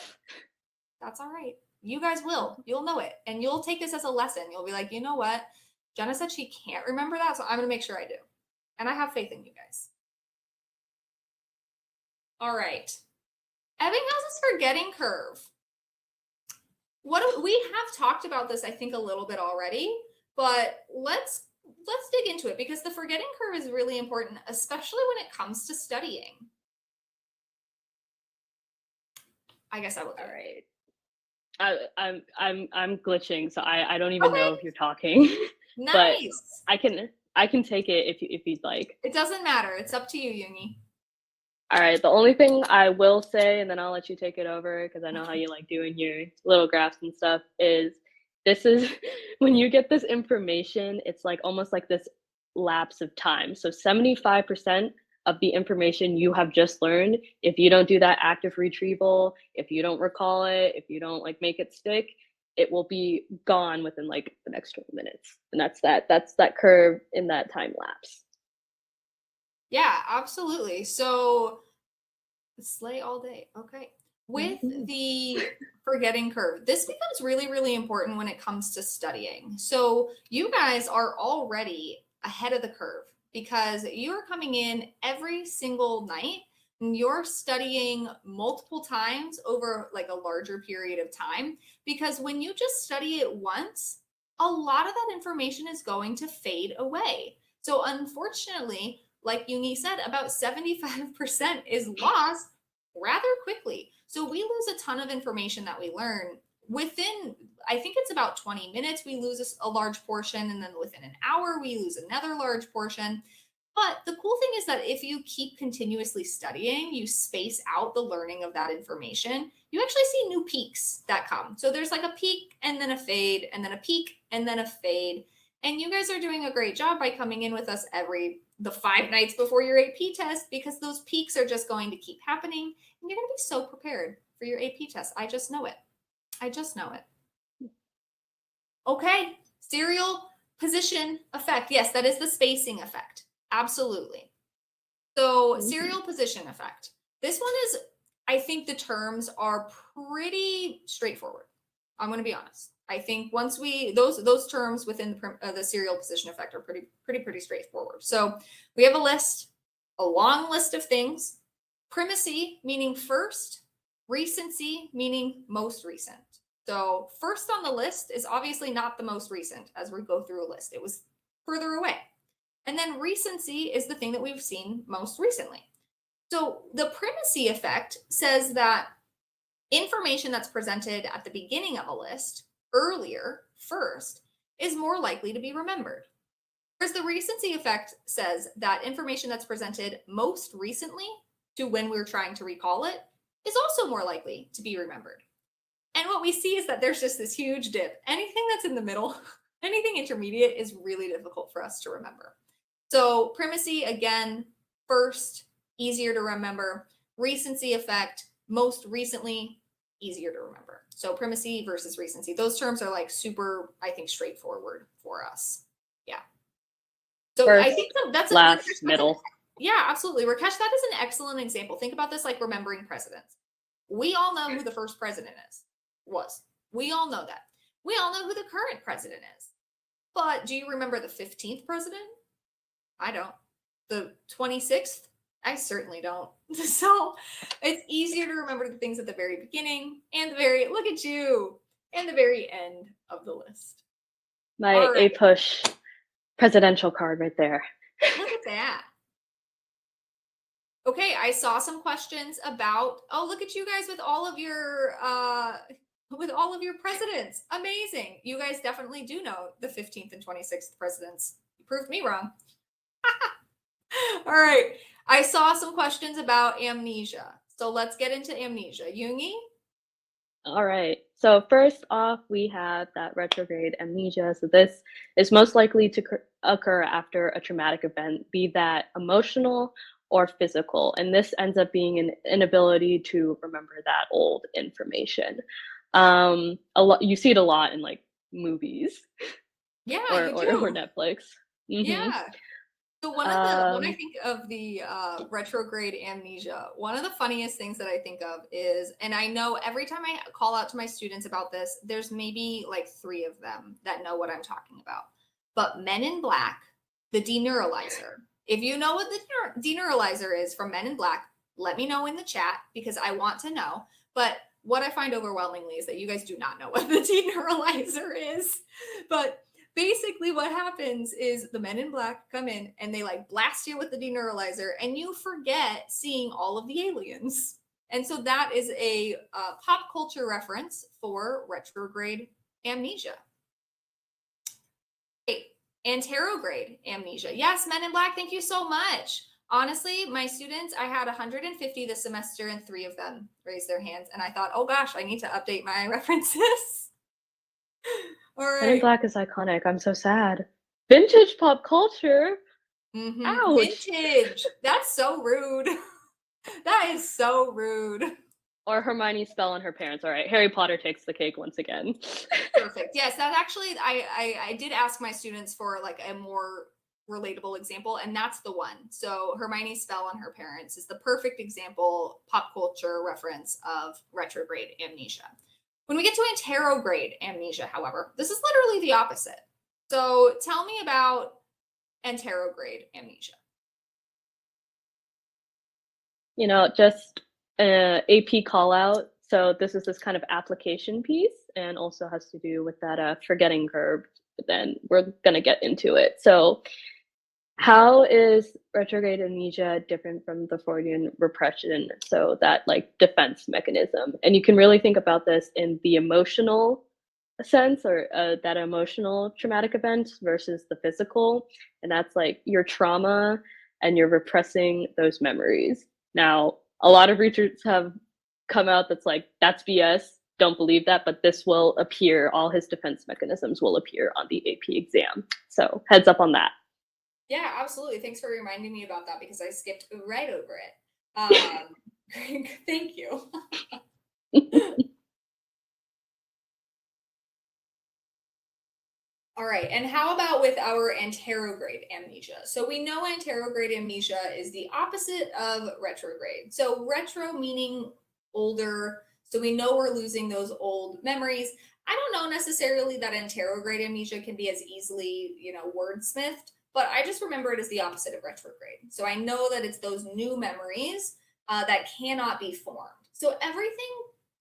that's all right. You guys will. You'll know it. And you'll take this as a lesson. You'll be like, you know what? Jenna said she can't remember that, so I'm going to make sure I do. And I have faith in you guys. All right. Ebbinghouse's forgetting curve. We have talked about this, I think, a little bit already, but let's dig into it, because the forgetting curve is really important, especially when it comes to studying. I guess I will. All right. I'm glitching, so I don't even know if you're talking. Nice. But I can take it if you'd like. It doesn't matter. It's up to you, Yungi. All right. The only thing I will say, and then I'll let you take it over, because I know how you like doing your little graphs and stuff, is this is when you get this information, it's like almost like this lapse of time. So 75% of the information you have just learned, if you don't do that active retrieval, if you don't recall it, if you don't like make it stick, it will be gone within like the next 20 minutes. And that's that curve in that time lapse. Yeah, absolutely. So slay all day. Okay. With the forgetting curve, this becomes really, really important when it comes to studying. So you guys are already ahead of the curve, because you're coming in every single night and you're studying multiple times over like a larger period of time. Because when you just study it once, a lot of that information is going to fade away. So unfortunately, like Jungi said, about 75% is lost rather quickly. So we lose a ton of information that we learn within, I think it's about 20 minutes, we lose a large portion, and then within an hour, we lose another large portion. But the cool thing is that if you keep continuously studying, you space out the learning of that information, you actually see new peaks that come. So there's like a peak and then a fade, and then a peak and then a fade. And you guys are doing a great job by coming in with us the 5 nights before your AP test, because those peaks are just going to keep happening, and you're going to be so prepared for your AP test. I just know it. I just know it. Okay, serial position effect. Yes, that is the spacing effect. Absolutely. So serial position effect. This one is, I think the terms are pretty straightforward. I'm going to be honest. I think once those terms within the serial position effect are pretty straightforward. So we have a long list of things. Primacy, meaning first. Recency, meaning most recent. So first on the list is obviously not the most recent as we go through a list. It was further away. And then recency is the thing that we've seen most recently. So the primacy effect says that information that's presented at the beginning of a list, earlier, first, is more likely to be remembered. Whereas the recency effect says that information that's presented most recently to when we're trying to recall it is also more likely to be remembered. And what we see is that there's just this huge dip. Anything that's in the middle, anything intermediate, is really difficult for us to remember. So primacy, again, first, easier to remember. Recency effect, most recently, easier to remember. So primacy versus recency. Those terms are like super, I think, straightforward for us. Yeah. So First, I think that's last, middle. Yeah, absolutely. Rakesh, that is an excellent example. Think about this like remembering presidents. We all know who the first president was. We all know that. We all know who the current president is. But do you remember the 15th president? I don't. The 26th? I certainly don't. So it's easier to remember the things at the very beginning and look at you, and the very end of the list. My right. A-Push presidential card right there. Look at that. Okay, I saw some questions about, look at you guys with all of your presidents. Amazing. You guys definitely do know the 15th and 26th presidents. You proved me wrong. All right. I saw some questions about amnesia. So let's get into amnesia. Jungi? All right. So first off, we have that retrograde amnesia. So this is most likely to occur after a traumatic event, be that emotional or physical. And this ends up being an inability to remember that old information. You see it a lot in like movies. Yeah, or you do. Or Netflix. Mm-hmm. Yeah. So when I think of the retrograde amnesia, one of the funniest things that I think of is, and I know every time I call out to my students about this, there's maybe like 3 of them that know what I'm talking about. But Men in Black, the deneuralizer. If you know what the deneuralizer is from Men in Black, let me know in the chat because I want to know. But what I find overwhelmingly is that you guys do not know what the deneuralizer is. But basically what happens is the Men in Black come in and they like blast you with the deneuralizer and you forget seeing all of the aliens. And so that is a pop culture reference for retrograde amnesia. Anterograde amnesia. Yes, Men in Black, thank you so much. Honestly, my students, I had 150 this semester and 3 of them raised their hands. And I thought, oh gosh, I need to update my references. All right. Men in Black is iconic. I'm so sad. Vintage pop culture. Mm-hmm. Ouch. Vintage. That's so rude. That is so rude. Or Hermione's spell on her parents. All right, Harry Potter takes the cake once again. Perfect. Yes, that actually, I did ask my students for like a more relatable example, and that's the one. So Hermione's spell on her parents is the perfect example, pop culture reference of retrograde amnesia. When we get to anterograde amnesia, however, this is literally the opposite. So tell me about anterograde amnesia. You know, just AP call out. So this is this kind of application piece and also has to do with that forgetting curve but then we're going to get into it. So how is retrograde amnesia different from the Freudian repression? So that like defense mechanism. And you can really think about this in the emotional sense, or that emotional traumatic event versus the physical. And that's like your trauma and you're repressing those memories. Now, a lot of research have come out that's like, that's BS. Don't believe that, but this will appear, all his defense mechanisms will appear on the AP exam. So heads up on that. Yeah, absolutely. Thanks for reminding me about that because I skipped right over it. Thank you. All right, and how about with our anterograde amnesia? So we know anterograde amnesia is the opposite of retrograde. So retro meaning older, so we know we're losing those old memories. I don't know necessarily that anterograde amnesia can be as easily, wordsmithed, but I just remember it as the opposite of retrograde. So I know that it's those new memories that cannot be formed. So everything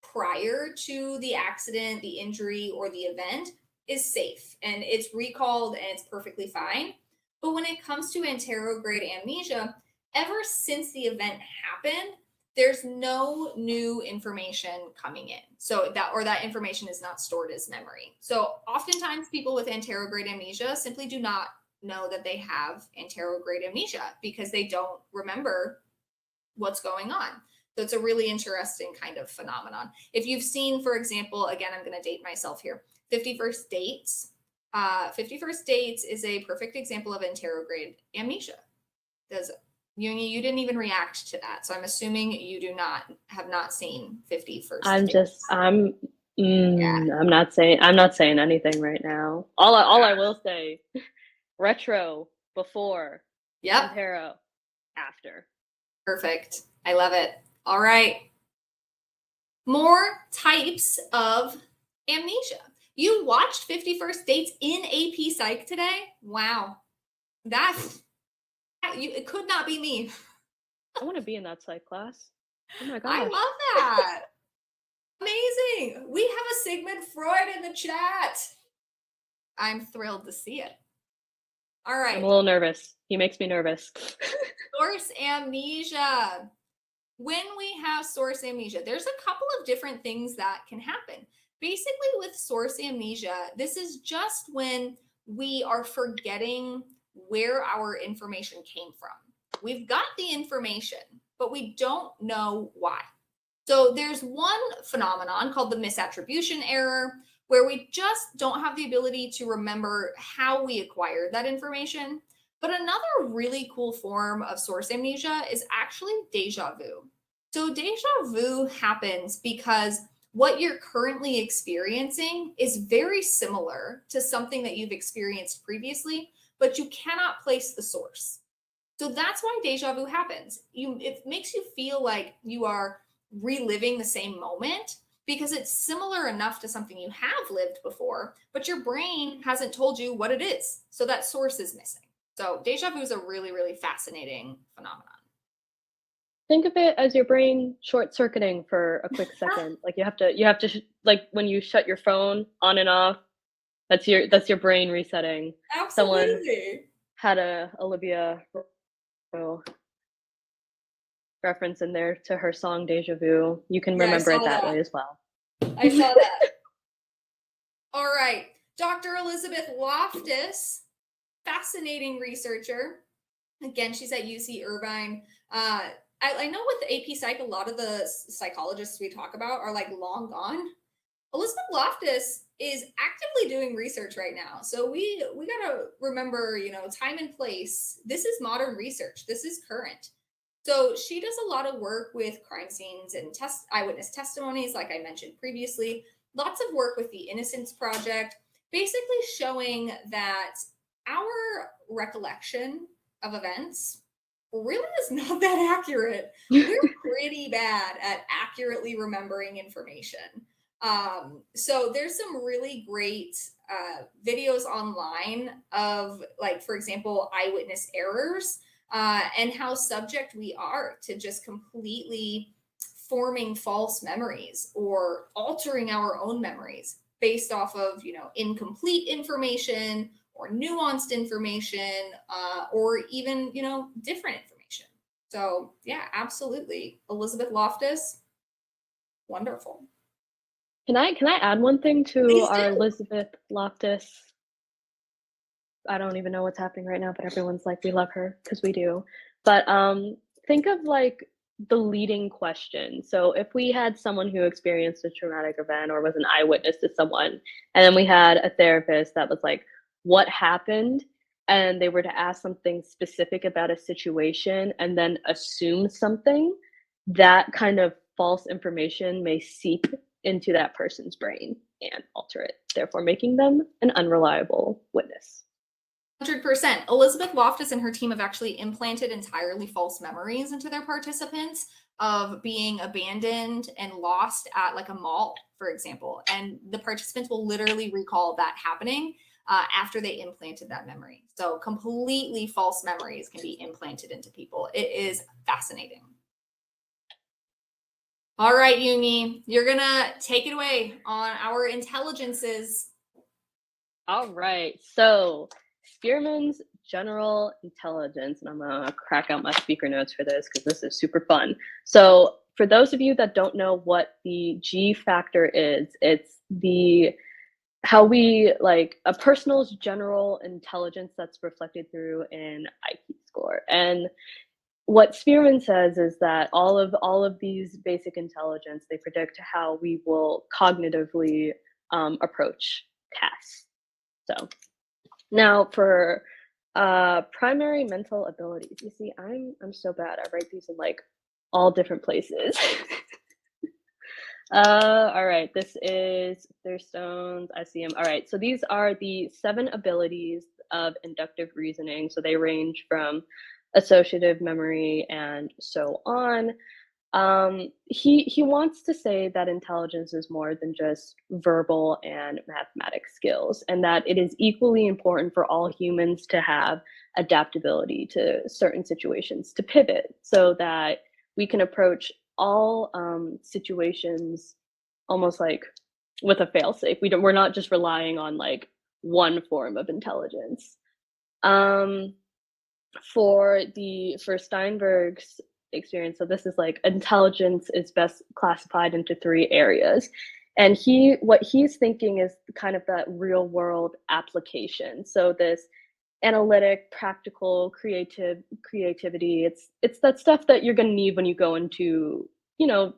prior to the accident, the injury, or the event is safe and it's recalled and it's perfectly fine. But when it comes to anterograde amnesia, ever since the event happened, there's no new information coming in. So that information is not stored as memory. So oftentimes people with anterograde amnesia simply do not know that they have anterograde amnesia because they don't remember what's going on. So it's a really interesting kind of phenomenon. If you've seen, for example, again, I'm going to date myself here, 50 First Dates. 50 First Dates is a perfect example of anterograde amnesia. You didn't even react to that. So I'm assuming you have not seen 50 First Dates. I'm not saying anything right now. All I will say, retro before, yep. Antero after. Perfect. I love it. All right. More types of amnesia. You watched 50 First Dates in AP Psych today? Wow. It could not be me. I want to be in that psych class. Oh my gosh. I love that. Amazing. We have a Sigmund Freud in the chat. I'm thrilled to see it. All right. I'm a little nervous. He makes me nervous. Source amnesia. When we have source amnesia, there's a couple of different things that can happen. Basically, with source amnesia, this is just when we are forgetting where our information came from. We've got the information, but we don't know why. So there's one phenomenon called the misattribution error, where we just don't have the ability to remember how we acquired that information. But another really cool form of source amnesia is actually deja vu. So deja vu happens because what you're currently experiencing is very similar to something that you've experienced previously, but you cannot place the source. So that's why deja vu happens. It makes you feel like you are reliving the same moment because it's similar enough to something you have lived before, but your brain hasn't told you what it is. So that source is missing. So deja vu is a really, really fascinating phenomenon. Think of it as your brain short-circuiting for a quick second. Like you have to like when you shut your phone on and off, that's your brain resetting. Absolutely. Someone had a Olivia reference in there to her song Deja Vu. You can remember it that way as well. I saw that. All right. Dr. Elizabeth Loftus, fascinating researcher. Again, she's at UC Irvine. I know with AP Psych, a lot of the psychologists we talk about are like long gone. Elizabeth Loftus is actively doing research right now. So we got to remember, time and place. This is modern research. This is current. So she does a lot of work with crime scenes and eyewitness testimonies, like I mentioned previously. Lots of work with the Innocence Project, basically showing that our recollection of events really is not that accurate. We're pretty bad at accurately remembering information. So there's some really great videos online of, like, for example, eyewitness errors and how subject we are to just completely forming false memories or altering our own memories based off of, incomplete information or nuanced information, or even, different information. So yeah, absolutely. Elizabeth Loftus, wonderful. Can I add one thing to Please our do. Elizabeth Loftus? I don't even know what's happening right now, but everyone's like, we love her, because we do. But think of like the leading question. So if we had someone who experienced a traumatic event or was an eyewitness to someone, and then we had a therapist that was like, what happened? And they were to ask something specific about a situation and then assume something, that kind of false information may seep into that person's brain and alter it, therefore making them an unreliable witness. 100%. Elizabeth Loftus and her team have actually implanted entirely false memories into their participants of being abandoned and lost at like a mall, for example. And the participants will literally recall that happening after they implanted that memory. So completely false memories can be implanted into people. It is fascinating. All right, Yumi, you're going to take it away on our intelligences. All right, so Spearman's general intelligence, and I'm gonna crack out my speaker notes for this because this is super fun. So for those of you that don't know what the G factor is, it's how we like a person's general intelligence that's reflected through an IQ score. And what Spearman says is that all of these basic intelligence, they predict how we will cognitively approach tasks. So now for primary mental abilities, you see, I'm so bad. I write these in like all different places. All right, this is Thurstone's. I see them. All right, so these are the 7 abilities of inductive reasoning. So they range from associative memory and so on. He wants to say that intelligence is more than just verbal and mathematic skills, and that it is equally important for all humans to have adaptability to certain situations, to pivot so that we can approach all situations almost like with a fail-safe. We're not just relying on like one form of intelligence. For Steinberg's experience, so this is like intelligence is best classified into 3 areas, and what he's thinking is kind of that real world application. So this analytic, practical, creativity, it's that stuff that you're going to need when you go into,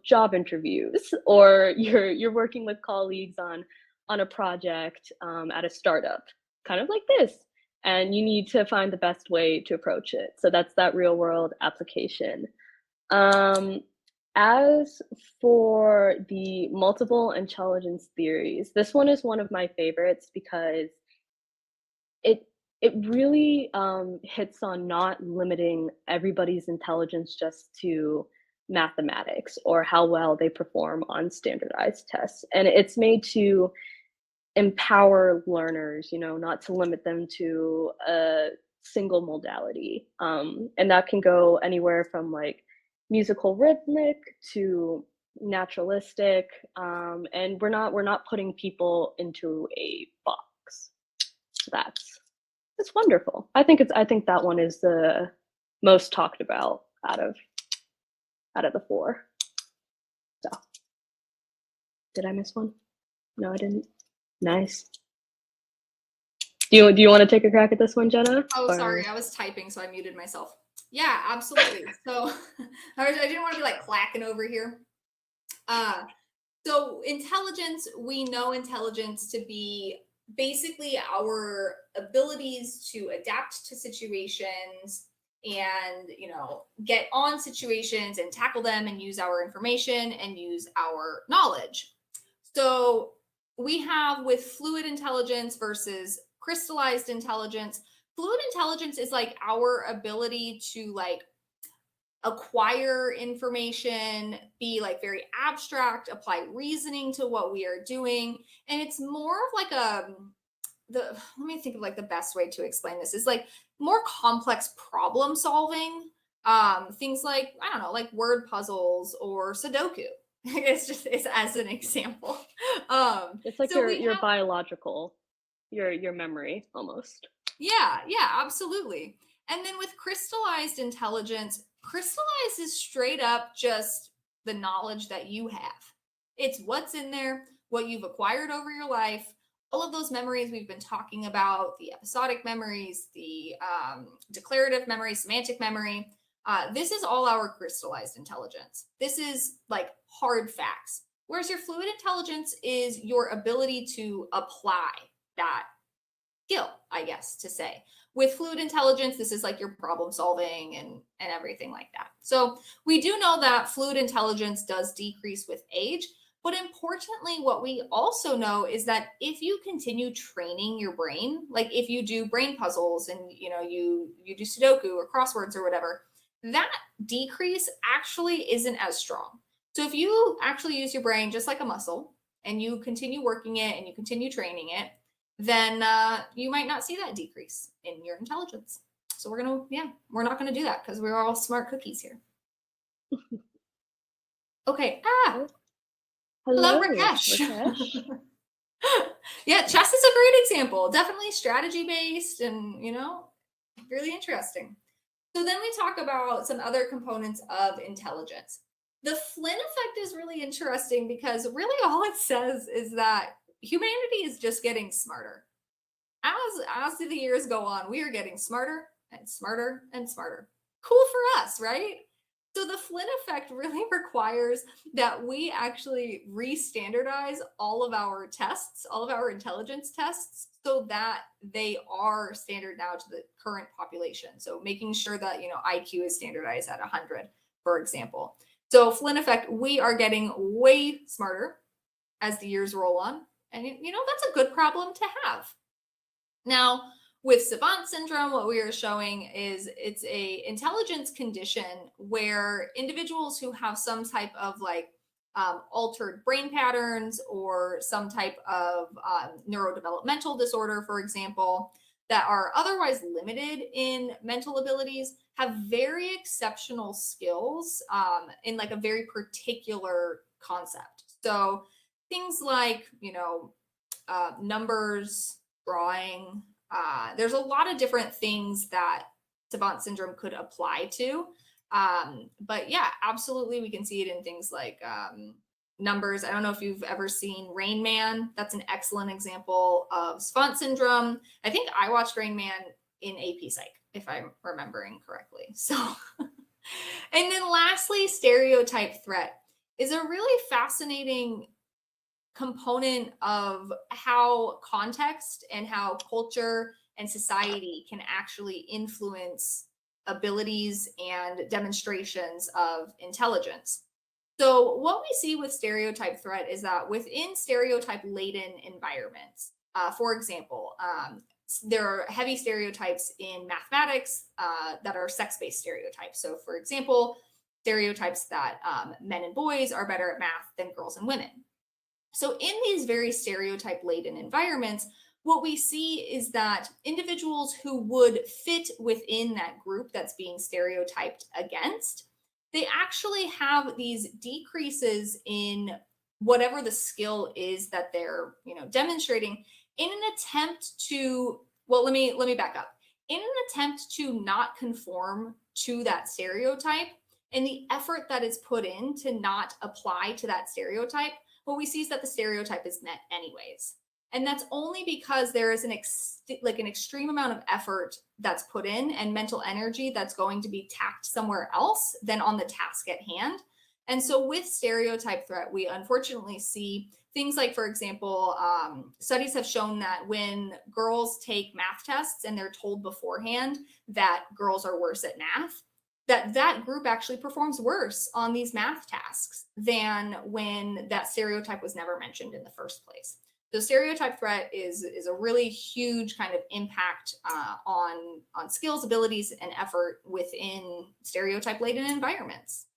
job interviews, or you're working with colleagues on a project at a startup, kind of like this, and you need to find the best way to approach it. So that's that real world application. As for the multiple intelligence theories, this one is one of my favorites because it really hits on not limiting everybody's intelligence just to mathematics or how well they perform on standardized tests. And it's made to empower learners, not to limit them to a single modality. And that can go anywhere from like musical rhythmic to naturalistic. And we're not putting people into a box. It's wonderful. I think that one is the most talked about out of the 4. So, did I miss one? No, I didn't. Nice. Do you want to take a crack at this one, Jenna? Oh, sorry, I was typing, so I muted myself. Yeah, absolutely. So I didn't want to be like clacking over here. So intelligence, we know intelligence to be basically our abilities to adapt to situations and, get on situations and tackle them and use our information and use our knowledge. So we have with fluid intelligence versus crystallized intelligence. Fluid intelligence is like our ability to like acquire information, be like very abstract, apply reasoning to what we are doing. And it's more of like let me think of like the best way to explain this is like more complex problem solving. Things like, I don't know, like word puzzles or Sudoku. It's as an example. It's like So your biological, your memory almost. Yeah, absolutely. And then with crystallized intelligence, crystallized is straight up just the knowledge that you have. It's what's in there, what you've acquired over your life, all of those memories we've been talking about, the episodic memories, the declarative memory, semantic memory. This is all our crystallized intelligence. This is like hard facts. Whereas your fluid intelligence is your ability to apply that skill, I guess, to say. With fluid intelligence, this is like your problem solving and everything like that. So we do know that fluid intelligence does decrease with age, but importantly, what we also know is that if you continue training your brain, like if you do brain puzzles and you do Sudoku or crosswords or whatever, that decrease actually isn't as strong. So if you actually use your brain just like a muscle and you continue working it and you continue training it, then you might not see that decrease in your intelligence. So we're not gonna do that because we're all smart cookies here. Okay. Hello, Rakesh. Yeah, chess is a great example. Definitely strategy based and really interesting. So then we talk about some other components of intelligence. The Flynn effect is really interesting because really all it says is that humanity is just getting smarter. As the years go on, we are getting smarter and smarter and smarter. Cool for us, right? So the Flynn effect really requires that we actually re-standardize all of our tests, all of our intelligence tests, so that they are standard now to the current population. So making sure that IQ is standardized at 100, for example. So Flynn effect, we are getting way smarter as the years roll on. And that's a good problem to have. Now, with savant syndrome, what we are showing is it's a intelligence condition where individuals who have some type of altered brain patterns or some type of neurodevelopmental disorder, for example, that are otherwise limited in mental abilities, have very exceptional skills in like a very particular concept. So things like, numbers, drawing, there's a lot of different things that savant syndrome could apply to. But yeah, absolutely, we can see it in things like numbers. I don't know if you've ever seen Rain Man. That's an excellent example of savant syndrome. I think I watched Rain Man in AP Psych, if I'm remembering correctly. So, and then lastly, stereotype threat is a really fascinating component of how context and how culture and society can actually influence abilities and demonstrations of intelligence. So what we see with stereotype threat is that within stereotype laden environments, for example, there are heavy stereotypes in mathematics that are sex-based stereotypes. So for example, stereotypes that men and boys are better at math than girls and women. So in these very stereotype laden environments, what we see is that individuals who would fit within that group that's being stereotyped against, they actually have these decreases in whatever the skill is that they're, demonstrating in an attempt to, let me back up. In an attempt to not conform to that stereotype and the effort that is put in to not apply to that stereotype, what we see is that the stereotype is met anyways. And that's only because there is an extreme amount of effort that's put in and mental energy that's going to be tacked somewhere else than on the task at hand. And so with stereotype threat, we unfortunately see things like, for example, studies have shown that when girls take math tests and they're told beforehand that girls are worse at math, that group actually performs worse on these math tasks than when that stereotype was never mentioned in the first place. So stereotype threat is a really huge kind of impact on skills, abilities, and effort within stereotype-laden environments.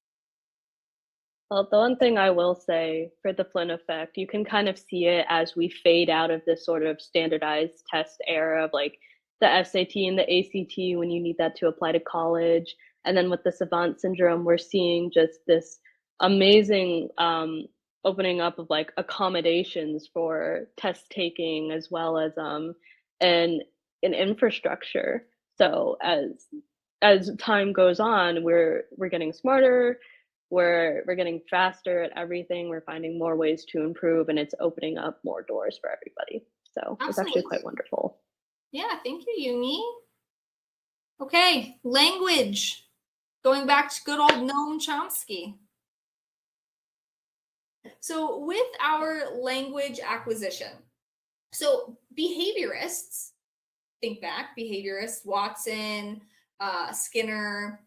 Well, the one thing I will say for the Flynn effect, you can kind of see it as we fade out of this sort of standardized test era of like the SAT and the ACT when you need that to apply to college. And then with the savant syndrome, we're seeing just this amazing opening up of like accommodations for test taking, as well as an infrastructure. So as time goes on, we're getting smarter, we're getting faster at everything, we're finding more ways to improve, and it's opening up more doors for everybody. So it's actually quite wonderful. Yeah, thank you, Yumi. Okay, language. Going back to good old Noam Chomsky. So with our language acquisition, so behaviorists, think back, behaviorists, Watson, Skinner,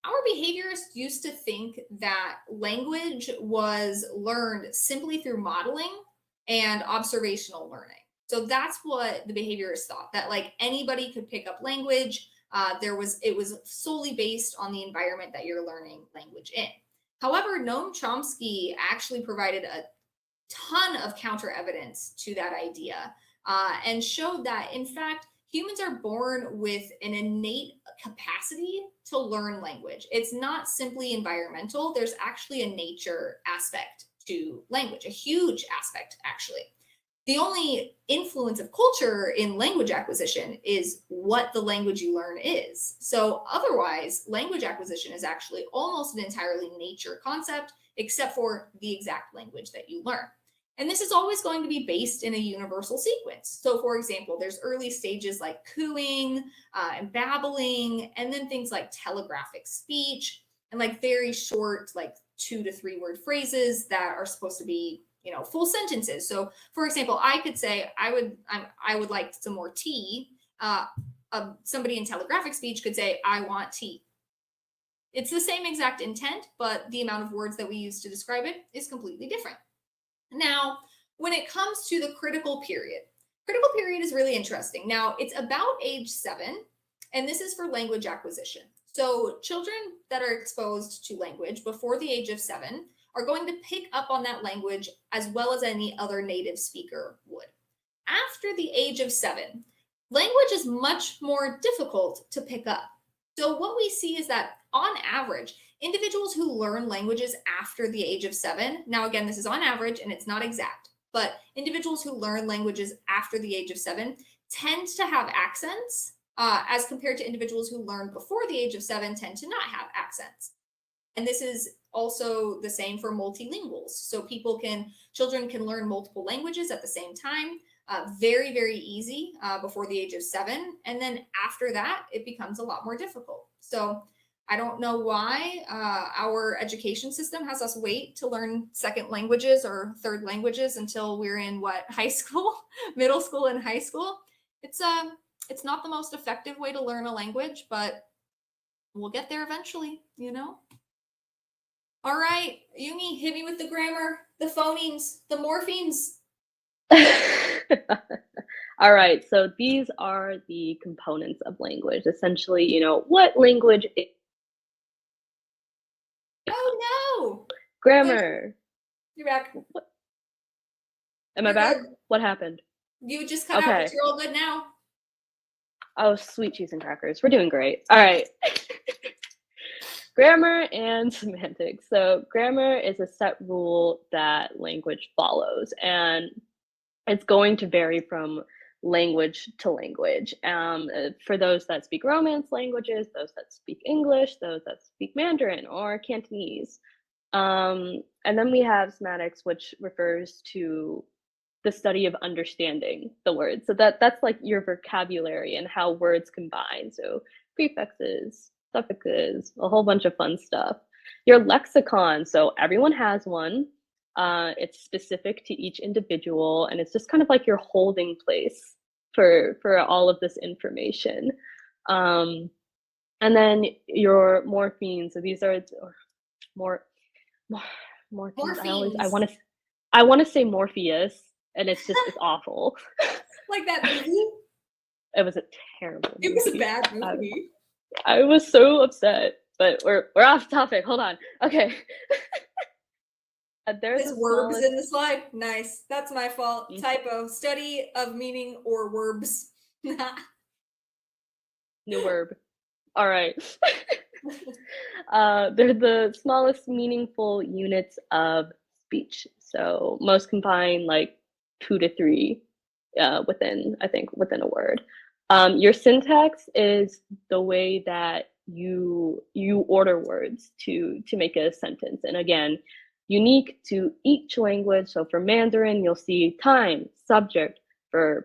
our behaviorists used to think that language was learned simply through modeling and observational learning. So that's what the behaviorists thought, that like anybody could pick up language. It was solely based on the environment that you're learning language in. However, Noam Chomsky actually provided a ton of counter evidence to that idea and showed that, in fact, humans are born with an innate capacity to learn language. It's not simply environmental. There's actually a nature aspect to language, a huge aspect, actually. The only influence of culture in language acquisition is what the language you learn is. So otherwise, language acquisition is actually almost an entirely nature concept, except for the exact language that you learn. And this is always going to be based in a universal sequence. So for example, there's early stages like cooing and babbling, and then things like telegraphic speech and like very short, like 2 to 3 word phrases that are supposed to be, full sentences. So for example, I could say, I would like some more tea. Somebody in telegraphic speech could say, I want tea. It's the same exact intent, but the amount of words that we use to describe it is completely different. Now, when it comes to the critical period is really interesting. Now, it's about age 7, and this is for language acquisition. So children that are exposed to language before the age of 7 are going to pick up on that language as well as any other native speaker would. After the age of 7, language is much more difficult to pick up. So what we see is that on average, individuals who learn languages after the age of 7, now again, this is on average and it's not exact, but individuals who learn languages after the age of 7 tend to have accents as compared to individuals who learn before the age of 7 tend to not have accents. And this is also the same for multilinguals. So children can learn multiple languages at the same time, very, very easy before the age of 7. And then after that, it becomes a lot more difficult. So I don't know why our education system has us wait to learn second languages or third languages until we're in high school, middle school and high school. It's not the most effective way to learn a language, but we'll get there eventually, All right, Yumi, hit me with the grammar, the phonemes, the morphemes. All right, so these are the components of language. Essentially, what language is. Oh no! Grammar. You're back. What? Am I back? What happened? You just cut out, but you're all good now. Oh, sweet cheese and crackers. We're doing great. All right. Grammar and semantics. So grammar is a set rule that language follows, and it's going to vary from language to language. For those that speak Romance languages, those that speak English, those that speak Mandarin or Cantonese. And then we have semantics, which refers to the study of understanding the word. So that's like your vocabulary and how words combine. So prefixes, suffixes, a whole bunch of fun stuff. Your lexicon, so everyone has one. It's specific to each individual, and it's just kind of like your holding place for all of this information. And then your morphemes. So these are morphemes. I want to say Morpheus, and it's awful. Like that movie? It was a terrible movie. It was a bad movie. I was so upset, but we're off topic. Hold on. Okay. There's verbs in the slide. Nice. That's my fault. Mm-hmm. Typo. Study of meaning or verbs. New verb. All right. They're the smallest meaningful units of speech. So most combine like 2 to 3 within a word. Your syntax is the way that you order words to make a sentence. And again, unique to each language. So for Mandarin, you'll see time, subject, verb,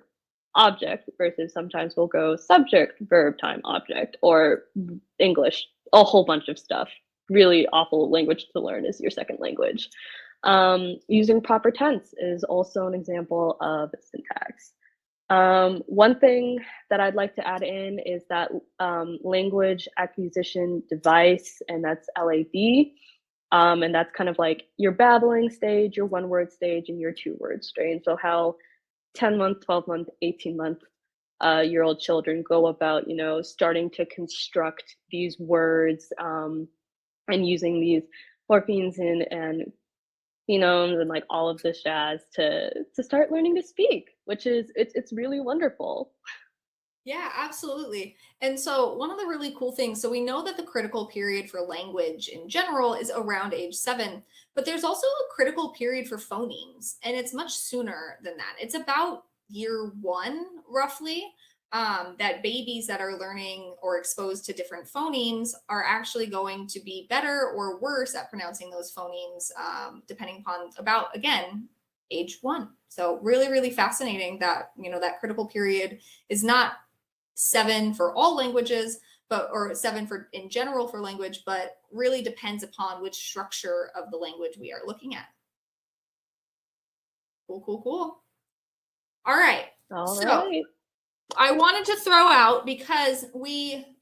object, versus sometimes we'll go subject, verb, time, object, or English, a whole bunch of stuff. Really awful language to learn is your second language. Using proper tense is also an example of syntax. One thing that I'd like to add in is that language acquisition device, and that's LAD. And that's kind of like your babbling stage, your 1-word stage, and your 2-word stage. So how 10-month, 12-month, 18-month year old children go about, starting to construct these words and using these morphemes and phenomes and like all of this jazz to start learning to speak, which is it's really wonderful. Yeah, absolutely. And so one of the really cool things, so we know that the critical period for language in general is around age 7, but there's also a critical period for phonemes, and it's much sooner than that. It's about year 1, roughly, that babies that are learning or exposed to different phonemes are actually going to be better or worse at pronouncing those phonemes, depending upon about, again, age 1. So really, really fascinating that, that critical period is not 7 for all languages, or 7 for in general for language, but really depends upon which structure of the language we are looking at. Cool, cool, cool. All right. All so right. I wanted to throw out, because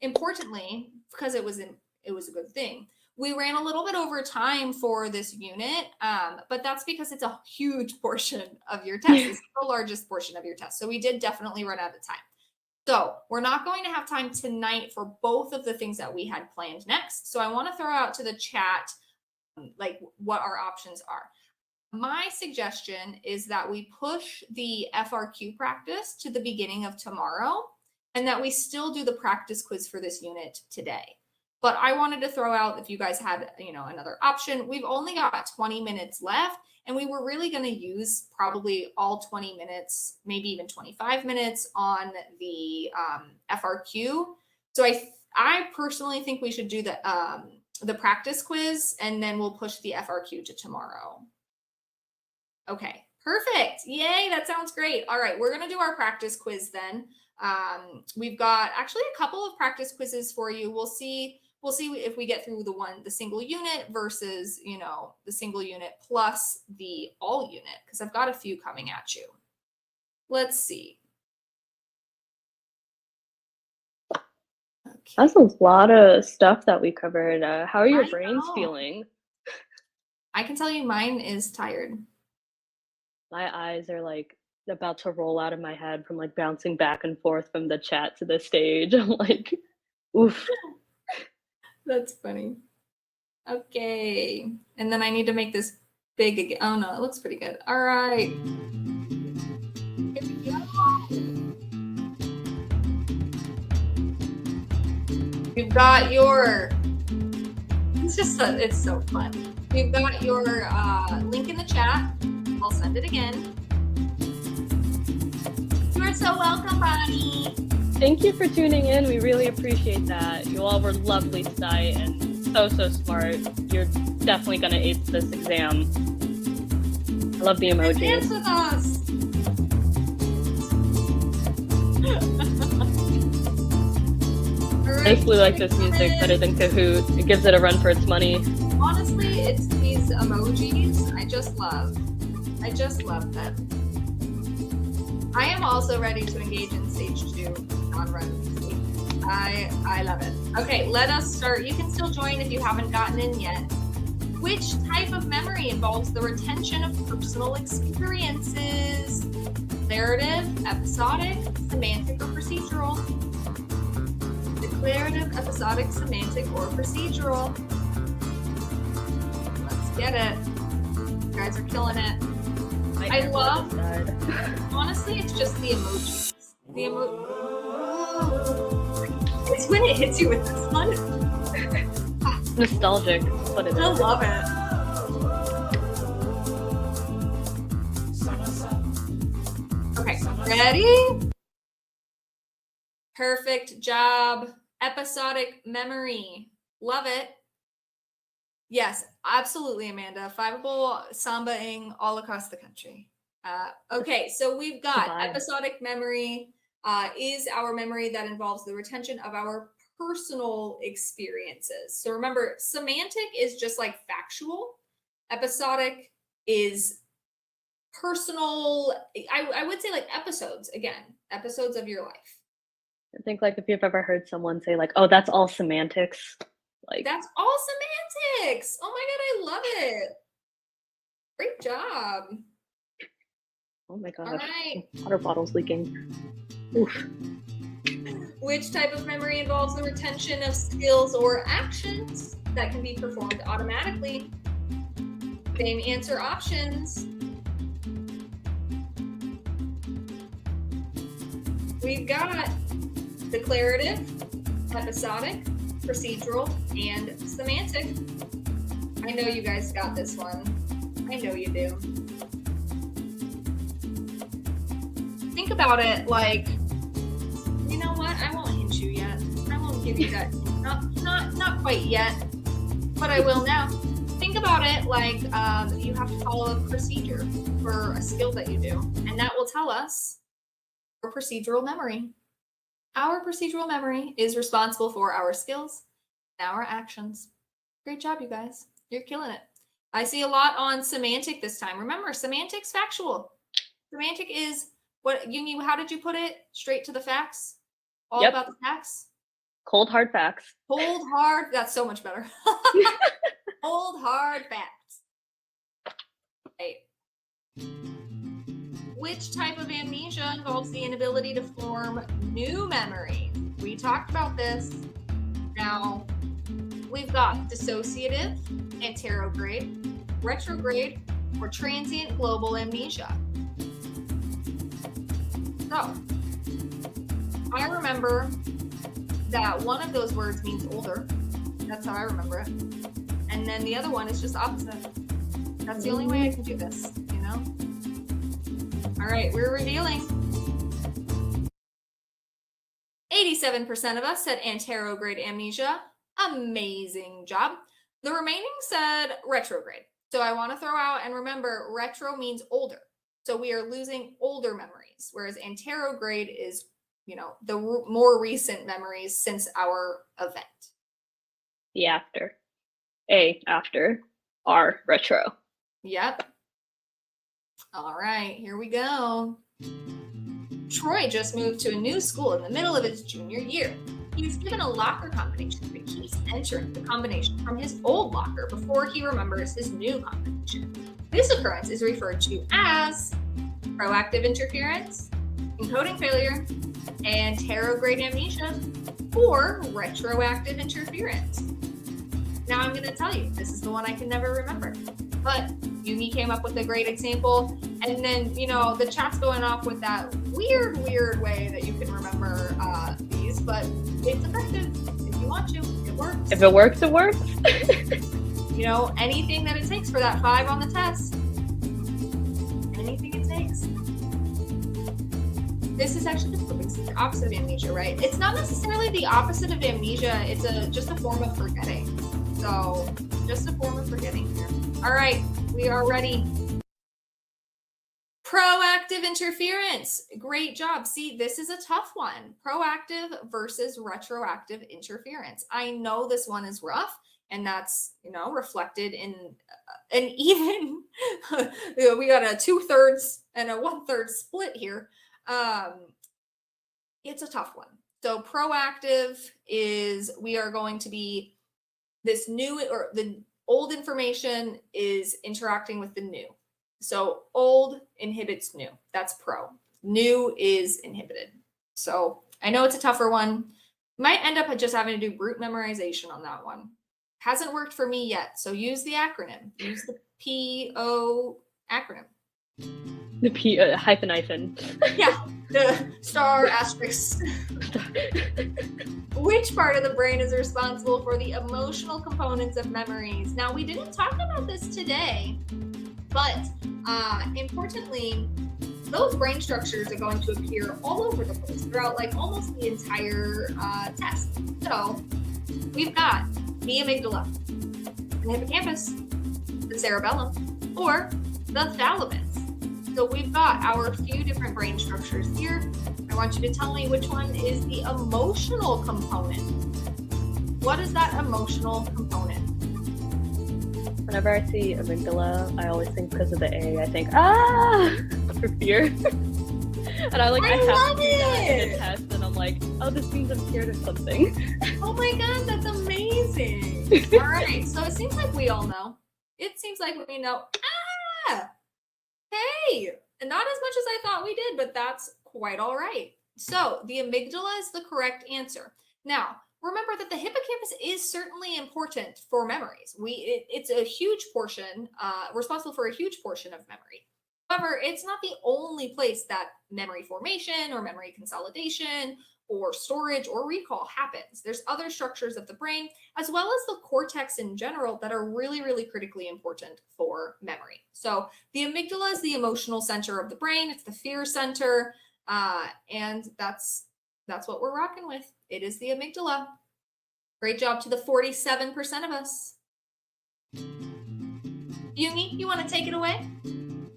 importantly, because it was a good thing, we ran a little bit over time for this unit, but that's because it's a huge portion of your test. It's the largest portion of your test. So we did definitely run out of time. So we're not going to have time tonight for both of the things that we had planned next. So I want to throw out to the chat, like, what our options are. My suggestion is that we push the FRQ practice to the beginning of tomorrow, and that we still do the practice quiz for this unit today. But I wanted to throw out, if you guys had, another option. We've only got 20 minutes left, and we were really going to use probably all 20 minutes, maybe even 25 minutes on the FRQ. So I personally think we should do the practice quiz, and then we'll push the FRQ to tomorrow. Okay, perfect. Yay, that sounds great. All right, we're going to do our practice quiz then. We've got actually a couple of practice quizzes for you. We'll see if we get through the single unit versus, the single unit plus the all unit, because I've got a few coming at you. Let's see. Okay. That's a lot of stuff that we covered. How are your brains know. feeling? I can tell you mine is tired. My eyes are like about to roll out of my head from like bouncing back and forth from the chat to the stage. I'm like, oof. That's funny. Okay. And then I need to make this big again. Oh no, it looks pretty good. All right. Here we go. You've got your, it's so fun. You've got your link in the chat. I'll send it again. You're so welcome, Bonnie. Thank you for tuning in. We really appreciate that. You all were lovely tonight and so smart. You're definitely going to ace this exam. I love the emojis. Dance with us. I just really like this music better than Kahoot. It gives it a run for its money. Honestly, it's these emojis I just love them. I am also ready to engage in stage 2 on run. I love it. Okay, let us start. You can still join if you haven't gotten in yet. Which type of memory involves the retention of personal experiences? Declarative, episodic, semantic, or procedural? Declarative, episodic, semantic, or procedural? Let's get it. You guys are killing it. I love, honestly, it's just the emojis. It's when it hits you with this one. nostalgic. That's what it I is. love it. Okay, ready? Perfect job. Episodic memory. Love it. Yes, absolutely, Amanda. 5-ball sambaing all across the country. Okay, so we've got Goodbye. episodic memory is our memory that involves the retention of our personal experiences. So remember, semantic is just like factual. Episodic is personal. I would say like episodes, again, episodes of your life. I think like if you've ever heard someone say like, "Oh, that's all semantics," like That's all semantics. Oh my God, I love it. Great job. oh my All gosh, right. water bottle's leaking. Oof. Which type of memory involves the retention of skills or actions that can be performed automatically? Same answer options. We've got declarative, episodic, procedural, and semantic. I know you guys got this one. I know you do. Think about it like, you know what? I won't hint you yet. I won't give you that. Not quite yet, but I will now. Think about it like you have to follow a procedure for a skill that you do, and that will tell us our procedural memory. Our procedural memory is responsible for our skills and our actions. Great job, you guys. You're killing it. I see a lot on semantic this time. Remember, semantic's factual. Semantic is what, Yungi, how did you put it? Straight to the facts? All Yep. about the facts? Cold hard facts. Cold, hard, that's so much better. Cold, hard facts. Right. Which type of amnesia involves the inability to form new memory? We talked about this. Now, we've got dissociative, anterograde, retrograde, or transient global amnesia. So, I remember that one of those words means older. That's how I remember it. And then the other one is just opposite. That's the only way I can do this, you know? All right, we're revealing. 87% of us said anterograde amnesia. Amazing job. The remaining said retrograde. So I want to throw out, and remember, retro means older. So we are losing older memories, whereas anterograde is, you know, the more recent memories since our event. The after. A after. R retro. Yep. All right, here we go. Troy just moved to a new school in the middle of his junior year. He's given a locker combination, but keeps entering the combination from his old locker before he remembers his new combination. This occurrence is referred to as proactive interference, encoding failure, anterograde amnesia, or retroactive interference. Now I'm going to tell you, this is the one I can never remember. But Yumi came up with a great example. And then, you know, the chat's going off with that weird way that you can remember these. But it's effective if you want to. It works. If it works, it works. You know, anything that it takes for that 5 on the test. Anything it takes. This is actually the opposite of amnesia, right? It's not necessarily the opposite of amnesia. It's just a form of forgetting. So, just a form of forgetting here. All right, we are ready. Proactive interference. Great job. See, this is a tough one. Proactive versus retroactive interference. I know this one is rough, and that's, you know, reflected in an even, we got a 2/3 and a 1/3 split here. It's a tough one. So proactive is we are going to be this new, or the old information is interacting with the new. So old inhibits new. That's pro. New is inhibited. So I know it's a tougher one. Might end up just having to do brute memorization on that one. Hasn't worked for me yet. So use the acronym. Use the PO acronym. The P hyphen. Yeah. Star asterisk. Which part of the brain is responsible for the emotional components of memories? Now, we didn't talk about this today, but importantly, those brain structures are going to appear all over the place throughout like almost the entire test. So we've got the amygdala, the hippocampus, the cerebellum, or the thalamus. So we've got our few different brain structures here. I want you to tell me which one is the emotional component. What is that emotional component? Whenever I see amygdala, I always think because of the A, I think, for fear. And I love have to do that in it. a test, and I'm like, oh, this means I'm scared of something. Oh my God, that's amazing. All right, so it seems like we all know. It seems like we know. Hey, and not as much as I thought we did, but that's quite all right. So the amygdala is the correct answer. Now, remember that the hippocampus is certainly important for memories. It's a huge portion, responsible for a huge portion of memory. However, it's not the only place that memory formation or memory consolidation or storage or recall happens. There's other structures of the brain, as well as the cortex in general, that are really, really critically important for memory. So the amygdala is the emotional center of the brain. It's the fear center. And that's what we're rocking with. It is the amygdala. Great job to the 47% of us. Yumi, you want to take it away?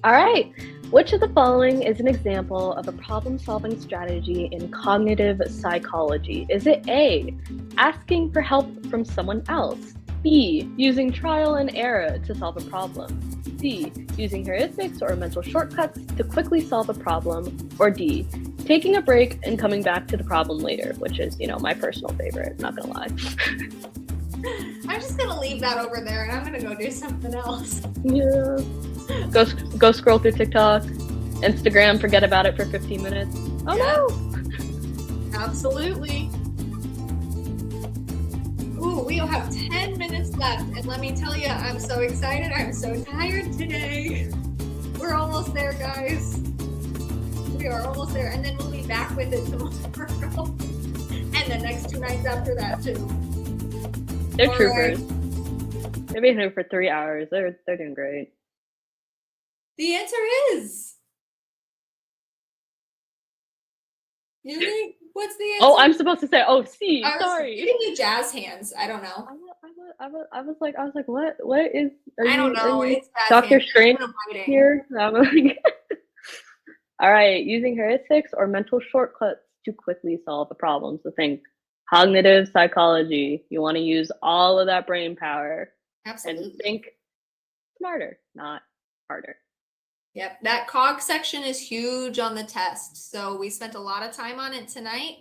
All right. Which of the following is an example of a problem-solving strategy in cognitive psychology? Is it A, asking for help from someone else? B, using trial and error to solve a problem? C, using heuristics or mental shortcuts to quickly solve a problem? Or D, taking a break and coming back to the problem later, which is, my personal favorite, not gonna lie. I'm just gonna leave that over there and I'm gonna go do something else. Yeah. Go scroll through TikTok, Instagram, forget about it for 15 minutes. Oh no! Absolutely. Ooh, we'll have 10 minutes left, and let me tell you, I'm so excited. I'm so tired today. We're almost there, guys. We are almost there, and then we'll be back with it tomorrow. And the next 2 nights after that, too. They're troopers. They've been here for 3 hours. They're doing great. The answer is... Yumi, what's the answer? Oh, I'm supposed to say, C. Sorry. Giving you jazz hands. I don't know. I was like, what is? I don't know. It's Dr. hands. Strange here. I'm like, all right. Using heuristics or mental shortcuts to quickly solve a problem. So think cognitive psychology. You want to use all of that brain power. Absolutely. And think smarter, not harder. Yep, that cog section is huge on the test. So we spent a lot of time on it tonight.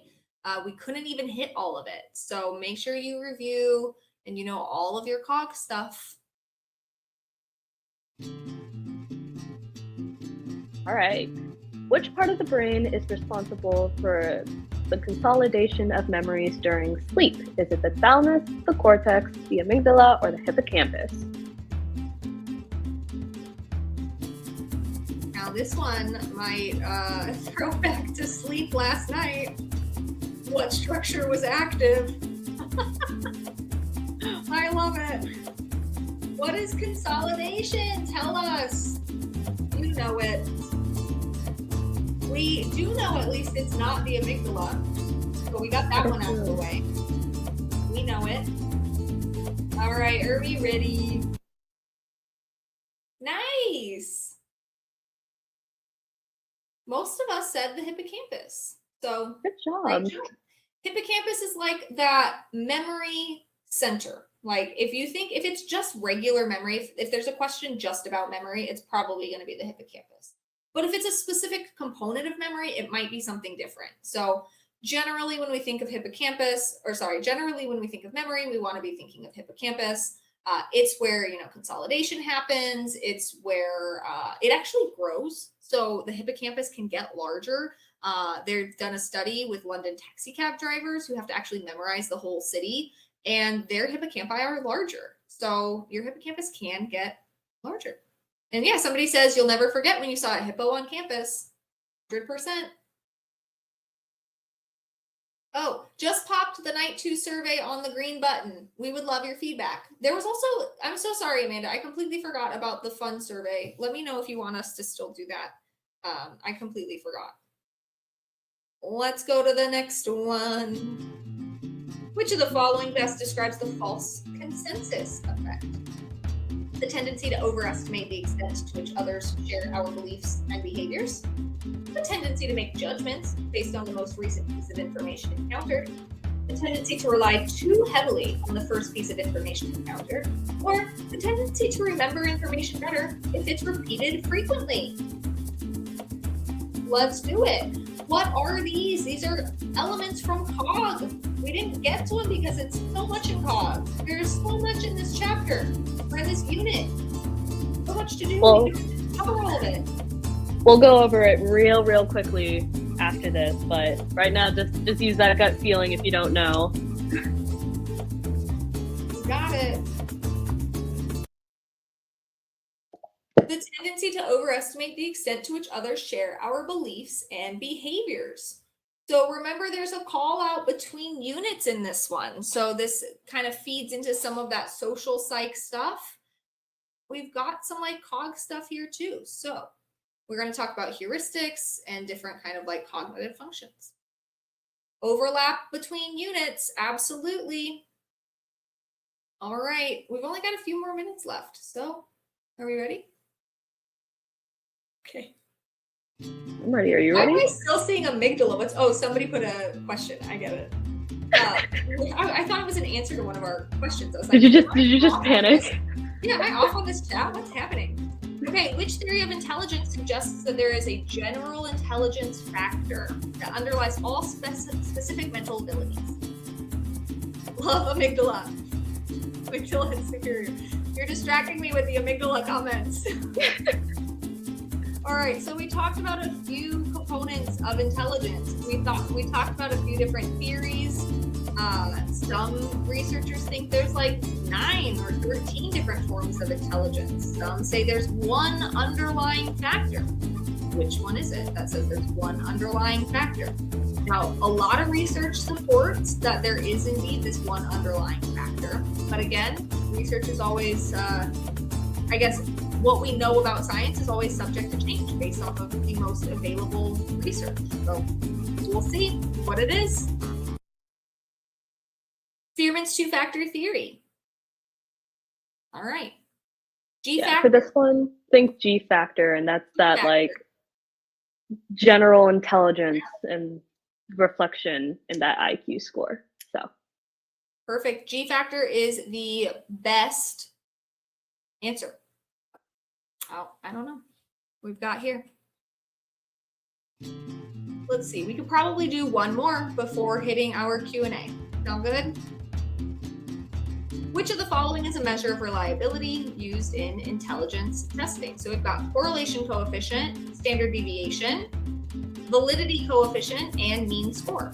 We couldn't even hit all of it. So make sure you review and you know all of your cog stuff. All right. Which part of the brain is responsible for the consolidation of memories during sleep? Is it the thalamus, the cortex, the amygdala, or the hippocampus? Now this one might throw back to sleep last night. What structure was active? I love it. What is consolidation? Tell us. You know it. We do know at least it's not the amygdala. So we got that one out of the way. We know it. All right, are we ready? Nice. Most of us said the hippocampus. So good job. Hippocampus is like that memory center. Like if it's just regular memory, if there's a question just about memory, it's probably going to be the hippocampus. But if it's a specific component of memory, it might be something different. So generally when we think of generally when we think of memory, we want to be thinking of hippocampus. It's where, consolidation happens. It's where it actually grows. So the hippocampus can get larger. They've done a study with London taxi cab drivers who have to actually memorize the whole city, and their hippocampi are larger. So your hippocampus can get larger. And yeah, somebody says you'll never forget when you saw a hippo on campus. 100%. Oh, just popped the night 2 survey on the green button. We would love your feedback. There was also, I'm so sorry, Amanda, I completely forgot about the fun survey. Let me know if you want us to still do that. I completely forgot. Let's go to the next one. Which of the following best describes the false consensus effect? The tendency to overestimate the extent to which others share our beliefs and behaviors. The tendency to make judgments based on the most recent piece of information encountered. The tendency to rely too heavily on the first piece of information encountered. Or the tendency to remember information better if it's repeated frequently. Let's do it. What are these? These are elements from Cog. We didn't get to them because it's so much in Cog. There's so much in this chapter, or in this unit. So much to do. Well, we can cover all of it. We'll go over it real quickly after this, but right now just use that gut feeling if you don't know. Got it. The tendency to overestimate the extent to which others share our beliefs and behaviors. So remember, there's a call out between units in this one. So this kind of feeds into some of that social psych stuff. We've got some like Cog stuff here too. So we're going to talk about heuristics and different kind of like cognitive functions. Overlap between units, absolutely. All right, we've only got a few more minutes left. So are we ready? Okay. I'm ready. Are you Why ready? am I still seeing amygdala? Oh, somebody put a question. I get it. I thought it was an answer to one of our questions. I was like, Did you just panic? Yeah, am I off on this chat? What's happening? Okay, which theory of intelligence suggests that there is a general intelligence factor that underlies all specific mental abilities? Love amygdala. Amygdala is superior. You're distracting me with the amygdala comments. All right, so we talked about a few components of intelligence. We talked about a few different theories. Some researchers think there's like 9 or 13 different forms of intelligence. Some say there's one underlying factor. Which one is it that says there's one underlying factor? Now, a lot of research supports that there is indeed this one underlying factor. But again, research is always, I guess, what we know about science is always subject to change based off of the most available research. So we'll see what it is. Spearman's 2-factor theory. All right. G-factor. For this one, think G factor, and that's that G-factor. like general intelligence and reflection in that IQ score. So Perfect. G-factor is the best answer. Oh, I don't know. We've got here. Let's see. We could probably do one more before hitting our Q&A. Sound good? Which of the following is a measure of reliability used in intelligence testing? So we've got correlation coefficient, standard deviation, validity coefficient, and mean score.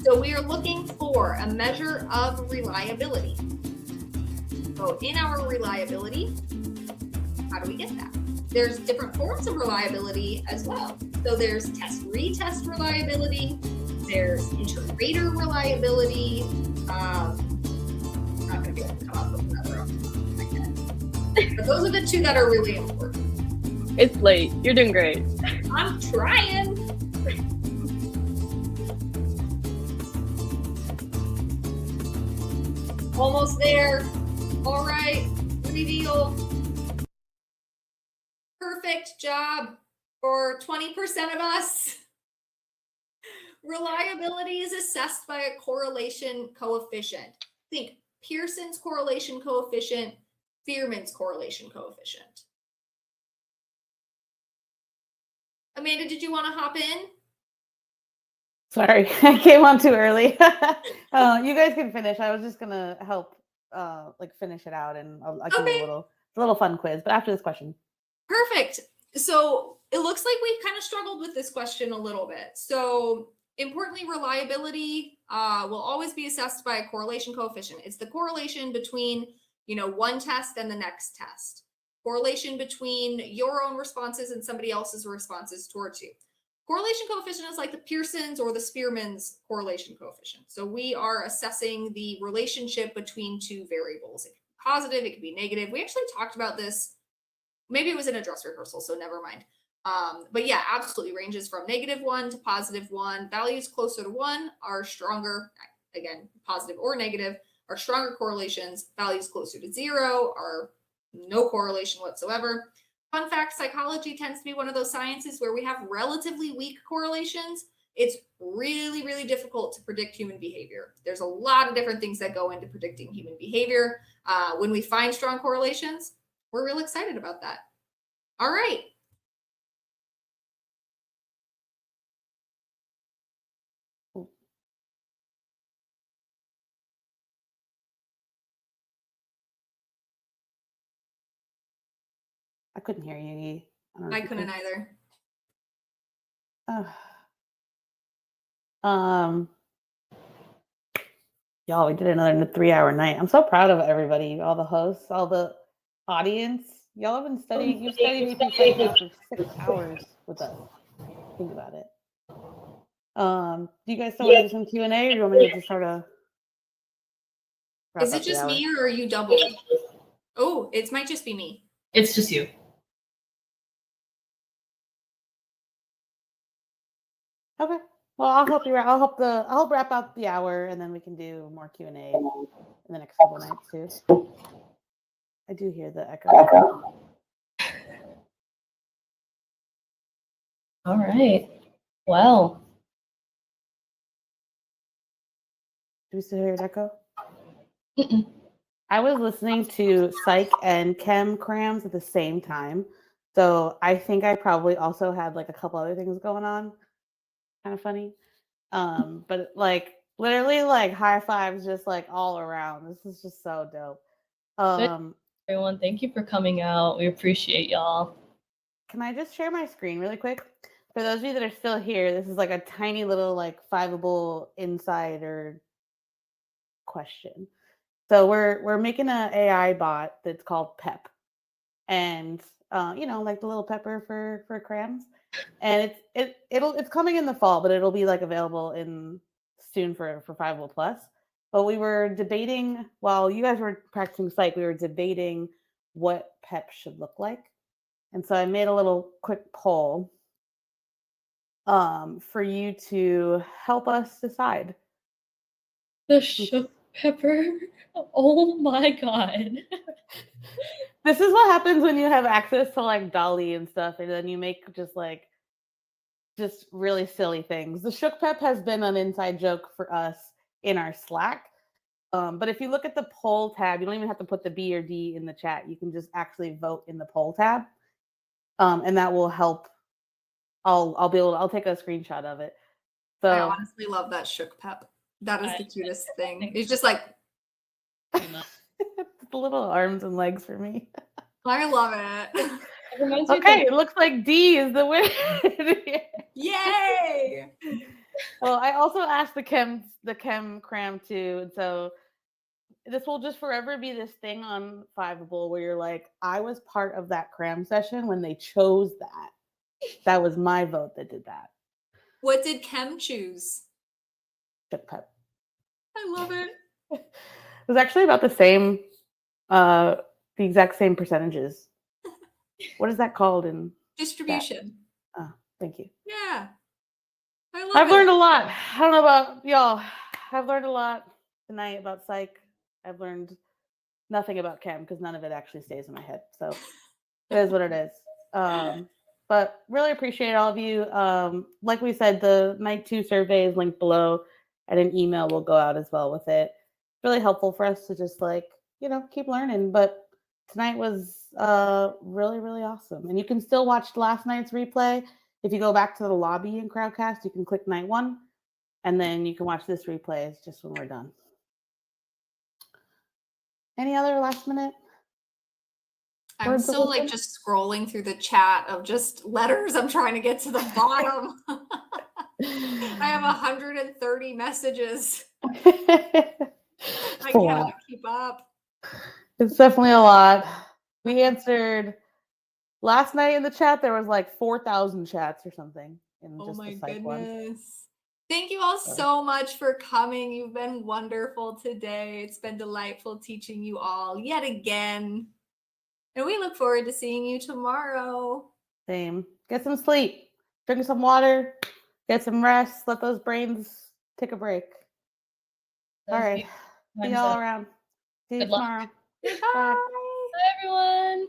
So we are looking for a measure of reliability. So in our reliability, how do we get that? There's different forms of reliability as well. So there's test-retest reliability, there's inter-rater reliability. I'm not going to be able to come up with another one. But those are the 2 that are really important. it's late. You're doing great. I'm trying. Almost there. All right, reveal. Perfect job for 20% of us. Reliability is assessed by a correlation coefficient. Think Pearson's correlation coefficient, Spearman's correlation coefficient. Amanda, did you want to hop in? Sorry, I came on too early. You guys can finish. I was just gonna help, like finish it out, and I'll give you a little fun quiz. But after this question. Perfect. So it looks like we kind of struggled with this question a little bit. So importantly, reliability will always be assessed by a correlation coefficient. It's the correlation between, one test and the next test. Correlation between your own responses and somebody else's responses towards you. Correlation coefficient is like the Pearson's or the Spearman's correlation coefficient. So we are assessing the relationship between two variables. It could be positive, it could be negative. We actually talked about this. Maybe it was in a dress rehearsal, so never mind. But yeah, absolutely ranges from -1 to +1. Values closer to 1 are stronger. Again, positive or negative are stronger correlations. Values closer to 0 are no correlation whatsoever. Fun fact, psychology tends to be one of those sciences where we have relatively weak correlations. It's really, really difficult to predict human behavior. There's a lot of different things that go into predicting human behavior. When we find strong correlations, we're real excited about that. All right. I couldn't hear you. I couldn't either. Y'all, we did another 3-hour night. I'm so proud of everybody, all the hosts, all the audience. Y'all have been studying. You studied AP Psych now for 6 hours with us. Think about it. Do you guys still want to do some Q&A, or do you want me to just sort of? Is it just me, or are you doubled? Oh, it might just be me. It's just you. Okay. Well, I'll help you. I'll help wrap up the hour, and then we can do more Q&A in the next couple of nights too. I do hear the echo. All right. Well. Do we still hear an echo? Mm-mm. I was listening to Psych and Chem crams at the same time, so I think I probably also had like a couple other things going on. Kind of funny. But like literally like high fives just like all around. This is just so dope. Everyone, thank you for coming out. We appreciate y'all. Can I just share my screen really quick? For those of you that are still here, this is like a tiny little like fiveable insider question. So we're making an AI bot that's called Pep, and you know, like the little pepper for crams. And it's coming in the fall, but it'll be like available soon for Fiveable Plus. But we were debating while you guys were practicing Psych, we were debating what Pep should look like. And so I made a little quick poll for you to help us decide. The shook pepper. Oh my god. This is what happens when you have access to like Dolly and stuff, and then you make just really silly things. The Shook Pep has been an inside joke for us in our Slack. But if you look at the poll tab, you don't even have to put the B or D in the chat. You can just actually vote in the poll tab. And that will help. I'll take a screenshot of it. So I honestly love that Shook Pep. That is the cutest thing. It's just like the little arms and legs for me. I love it. Okay, it looks like D is the winner. Yay! Well, I also asked the chem cram too, and so this will just forever be this thing on Fiveable where you're like, I was part of that cram session when they chose that. That was my vote that did that. What did Chem choose? Shook Pep. I love it. It was actually about the same, the exact same percentages. What is that called in distribution? Oh, thank you. Yeah. I've learned a lot. I don't know about y'all. I've learned a lot tonight about Psych. I've learned nothing about Chem because none of it actually stays in my head. So it is what it is. But really appreciate all of you. Like we said, the Night 2 survey is linked below, and an email will go out as well with it. Really helpful for us to just like, keep learning. But tonight was really, really awesome. And you can still watch last night's replay. If you go back to the lobby in Crowdcast, you can click night 1, and then you can watch this replay. It's just when we're done. Any other last minute? I'm still like just scrolling through the chat of just letters. I'm trying to get to the bottom. I have 130 messages. I cannot keep up. It's definitely a lot. We answered last night in the chat. There was like 4,000 chats or something. in Oh just my the psych one. goodness. Thank you all so much for coming. You've been wonderful today. It's been delightful teaching you all yet again. And we look forward to seeing you tomorrow. Same. Get some sleep. Drink some water. Get some rest. Let those brains take a break. All Sounds right. good. See Time's y'all up. around. See you Good luck. tomorrow. Goodbye. Bye. Bye, everyone.